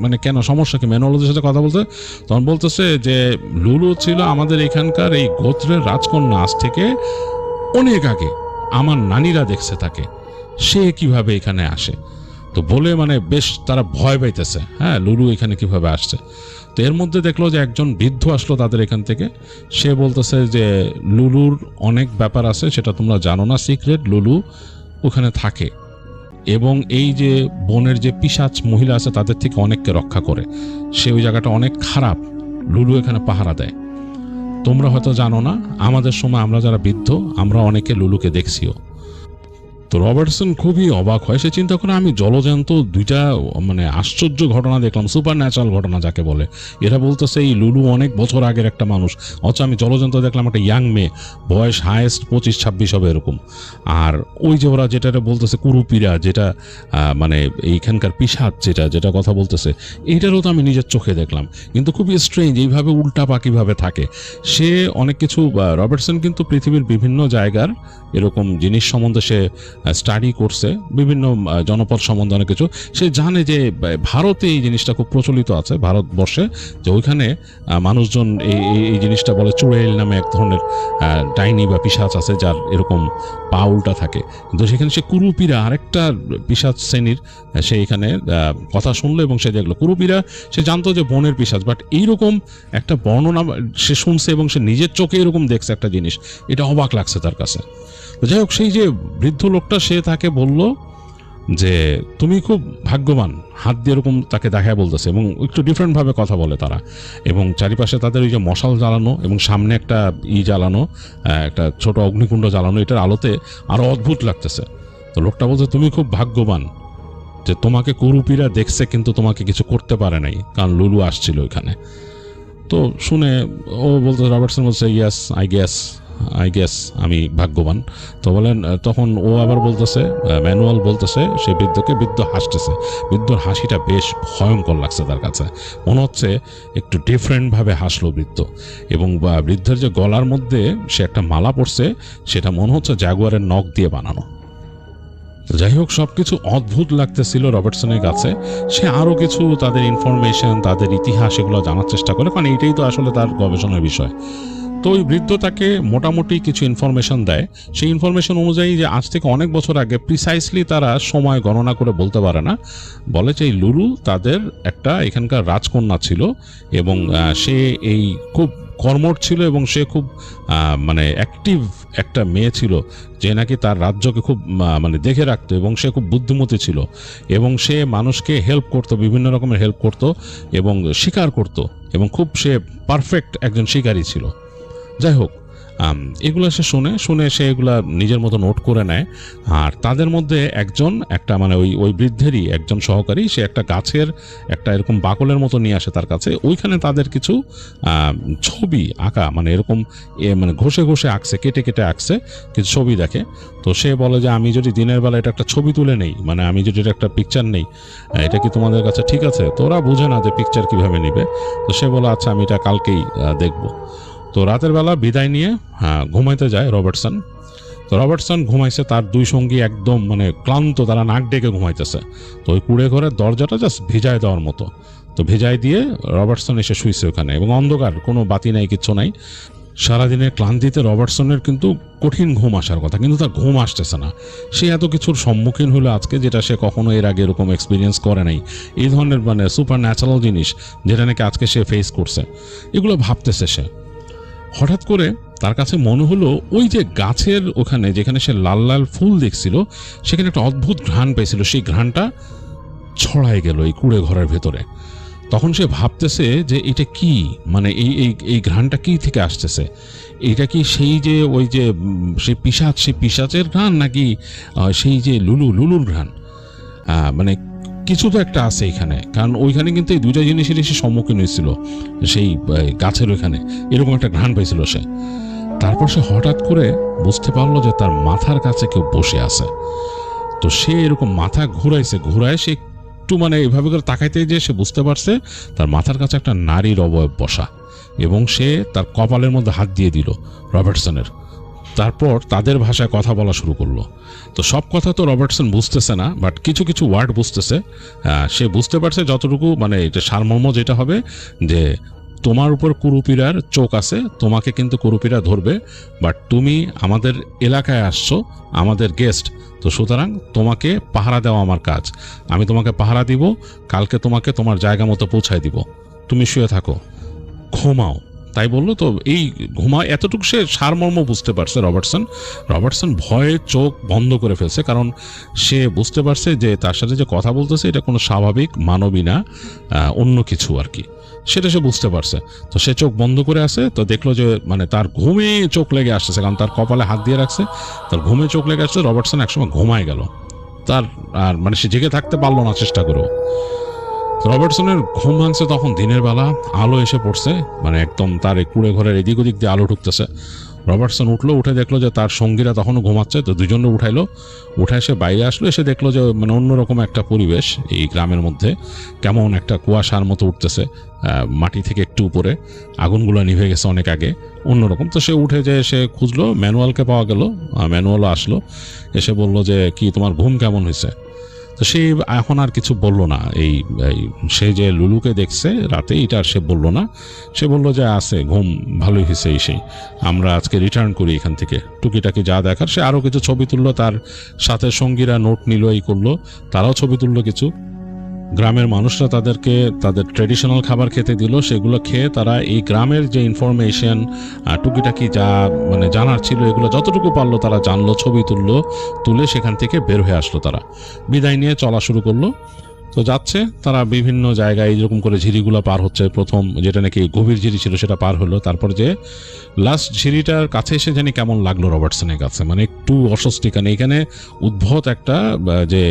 মানে কেন, সমস্যা কি। ম্যানুয়াল ওদের সাথে কথা বলতে তখন বলতেছে যে লুলু ছিল আমাদের এখানকার এই গোত্রের রাজকন্যা, আজ থেকে অনেক আগে আমার নানিরা দেখছে তাকে, সে কিভাবে এখানে আসে। তো বলে মানে বেশ তারা ভয় পাইতেছে, হ্যাঁ লুলু এখানে কিভাবে আসছে। তো এর মধ্যে দেখলো যে একজন বৃদ্ধ আসলো তাদের এখান থেকে, সে বলতেছে যে লুলুর অনেক ব্যাপার আছে, সেটা তোমরা জানো না, সিক্রেট, লুলু ওখানে থাকে এবং এই যে বনের যে পিশাচ মহিলা আছে তাদের থেকে অনেককে রক্ষা করে। সে ওই জায়গাটা অনেক খারাপ, লুলু এখানে পাহারা দেয়। তোমরা হয়তো জানো না, আমাদের সময় আমরা যারা বৃদ্ধ আমরা অনেকে লুলুকে দেখছিও। তো রবার্টসন খুবই অবাক হয়, সে চিন্তা করে আমি জলজান্ত দুইটা মানে আশ্চর্য ঘটনা দেখলাম, সুপার ন্যাচারাল ঘটনা যাকে বলে। এরা বলতেছে এই লুলু অনেক বছর আগের একটা মানুষ, অথচ আমি জলজান্ত দেখলাম একটা ইয়াং মেয়ে, বয়স হায়েস্ট 25-26 হবে এরকম। আর ওই যে ওরা যেটা বলতেছে কুরুপিরা, যেটা মানে এইখানকার পিশাচ যেটা কথা বলতেছে, এইটারও তো আমি নিজের চোখে দেখলাম। কিন্তু খুবই স্ট্রেঞ্জ, এইভাবে উল্টা পাকিভাবে থাকে সে অনেক কিছু। রবার্টসন কিন্তু পৃথিবীর বিভিন্ন জায়গার এরকম জিনিস সম্বন্ধে সে স্টাডি করছে, বিভিন্ন জনপদ সম্বন্ধে অনেক কিছু সে জানে। যে ভারতে এই জিনিসটা খুব প্রচলিত আছে, ভারতবর্ষে, যে ওইখানে মানুষজন এই জিনিসটা বলে চুড়েল নামে এক ধরনের ডাইনি বা পিশাচ আছে যার এরকম পা উল্টা থাকে। কিন্তু সেখানে সে কুরুপিরা আরেকটা পিশাচ শ্রেণীর, সে এখানে কথা শুনলো এবং সে দেখলো কুরুপিরা, সে জানতো যে বনের পিশাচ, বাট এইরকম একটা বর্ণনা সে শুনছে এবং সে নিজের চোখে এরকম দেখছে একটা জিনিস, এটা অবাক লাগছে তার কাছে। যাই হোক, সেই যে বৃদ্ধ লোকটা সে তাকে বলল যে তুমি খুব ভাগ্যবান, হাত দিয়ে এরকম তাকে দেখায় বলতেছে এবং একটু ডিফারেন্টভাবে কথা বলে তারা, এবং চারিপাশে তাদের ওই যে মশাল জ্বালানো এবং সামনে একটা জ্বালানো, একটা ছোট অগ্নিকুণ্ড জ্বালানো, এটার আলোতে আরো অদ্ভুত লাগতেছে। তো লোকটা বলছে তুমি খুব ভাগ্যবান যে তোমাকে কুরুপিরা দেখছে কিন্তু তোমাকে কিছু করতে পারে নাই, কারণ লুলু আসছিল ওইখানে। তো শুনে ও বলতে, রবার্টসন বলছে ইয়েস আই গেস আমি ভাগ্যবান। তো বলেন, তখন ও আবার বলতেছে, ম্যানুয়াল বলতেছে সে বৃদ্ধকে, বৃদ্ধ হাসতেছে, বৃদ্ধর হাসিটা বেশ ভয়ঙ্কর লাগছে তার কাছে, মনে হচ্ছে একটু ডিফারেন্টভাবে হাসলো বৃদ্ধ। এবং বৃদ্ধের যে গলার মধ্যে সে একটা মালা পরছে, সেটা মনে হচ্ছে জাগুয়ারের নখ দিয়ে বানানো। যাই হোক, সবকিছু অদ্ভুত লাগতেছিল রবার্টসনের কাছে। সে আরও কিছু তাদের ইনফরমেশন, তাদের ইতিহাস এগুলো জানার চেষ্টা করে, কারণ এইটাই তো আসলে তার গবেষণার বিষয়। তো ওই বৃদ্ধ তাকে মোটামুটি কিছু ইনফরমেশন দেয়। সেই ইনফরমেশন অনুযায়ী যে আজ থেকে অনেক বছর আগে, প্রিসাইসলি তারা সময় গণনা করে বলতে পারে না, বলে যে এই লুলু তাদের একটা এখানকার রাজকন্যা ছিল এবং সে এই খুব কর্মঠ ছিল এবং সে খুব মানে অ্যাক্টিভ একটা মেয়ে ছিল, যে নাকি তার রাজ্যকে খুব মানে দেখে রাখতো এবং সে খুব বুদ্ধিমতী ছিল এবং সে মানুষকে হেল্প করতো, বিভিন্ন রকমের হেল্প করতো এবং শিকার করতো এবং খুব সে পারফেক্ট একজন শিকারী ছিল। যাই হোক, এগুলো সে শুনে সে এগুলা নিজের মতো নোট করে নেয়। আর তাদের মধ্যে একজন, একটা মানে ওই বৃদ্ধেরই একজন সহকারী, সে একটা গাছের একটা এরকম বাকলের মতো নিয়ে আসে তার কাছে। ওইখানে তাদের কিছু ছবি আঁকা, মানে এরকম মানে ঘষে ঘষে আঁকছে, কেটে কেটে আঁকছে কিছু ছবি দেখে। তো সে বলে যে আমি যদি দিনের বেলা এটা একটা ছবি তুলে নেই, মানে আমি যদি এটা একটা পিকচার নেই, এটা কি তোমাদের কাছে ঠিক আছে? তো ওরা বুঝে না যে পিকচার কিভাবে নিবে। তো সে বলে আচ্ছা আমি এটা কালকেই দেখবো। তো রাতের বেলা বিদায় নিয়ে ঘুমাইতে যায় রবার্টসন। তো রবার্টসন ঘুমাইছে, তার দুই সঙ্গী একদম মানে ক্লান্ত, তারা নাক ডেকে ঘুমাইতেছে। তো ওই কুড়ে ঘরের দরজাটা জাস্ট ভিজায় দেওয়ার মতো, তো ভেজাই দিয়ে রবার্টসন এসে শুইছে ওখানে, এবং অন্ধকার, কোনো বাতি নাই, কিচ্ছু নাই। সারাদিনের ক্লান্তিতে রবার্টসনের কিন্তু কঠিন ঘুম আসার কথা, কিন্তু তার ঘুম আসতেছে না। সে এত কিছুর সম্মুখীন হলো আজকে, যেটা সে কখনো এর আগে এরকম এক্সপিরিয়েন্স করে নাই। এই ধরনের মানে সুপার ন্যাচারাল জিনিস যেটা নাকি আজকে সে ফেস করছে, এগুলো ভাবতেছে সে। হঠাৎ করে তার কাছে মনে হলো ওই যে গাছের ওখানে যেখানে সে লাল লাল ফুল দেখছিল, সেখানে একটা অদ্ভুত ঘ্রাণ পেয়েছিল, সেই ঘ্রাণটা ছড়ায় গেল এই কুড়ে ঘরের ভেতরে। তখন সে ভাবতেছে যে এটা কি, মানে এই ঘ্রাণটা কি থেকে আসতেছে, এটা কি সেই যে ওই যে সেই পিশাচের ঘ্রাণ, নাকি সেই যে লুলুর ঘ্রাণ? মানে কিছু তো একটা আছে এখানে, কারণ ওইখানে কিন্তু এই দুইটা জিনিসেরই সে সম্মুখীন হয়েছিল, সেই গাছের ওইখানে এরকম একটা ঘ্রাণ পাইছিল সে। তারপর সে হঠাৎ করে বুঝতে পারলো যে তার মাথার কাছে কেউ বসে আছে। তো সে এরকম মাথা ঘুরায় সে একটু মানে এভাবে করে তাকাইতে যে সে বুঝতে পারছে তার মাথার কাছে একটা নারীর অবয়ব বসা, এবং সে তার কপালের মধ্যে হাত দিয়ে দিল রবার্টসনের। তারপর তাদের ভাষায় কথা বলা শুরু করলো। তো সব কথা তো রবার্টসন বুঝতেছে না, বাট কিছু কিছু ওয়ার্ড বুঝতেছে। সে বুঝতে পারছে যতটুকু, মানে এটা সারমর্ম যেটা হবে যে তোমার উপর কুরুপিরার চোখ আছে, তোমাকে কিন্তু কুরুপিরা ধরবে, বাট তুমি আমাদের এলাকায় আসছো, আমাদের গেস্ট, তো সুতরাং তোমাকে পাহারা দেওয়া আমার কাজ। আমি তোমাকে পাহারা দিব, কালকে তোমাকে তোমার জায়গা মতো পৌঁছায় দিব, তুমি শুয়ে থাকো, ঘুমাও। তাই বললো। তো এই ঘুমায় এতটুকু সে সারমর্ম বুঝতে পারছে রবার্টসন ভয়ে চোখ বন্ধ করে ফেলছে, কারণ সে বুঝতে পারছে যে তার সাথে যে কথা বলতেছে এটা কোনো স্বাভাবিক মানবী না, অন্য কিছু আর কি, সেটা সে বুঝতে পারছে। তো সে চোখ বন্ধ করে আছে, তো দেখলো যে মানে তার ঘুমে চোখ লেগে আসতেছে, কারণ তার কপালে হাত দিয়ে রাখছে, তার ঘুমে চোখ লেগে আসছে। রবার্টসন একসময় ঘুমায় গেল, তার আর মানে সে জেগে থাকতে পারলো না চেষ্টা করেও। রবার্টসনের ঘুম ভাঙছে তখন দিনের বেলা, আলো এসে পড়ছে, মানে একদম তার এই কুড়ে ঘরের এদিক ওদিক দিয়ে আলো ঢুকতেছে। রবার্টসন উঠলো, উঠে দেখলো যে তার সঙ্গীরা তখনও ঘুমাচ্ছে, তো দুজনে উঠাইলো, উঠে এসে বাইরে আসলো, এসে দেখলো যে মানে অন্যরকম একটা পরিবেশ, এই গ্রামের মধ্যে কেমন একটা কুয়াশার মতো উঠতেছে, মাটি থেকে একটু উপরে, আগুনগুলো নিভে গেছে অনেক আগে, অন্যরকম। তো সে উঠে যে সে খুঁজলো, ম্যানুয়ালকে পাওয়া গেল, ম্যানুয়ালও আসলো, এসে বললো যে কি তোমার ঘুম কেমন হয়েছে। তো সে এখন আর কিছু বলল না, এই সে যে লুলুকে দেখছে রাতে এটা আর সে বলল না, সে বলল যে আছে ঘুম ভালোই হয়েছে, সেই আমরা আজকে রিটার্ন করি এখান থেকে, টুকিটাকি যা দেখার। সে আরও কিছু ছবি তুললো, তার সাথে সঙ্গীরা নোট নিল, এই করলো, তারাও ছবি তুললো কিছু। গ্রামের মানুষরা তাদেরকে তাদের ট্রেডিশনাল খাবার খেতে দিল, সেগুলো খেয়ে তারা এই গ্রামের যে ইনফরমেশন টুকিটাকি যা মানে জানার ছিল এগুলো যতটুকু পারলো তারা জানলো, ছবি তুলে সেখান থেকে বের হয়ে আসলো। তারা বিদায় নিয়ে চলা শুরু করলো। তো যাচ্ছে তারা বিভিন্ন জায়গায়, এইরকম করে ঝিরিগুলো পার হচ্ছে। প্রথম যেটা নাকি গভীর ঝিরি ছিল সেটা পার হলো, তারপর যে লাস্ট ঝিরিটার কাছে এসে জানি কেমন লাগলো রবার্টসনের কাছে, মানে একটু অস্বস্তি, কারণ এখানে উদ্ভট একটা যে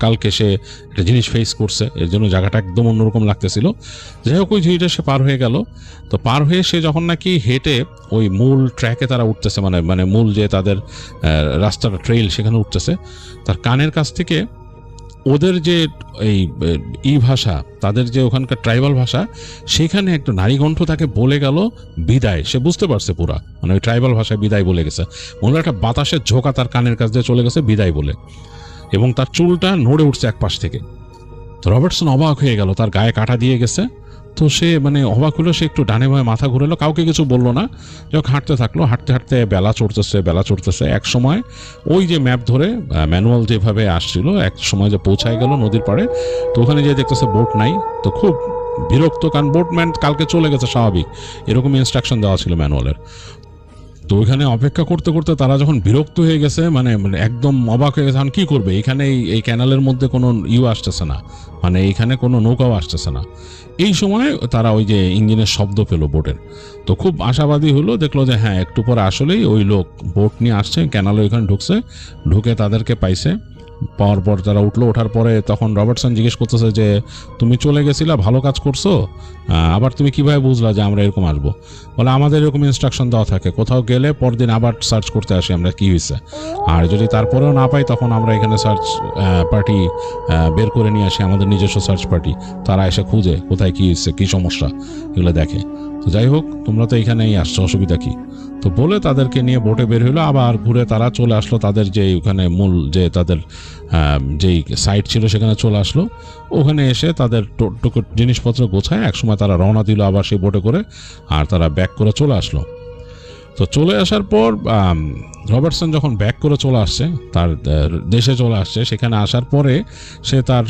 কালকে সে একটা জিনিস ফেস করছে, এর জন্য জায়গাটা একদম অন্যরকম লাগতেছিল। যাই হোক ওই ঝিরিটা সে পার হয়ে গেল। তো পার হয়ে সে যখন নাকি হেঁটে ওই মূল ট্র্যাকে তারা উঠতেছে, মানে মূল যে তাদের রাস্তাটা ট্রেইল সেখানে উঠতেছে, তার কানের কাছ থেকে ওদের যে এই ভাষা, তাদের যে ওখানকার ট্রাইবাল ভাষা, সেখানে একটা নারী কণ্ঠ তাকে বলে গেল বিদায়। সে বুঝতে পারছে পুরা, মানে ওই ট্রাইবাল ভাষায় বিদায় বলে গেছে। মনে হয় একটা বাতাসের ঝোঁকা তার কানের কাছ দিয়ে চলে গেছে বিদায় বলে, এবং তার চুলটা নড়ে উঠছে এক পাশ থেকে। তো রবার্টসন অবাক হয়ে গেল, তার গায়ে কাটা দিয়ে গেছে। তো সে মানে অবাক হলো, সে একটু ডানে বামে মাথা ঘুরেলো, কাউকে কিছু বললো না, যখন হাঁটতে থাকলো। হাঁটতে হাঁটতে বেলা চড়তেছে। এক সময় ওই যে ম্যাপ ধরে ম্যানুয়াল যেভাবে আসছিল, এক সময় যে পৌঁছায় গেল নদীর পাড়ে, তো ওখানে যে দেখতেছে বোট নাই। তো খুব বিরক্ত, কারণ বোটম্যান কালকে চলে গেছে, স্বাভাবিক, এরকম ইনস্ট্রাকশন দেওয়া ছিল ম্যানুয়ালের। তো ওইখানে অপেক্ষা করতে করতে তারা যখন বিরক্ত হয়ে গেছে, মানে একদম অবাক হয়ে গেছে, এখন কী করবে, এখানে এই ক্যানালের মধ্যে কোনো আসতেছে না, মানে এইখানে কোনো নৌকাও আসতেছে না। এই সময় তারা ওই যে ইঞ্জিনের শব্দ পেল বোটের, তো খুব আশাবাদী হলো, দেখলো যে হ্যাঁ একটু পরে আসলেই ওই লোক বোট নিয়ে আসছে, ক্যানালে ওইখানে ঢুকে তাদেরকে পাইছে। পাওয়ার পর তারা উঠলো, ওঠার পরে তখন রবার্টসন জিজ্ঞেস করতেছে যে তুমি চলে গেছিলা, ভালো কাজ করছো, আবার তুমি কিভাবে বুঝলা যে আমরা এরকম আসবো? বলে আমাদের এরকম ইনস্ট্রাকশন দেওয়া থাকে, কোথাও গেলে পরদিন আবার সার্চ করতে আসি আমরা কি হয়েছে, আর যদি তারপরেও না পাই তখন আমরা এখানে সার্চ পার্টি বের করে নিয়ে আসি, আমাদের নিজস্ব সার্চ পার্টি, তারা এসে খুঁজে কোথায় কি হয়েছে, কি সমস্যা, এগুলো দেখে। তো যাই হোক, তোমরা তো এখানেই আসছো, অসুবিধা কি? তো বলে তাদেরকে নিয়ে বোটে বের হলো, আবার ঘুরে তারা চলে আসলো তাদের যে ওখানে মূল যে তাদের যেই সাইট ছিল সেখানে চলে আসলো। ওখানে এসে তাদের জিনিসপত্র গোছায় একসময় তারা রওনা দিল আবার সেই বোটে করে, আর তারা ব্যাক করে চলে আসলো। তো চলে আসার পর রবার্টসন যখন ব্যাক করে চলে আসছে, তার দেশে চলে আসছে, সেখানে আসার পরে সে তার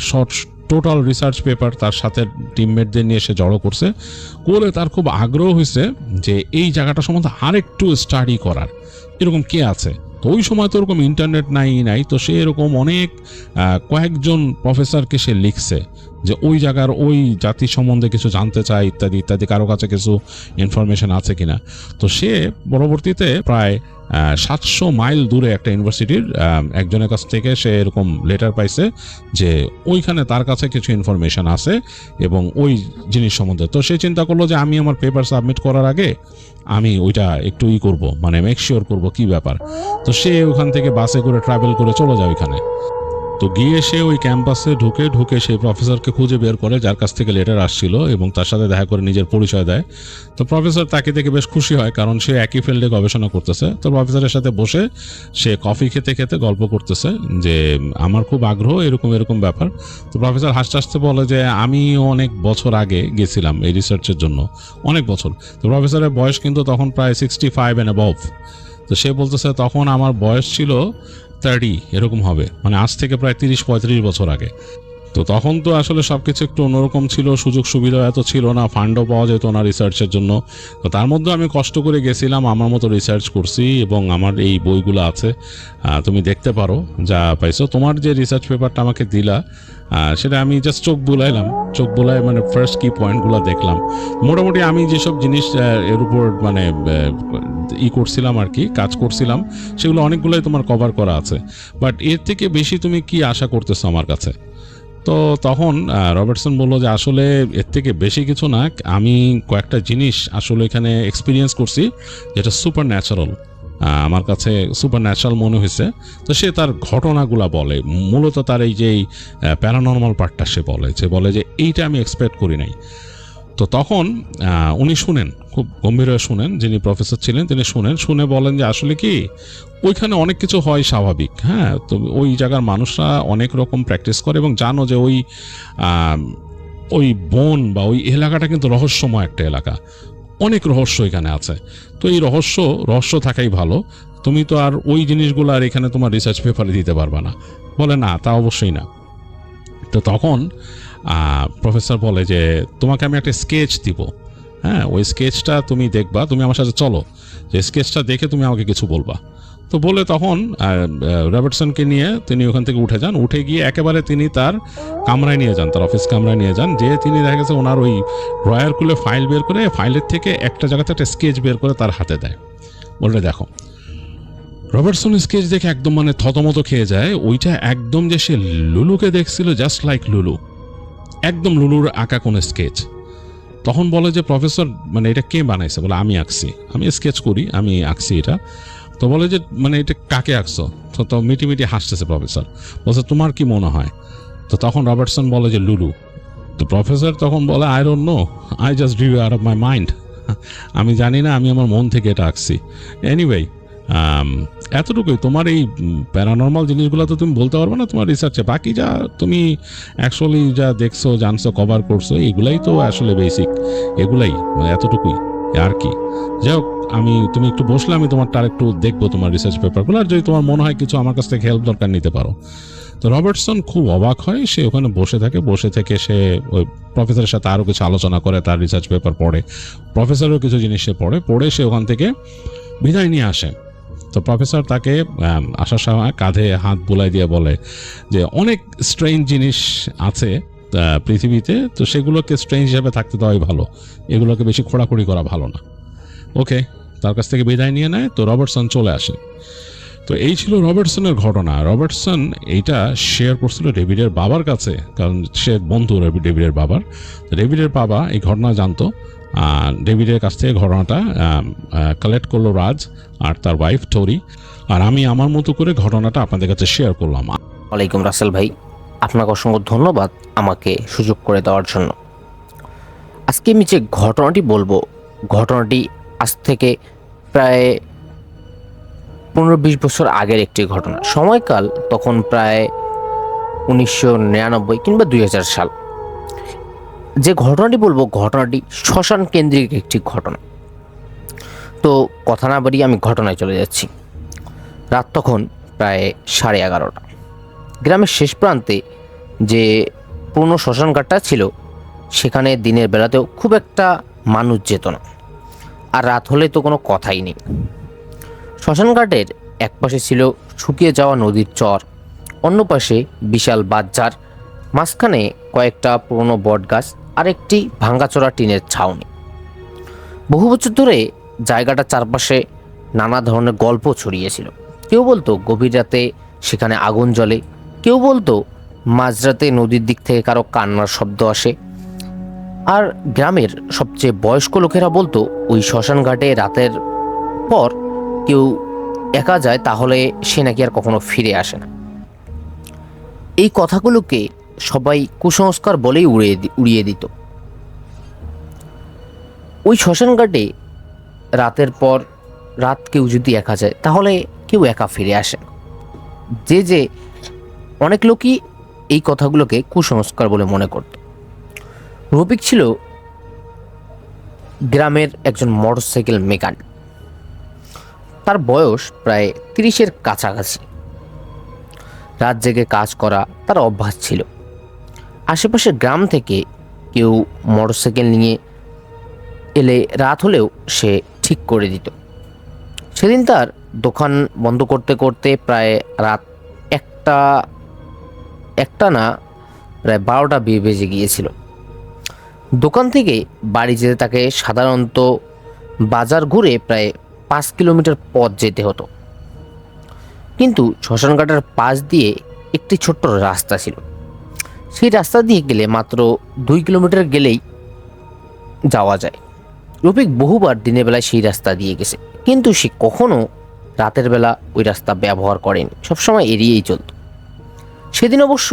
টোটাল রিসার্চ পেপার তার সাথে টিমমেটদের নিয়ে সে জড়ো করছে, করে তার খুব আগ্রহ হয়েছে যে এই জায়গাটা সম্বন্ধে আরেকটু স্টাডি করার, এরকম কে আছে। তো ওই সময় তো ওরকম ইন্টারনেট নাই, তো সে এরকম অনেক কয়েকজন প্রফেসরকে সে লিখছে যে ওই জায়গার ওই জাতি সম্বন্ধে কিছু জানতে চায় ইত্যাদি ইত্যাদি, কারো কাছে কিছু ইনফরমেশন আছে কিনা। তো সে পরবর্তীতে প্রায় 700 মাইল দূরে একটা ইউনিভার্সিটির একজনের কাছ থেকে সে এরকম লেটার পাইছে যে ওইখানে তার কাছে কিছু ইনফরমেশন আছে এবং ওই জিনিস সম্বন্ধে। তো সে চিন্তা করলো যে আমি আমার পেপার সাবমিট করার আগে আমি ওইটা একটু করব, মানে মেক শিওর করবো কি ব্যাপার। তো সে ওখান থেকে বাসে করে ট্রাভেল করে চলে যায় ওইখানে। তো গিয়ে সে ওই ক্যাম্পাসে ঢুকে সেই প্রফেসরকে খুঁজে বের করে যার কাছ থেকে লেটার আসছিল এবং তার সাথে দেখা করে নিজের পরিচয় দেয়। তো প্রফেসর তাকে দেখে বেশ খুশি হয়, কারণ সে একই ফিল্ডে গবেষণা করতেছে। তো প্রফেসরের সাথে বসে সে কফি খেতে খেতে গল্প করতেছে যে আমার খুব আগ্রহ এরকম এরকম ব্যাপার। তো প্রফেসর হাসতে হাসতে বলে যে আমিও অনেক বছর আগে গেছিলাম এই রিসার্চের জন্য, অনেক বছর। তো প্রফেসরের বয়স কিন্তু তখন প্রায় 65 অ্যান্ড অ্যাবভ। তো সে বলতেছে তখন আমার বয়স ছিল 30 এরকম হবে, মানে আজ থেকে প্রায় 30-35 বছর আগে। তো তখন তো আসলে সব কিছু একটু অন্যরকম ছিল, সুযোগ সুবিধা এত ছিল না, ফান্ডও পাওয়া যেত না রিসার্চের জন্য। তো তার মধ্যে আমি কষ্ট করে গেছিলাম, আমার মতো রিসার্চ করছি এবং আমার এই বইগুলো আছে, তুমি দেখতে পারো যা পাইছো। তোমার যে রিসার্চ পেপারটা আমাকে দিলা সেটা আমি জাস্ট চোখ বুলাই মানে ফার্স্ট কি পয়েন্টগুলো দেখলাম। মোটামুটি আমি যেসব জিনিস এর উপর মানে করছিলাম আর কি, কাজ করছিলাম, সেগুলো অনেকগুলোই তোমার কভার করা আছে। বাট এর থেকে বেশি তুমি কি আশা করতেছো আমার কাছে? তো তখন রবার্টসন বললো যে আসলে এর থেকে বেশি কিছু না, আমি কয়েকটা জিনিস আসলে এখানে এক্সপিরিয়েন্স করছি যেটা সুপার ন্যাচারাল, আমার কাছে সুপার ন্যাচারাল মনে হয়েছে। তো সে তার ঘটনাগুলা বলে, মূলত তার এই যে প্যারানর্মাল পার্টটা সে বলে যে এইটা আমি এক্সপেক্ট করি নাই। তো তখন উনি শুনেন, খুব গম্ভীর হয়ে শুনেন, যিনি প্রফেসর ছিলেন তিনি শুনে বলেন যে আসলে কি ওইখানে অনেক কিছু হয় স্বাভাবিক। হ্যাঁ, তো ওই জায়গার মানুষরা অনেক রকম প্র্যাকটিস করে এবং জানো যে ওই বন বা ওই এলাকাটা কিন্তু রহস্যময় একটা এলাকা, অনেক রহস্য এখানে আছে। তো এই রহস্য থাকাই ভালো, তুমি তো আর ওই জিনিসগুলো আর এখানে তোমার রিসার্চ পেপারে দিতে পারবা না। বলে না, তা অবশ্যই না। তো তখন প্রফেসর বলে যে তোমাকে আমি একটা স্কেচ দিব, হ্যাঁ, ওই স্কেচটা তুমি দেখবা, তুমি আমার সাথে চলো, যে স্কেচটা দেখে তুমি আমাকে কিছু বলবা। তো বলে তখন রবার্টসনকে নিয়ে তিনি ওখান থেকে উঠে গিয়ে একেবারে তিনি তার কামরায় নিয়ে যান, তার অফিস কামরায় নিয়ে যান, যে তিনি দেখা গেছে ওনার ওই ড্রয়ার খুলে ফাইল বের করে, ফাইলের থেকে একটা জায়গাতে একটা স্কেচ বের করে তার হাতে দেয়, বলে দেখো। রবার্টসন স্কেচ দেখে একদম মানে থতমত খেয়ে যায়। ওইটা একদম যে সে লুলুকে দেখছিল, জাস্ট লাইক লুলু, একদম লুলুর আঁকা কোন স্কেচ। তখন বলে যে প্রফেসর মানে এটা কে বানাইছে? বলে আমি আঁকছি, আমি স্কেচ করি, আমি আঁকছি এটা। তো বলে যে মানে এটা কাকে আঁকছো? তো মিটি হাসতেছে প্রফেসর, বলছে তোমার কি মনে হয়? তো তখন রবার্টসন বলে যে লুলু। তো প্রফেসর তখন বলে I don't know, I just drew out of my mind, আমি জানি না, আমি আমার মন থেকে এটা আঁকছি। এনিওয়ে, এতটুকুই। তোমার এই প্যারানর্মাল জিনিসগুলো তো তুমি বলতে পারবে না তোমার রিসার্চে, বাকি যা তুমি অ্যাকচুয়ালি যা দেখছো, জানছো, কভার করছো, এগুলাই তো আসলে বেসিক, এগুলাই এতটুকুই আর কি। যাই হোক, তুমি একটু বসলে আমি তোমারটা আর একটু দেখবো তোমার রিসার্চ পেপারগুলো, আর যদি তোমার মনে হয় কিছু আমার কাছ থেকে হেল্প দরকার নিতে পারো। তো রবার্টসন খুব অবাক হয়, সে ওখানে বসে থেকে সে ওই প্রফেসরের সাথে আরও কিছু আলোচনা করে, তার রিসার্চ পেপার পড়ে, প্রফেসরেরও কিছু জিনিস সে পড়ে সে ওখান থেকে বিদায় নিয়ে আসে। তো প্রফেসর তাকে আসার সময় কাঁধে হাত বুলাই দিয়ে বলে যে অনেক স্ট্রেঞ্জ জিনিস আছে পৃথিবীতে, তো সেগুলোকে স্ট্রেঞ্জ হিসাবে থাকতে দেওয়াই ভালো, এগুলোকে বেশি খোঁড়াখুড়ি করা ভালো না। ওকে, তার কাছ থেকে বিদায় নিয়ে নেয়। তো রবার্টসন চলে আসে। তো এই ছিল রবার্টসনের ঘটনা। রবার্টসন এইটা শেয়ার করছিল ডেভিডের বাবার কাছে, কারণ সে বন্ধু ডেভিডের বাবার। ডেভিডের বাবা এই ঘটনা জানতো, ডেভিডের কাছ থেকে ঘটনাটা কালেক্ট করলো রাজ আর তার ওয়াইফ টোরি, আর আমি আমার মতো করে ঘটনাটা আপনাদের কাছে শেয়ার করলাম। ওয়ালাইকুম রাসেল ভাই, আপনাকে অসংখ্য ধন্যবাদ আমাকে সুযোগ করে দেওয়ার জন্য। আজকে আমি যে ঘটনাটি বলবো, ঘটনাটি আজ থেকে প্রায় 15-20 বছর আগের একটি ঘটনা। সময়কাল তখন প্রায় 1999 কিংবা 2000 সাল। যে ঘটনাটি বলবো, ঘটনাটি শ্মশান কেন্দ্রিক একটি ঘটনা। তো কথা না বাড়িয়ে আমি ঘটনায় চলে যাচ্ছি। রাত তখন প্রায় 11:30। গ্রামের শেষ প্রান্তে যে পুরনো শ্মশানঘাটটা ছিল, সেখানে দিনের বেলাতেও খুব একটা মানুষ যেত না, আর রাত হলে তো কোনো কথাই নেই। শ্মশানঘাটের এক পাশে ছিল শুকিয়ে যাওয়া নদীর চর, অন্য পাশে বিশাল বাঁধঝাড়, মাঝখানে কয়েকটা পুরনো বটগাছ আর একটি ভাঙ্গাচোরা টিনের ছাউনি। বহু বছর ধরে জায়গাটার চারপাশে নানা ধরনের গল্প ছড়িয়েছিল। কেউ বলতো গভীর রাতে সেখানে আগুন জ্বলে, কেউ বলতো মাঝরাতে নদীর দিক থেকে কারো কান্নার শব্দ আসে, আর গ্রামের সবচেয়ে বয়স্ক লোকেরা বলতো ওই শ্মশান ঘাটে রাতের পর কেউ একা যায় তাহলে সে নাকি আর কখনো ফিরে আসে না। এই কথাগুলোকে সবাই কুসংস্কার বলেই উড়িয়ে দিত। ওই শ্মশানঘাটে রাতের পর রাত কেউ যদি একা যায় তাহলে কেউ একা ফিরে আসে। যে অনেক লোকই এই কথাগুলোকে কুসংস্কার বলে মনে করত। রফিক ছিল গ্রামের একজন মোটরসাইকেল মেকানিক। তার বয়স প্রায় 30-এর কাছাকাছি। রাত জেগে কাজ করা তার অভ্যাস ছিল। আশেপাশের গ্রাম থেকে কেউ মোটরসাইকেল নিয়ে এলে রাত হলেও সে ঠিক করে দিত। সেদিন তার দোকান বন্ধ করতে করতে প্রায় রাত একটা না প্রায় 12টা বেজে গিয়েছিল। দোকান থেকে বাড়ি যেতে তাকে সাধারণত বাজার ঘুরে প্রায় 5 কিলোমিটার পথ যেতে হতো। কিন্তু শ্মশানঘাটের পাশ দিয়ে একটি ছোট্ট রাস্তা ছিল। সেই রাস্তা দিয়ে গেলে মাত্র 2 কিলোমিটার গেলেই যাওয়া যায়। রফিক বহুবার দিনের বেলায় সেই রাস্তা দিয়ে গেছে, কিন্তু সে কখনো রাতের বেলা ওই রাস্তা ব্যবহার করেনি, সবসময় এড়িয়েই চলত। সেদিন অবশ্য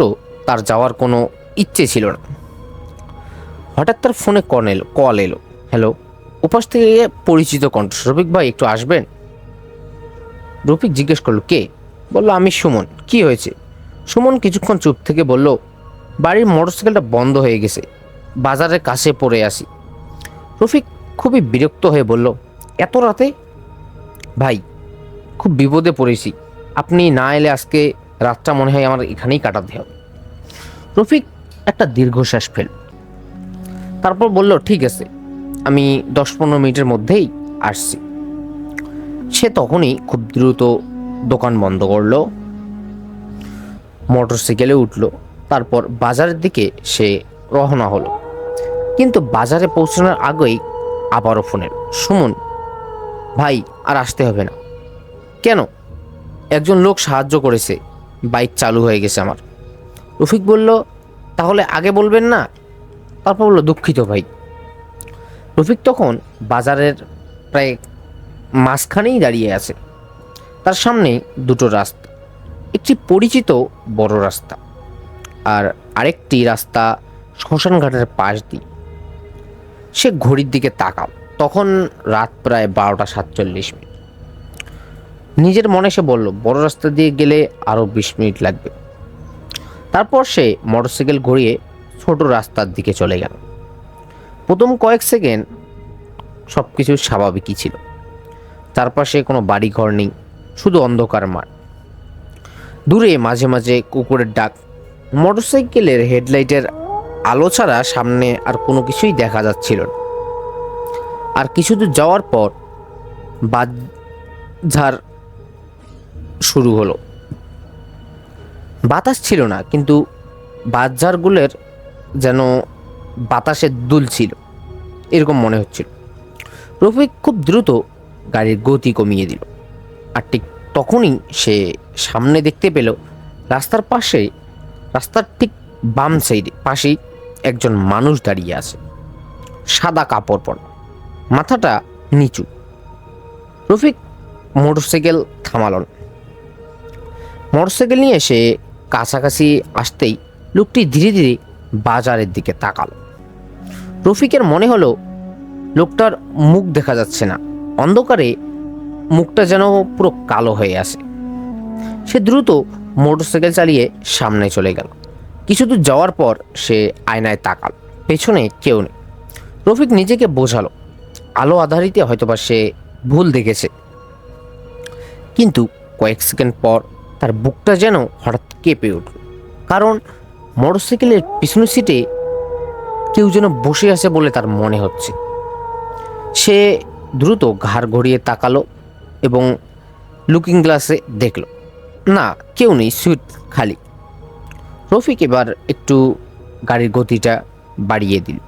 তার যাওয়ার কোনো ইচ্ছে ছিল না। হঠাৎ তার ফোনে কল এলো। হ্যালো, উপাস থেকে পরিচিত কণ্ঠ। রফিক ভাই, একটু আসবেন? রফিক জিজ্ঞেস করলো, কে? বলল, আমি সুমন। কি হয়েছে? সুমন কিছুক্ষণ চুপ থেকে বলল, বাড়ির মোটরসাইকেলটা বন্ধ হয়ে গেছে, বাজারের কাছে পড়ে আসি। রফিক খুবই বিরক্ত হয়ে বলল, এত রাতে? ভাই, খুব বিপদে পড়েছি, আপনি না এলে আজকে রাতটা মনে হয় আমার এখানেই কাটাতে হবে। রফিক একটা দীর্ঘশ্বাস ফেল, তারপর বলল, ঠিক আছে, আমি 10-15 মিনিটের মধ্যেই আসছি। সে তখনই খুব দ্রুত দোকান বন্ধ করলো, মোটরসাইকেলে উঠলো, তারপর বাজারের দিকে সে রওনা হলো। কিন্তু বাজারে পৌঁছানোর আগেই আবারও ফোন এলো, সুমন ভাই, আর আসতে হবে না। কেন? একজন লোক সাহায্য করেছে, বাইক চালু হয়ে গেছে আমার। রফিক বলল, তাহলে আগে বলবেন না? তারপর বলল, দুঃখিত ভাই। রফিক তখন বাজারের প্রায় মাঝখানেই দাঁড়িয়ে আছে। তার সামনে দুটো রাস্তা, একটি পরিচিত বড় রাস্তা আর আরেকটি রাস্তা শ্মশানঘাটের পাশ দিয়ে। সে ঘড়ির দিকে তাকাল, তখন রাত প্রায় 12:47। নিজের মনে সে বলল, বড় রাস্তা দিয়ে গেলে আরও 20 মিনিট লাগবে। তারপর সে মোটরসাইকেল ঘুরিয়ে ছোট রাস্তার দিকে চলে গেল। প্রথম কয়েক সেকেন্ড সব কিছু স্বাভাবিকই ছিল। চারপাশে কোনো বাড়িঘর নেই, শুধু অন্ধকার মাঠ। দূরে মাঝে মাঝে কুকুরের ডাক। মোটরসাইকেলের হেডলাইটের আলো ছাড়া সামনে আর কোনো কিছুই দেখা যাচ্ছিল না। আর কিছু দূর যাওয়ার পর বাজার শুরু হলো। বাতাস ছিল না, কিন্তু বাজারগুলোর যেন বাতাসে দুলছিল, এরকম মনে হচ্ছিল। রফিক খুব দ্রুত গাড়ির গতি কমিয়ে দিল। আর ঠিক তখনই সে সামনে দেখতে পেল রাস্তার ঠিক বাম সাইডে পাশেই একজন মানুষ দাঁড়িয়ে আছে, সাদা কাপড় পরা, মাথাটা নিচু। রফিক মোটরসাইকেল থামাল না। মোটরসাইকেল নিয়ে সে কাছাকাছি আসতেই লোকটি ধীরে ধীরে বাজারের দিকে তাকাল। রফিকের মনে হলো লোকটার মুখ দেখা যাচ্ছে না, অন্ধকারে মুখটা যেন পুরো কালো হয়ে আসে। সে দ্রুত মোটরসাইকেল চালিয়ে সামনে চলে গেল। কিছু দূর যাওয়ার পর সে আয়নায় তাকাল, পেছনে কেউ নেই। রফিক নিজেকে বোঝালো, আলো আধারিতে হয়তোবা সে ভুল দেখেছে। কিন্তু কয়েক সেকেন্ড পর তার বুকটা যেন হঠাৎ কেঁপে উঠল, কারণ মোটরসাইকেলের পিছনের সিটে কেউ যেন বসে আছে বলে তার মনে হচ্ছে। সে দ্রুত ঘাড় ঘুরিয়ে তাকালো এবং লুকিং গ্লাসে দেখল, না, কেউ নেই, সিট খালি। রফিক এবার একটু গাড়ির গতিটা বাড়িয়ে দিল।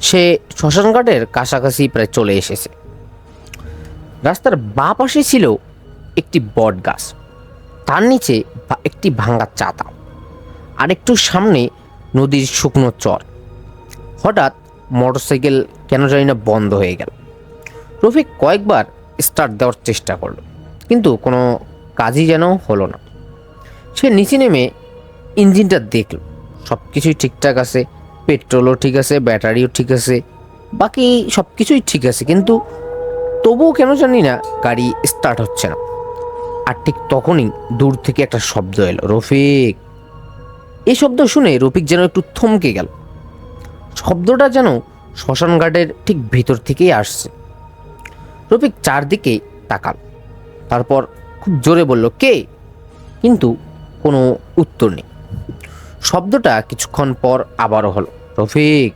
সে শ্মশানঘাটের কাছাকাছি প্রায় চলে এসেছে। রাস্তার বাঁ পাশে ছিল একটি বট গাছ, তার নিচে একটি ভাঙা চাতা, আর একটু সামনে নদীর শুকনো চর। হঠাৎ মোটরসাইকেল কেন জানি না বন্ধ হয়ে গেল। রফিক কয়েকবার স্টার্ট দেওয়ার চেষ্টা করলো, কিন্তু কোনো কাজই যেন হলো না। সে নিচে নেমে ইঞ্জিনটা দেখল, সব কিছুই ঠিকঠাক আছে, পেট্রোলও ঠিক আছে, ব্যাটারিও ঠিক আছে, বাকি সব কিছুই ঠিক আছে, কিন্তু তবুও কেন জানি না গাড়ি স্টার্ট হচ্ছে না। আর ঠিক তখনই দূর থেকে একটা শব্দ এলো, রফিক। এই শব্দ শুনে রফিক যেন একটু থমকে গেল। শব্দটা যেন শ্মশান ঘাটের ঠিক ভিতর থেকেই আসছে। রফিক চারদিকে তাকাল, তারপর খুব জোরে বলল, কে? কিন্তু কোনো উত্তর নেই। শব্দটা কিছুক্ষণ পর আবারও হলো, রফিক।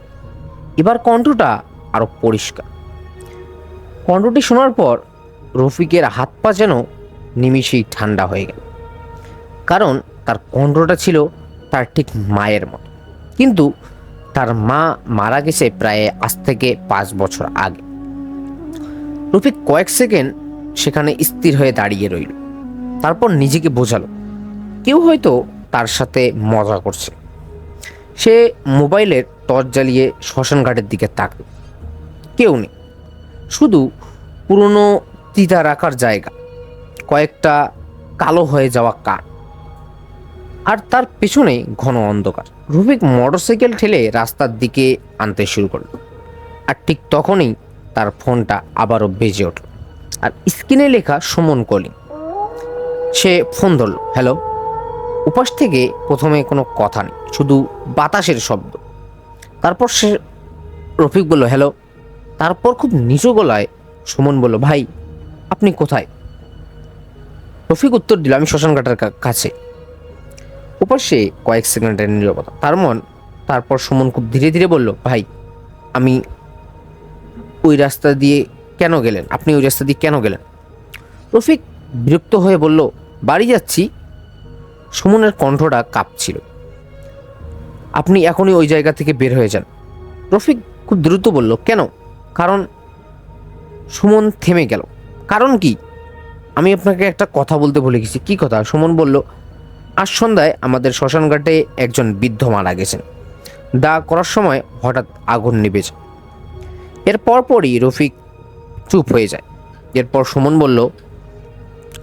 এবার কণ্ঠটা আরো পরিষ্কার। কণ্ঠটি শোনার পর রফিকের হাত পা যেন নিমিষেই ঠান্ডা হয়ে গেল, কারণ তার কণ্ঠটা ছিল তার ঠিক মায়ের মতো। কিন্তু তার মা মারা গেছে প্রায় আজ থেকে 5 বছর আগে। রফিক কয়েক সেকেন্ড সেখানে স্থির হয়ে দাঁড়িয়ে রইল, তারপর নিজেকে বোঝালো কেউ হয়তো তার সাথে মজা করছে। সে মোবাইলের টর্চ জ্বালিয়ে শ্মশান ঘাটের দিকে তাকাল। কেউ নেই, শুধু পুরনো তিতা রাখার জায়গা, কয়েকটা কালো হয়ে যাওয়া কাঠ, আর তার পেছনে ঘন অন্ধকার। রফিক মোটরসাইকেল ঠেলে রাস্তার দিকে আনতে শুরু করল, আর ঠিক তখনই তার ফোনটা আবারও বেজে উঠল, আর স্ক্রিনে লেখা সুমন কলিং। সে ফোন ধরল। হ্যালো। উপাস থেকে প্রথমে কোনো কথা নেই, শুধু বাতাসের শব্দ। তারপর সে রফিক বলল, হ্যালো। তারপর খুব নিচু গলায় সুমন বলল, ভাই আপনি কোথায়? রফিক উত্তর দিল, আমি শ্মশান ঘাটের কাছে। উপাসে কয়েক সেকেন্ডের নীরবতা। তারপর সুমন খুব ধীরে ধীরে বলল, ভাই আমি ওই রাস্তা দিয়ে কেন গেলেন? আপনি ওই রাস্তা দিয়ে কেন গেলেন? রফিক বিরক্ত হয়ে বলল, বাড়ি যাচ্ছি। সুমনের কণ্ঠটা কাঁপছিল। আপনি এখনই ওই জায়গা থেকে বের হয়ে যান। রফিক খুব দ্রুত বলল, কেন? কারণ। সুমন থেমে গেল। কারণ কি? আমি আপনাকে একটা কথা বলতে ভুলে গেছি। কি কথা? সুমন বলল, আজ সন্ধ্যায় আমাদের শ্মশান ঘাটে একজন বৃদ্ধ মারা গেছেন। দা করার সময় হঠাৎ আগুন নিভে যায়। এর পরপরই রফিক চুপ হয়ে যায়। এরপর সুমন বলল,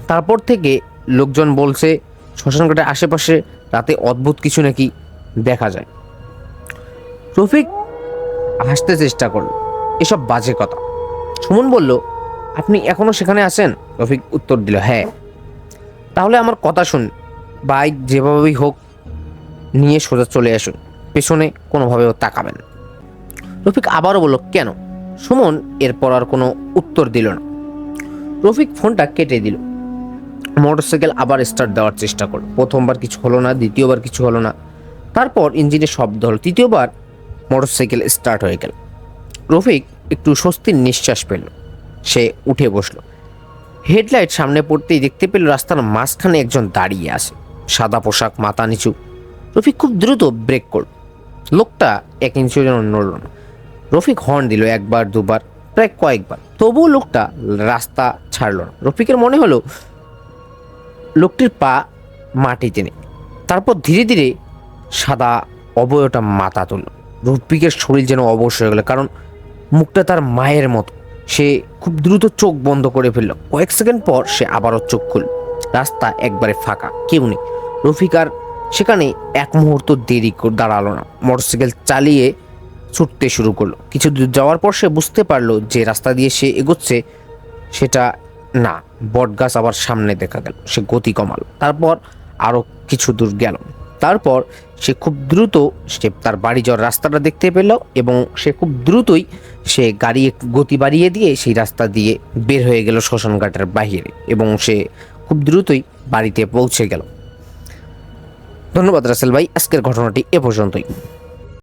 তারপর থেকে লোকজন বলছে শ্মশান ঘাটের আশেপাশে রাতে অদ্ভুত কিছু নাকি দেখা যায়। রফিক হাসতে চেষ্টা করল, এসব বাজে কথা। সুমন বলল, আপনি এখনো সেখানে আছেন? রফিক উত্তর দিল, হ্যাঁ। তাহলে আমার কথা শুন, বাইক যেভাবেই হোক নিয়ে সোজা চলে আসুন, পেছনে কোনোভাবেও তাকাবেন। রফিক আবারও বলল, কেন? সুমন এরপর আর কোনো উত্তর দিল না। রফিক ফোনটা কেটে দিল। মোটরসাইকেল আবার স্টার্ট দেওয়ার চেষ্টা করল। প্রথমবার কিছু হলো না, দ্বিতীয়বার কিছু হলো না, তারপর ইঞ্জিনের শব্দ হলো। তৃতীয়বার মোটরসাইকেল স্টার্ট হয়ে গেল। রফিক একটু স্বস্তির নিঃশ্বাস পেল। সে উঠে বসল। হেডলাইট সামনে পড়তেই দেখতে পেল রাস্তার মাঝখানে একজন দাঁড়িয়ে আছে, সাদা পোশাক, মাথা নিচু। রফিক খুব দ্রুত ব্রেক করল। লোকটা 1 ইঞ্চিও যেন নড়ল না। রফিক হর্ন দিল, একবার দুবার, প্রায় কয়েকবার, তবুও লোকটা রাস্তা ছাড়ল না। রফিকের মনে হলো লোকটির পা মাটিতে নেই। তারপর ধীরে ধীরে সাদা অবয়টা মাথা তুলল। রফিকের শরীর যেন অবশ হয়ে গেল, কারণ মুখটা তার মায়ের মতো। সে খুব দ্রুত চোখ বন্ধ করে ফেলল। কয়েক সেকেন্ড পর সে আবারও চোখ খুলল। রাস্তা একবারে ফাঁকা, কেউ নেই। রফিক আর সেখানে এক মুহূর্ত দেরি দাঁড়ালো না। মোটরসাইকেল চালিয়ে ছুটতে শুরু করলো। কিছু দূর যাওয়ার পর সে বুঝতে পারলো যে রাস্তা দিয়ে সে এগোচ্ছে সেটা না, বটগাছ আবার সামনে দেখা গেল। সে গতি কমালো, তারপর আরো কিছু দূর গেল। তারপর সে খুব দ্রুত তার বাড়ি যাওয়ার রাস্তাটা দেখতে পেল, এবং সে খুব দ্রুতই সে গাড়ি গতি বাড়িয়ে দিয়ে সেই রাস্তা দিয়ে বের হয়ে গেল শ্মশান ঘাটের বাহিরে, এবং সে খুব দ্রুতই বাড়িতে পৌঁছে গেল। ধন্যবাদ রাসেল ভাই, আজকের ঘটনাটি এ পর্যন্তই।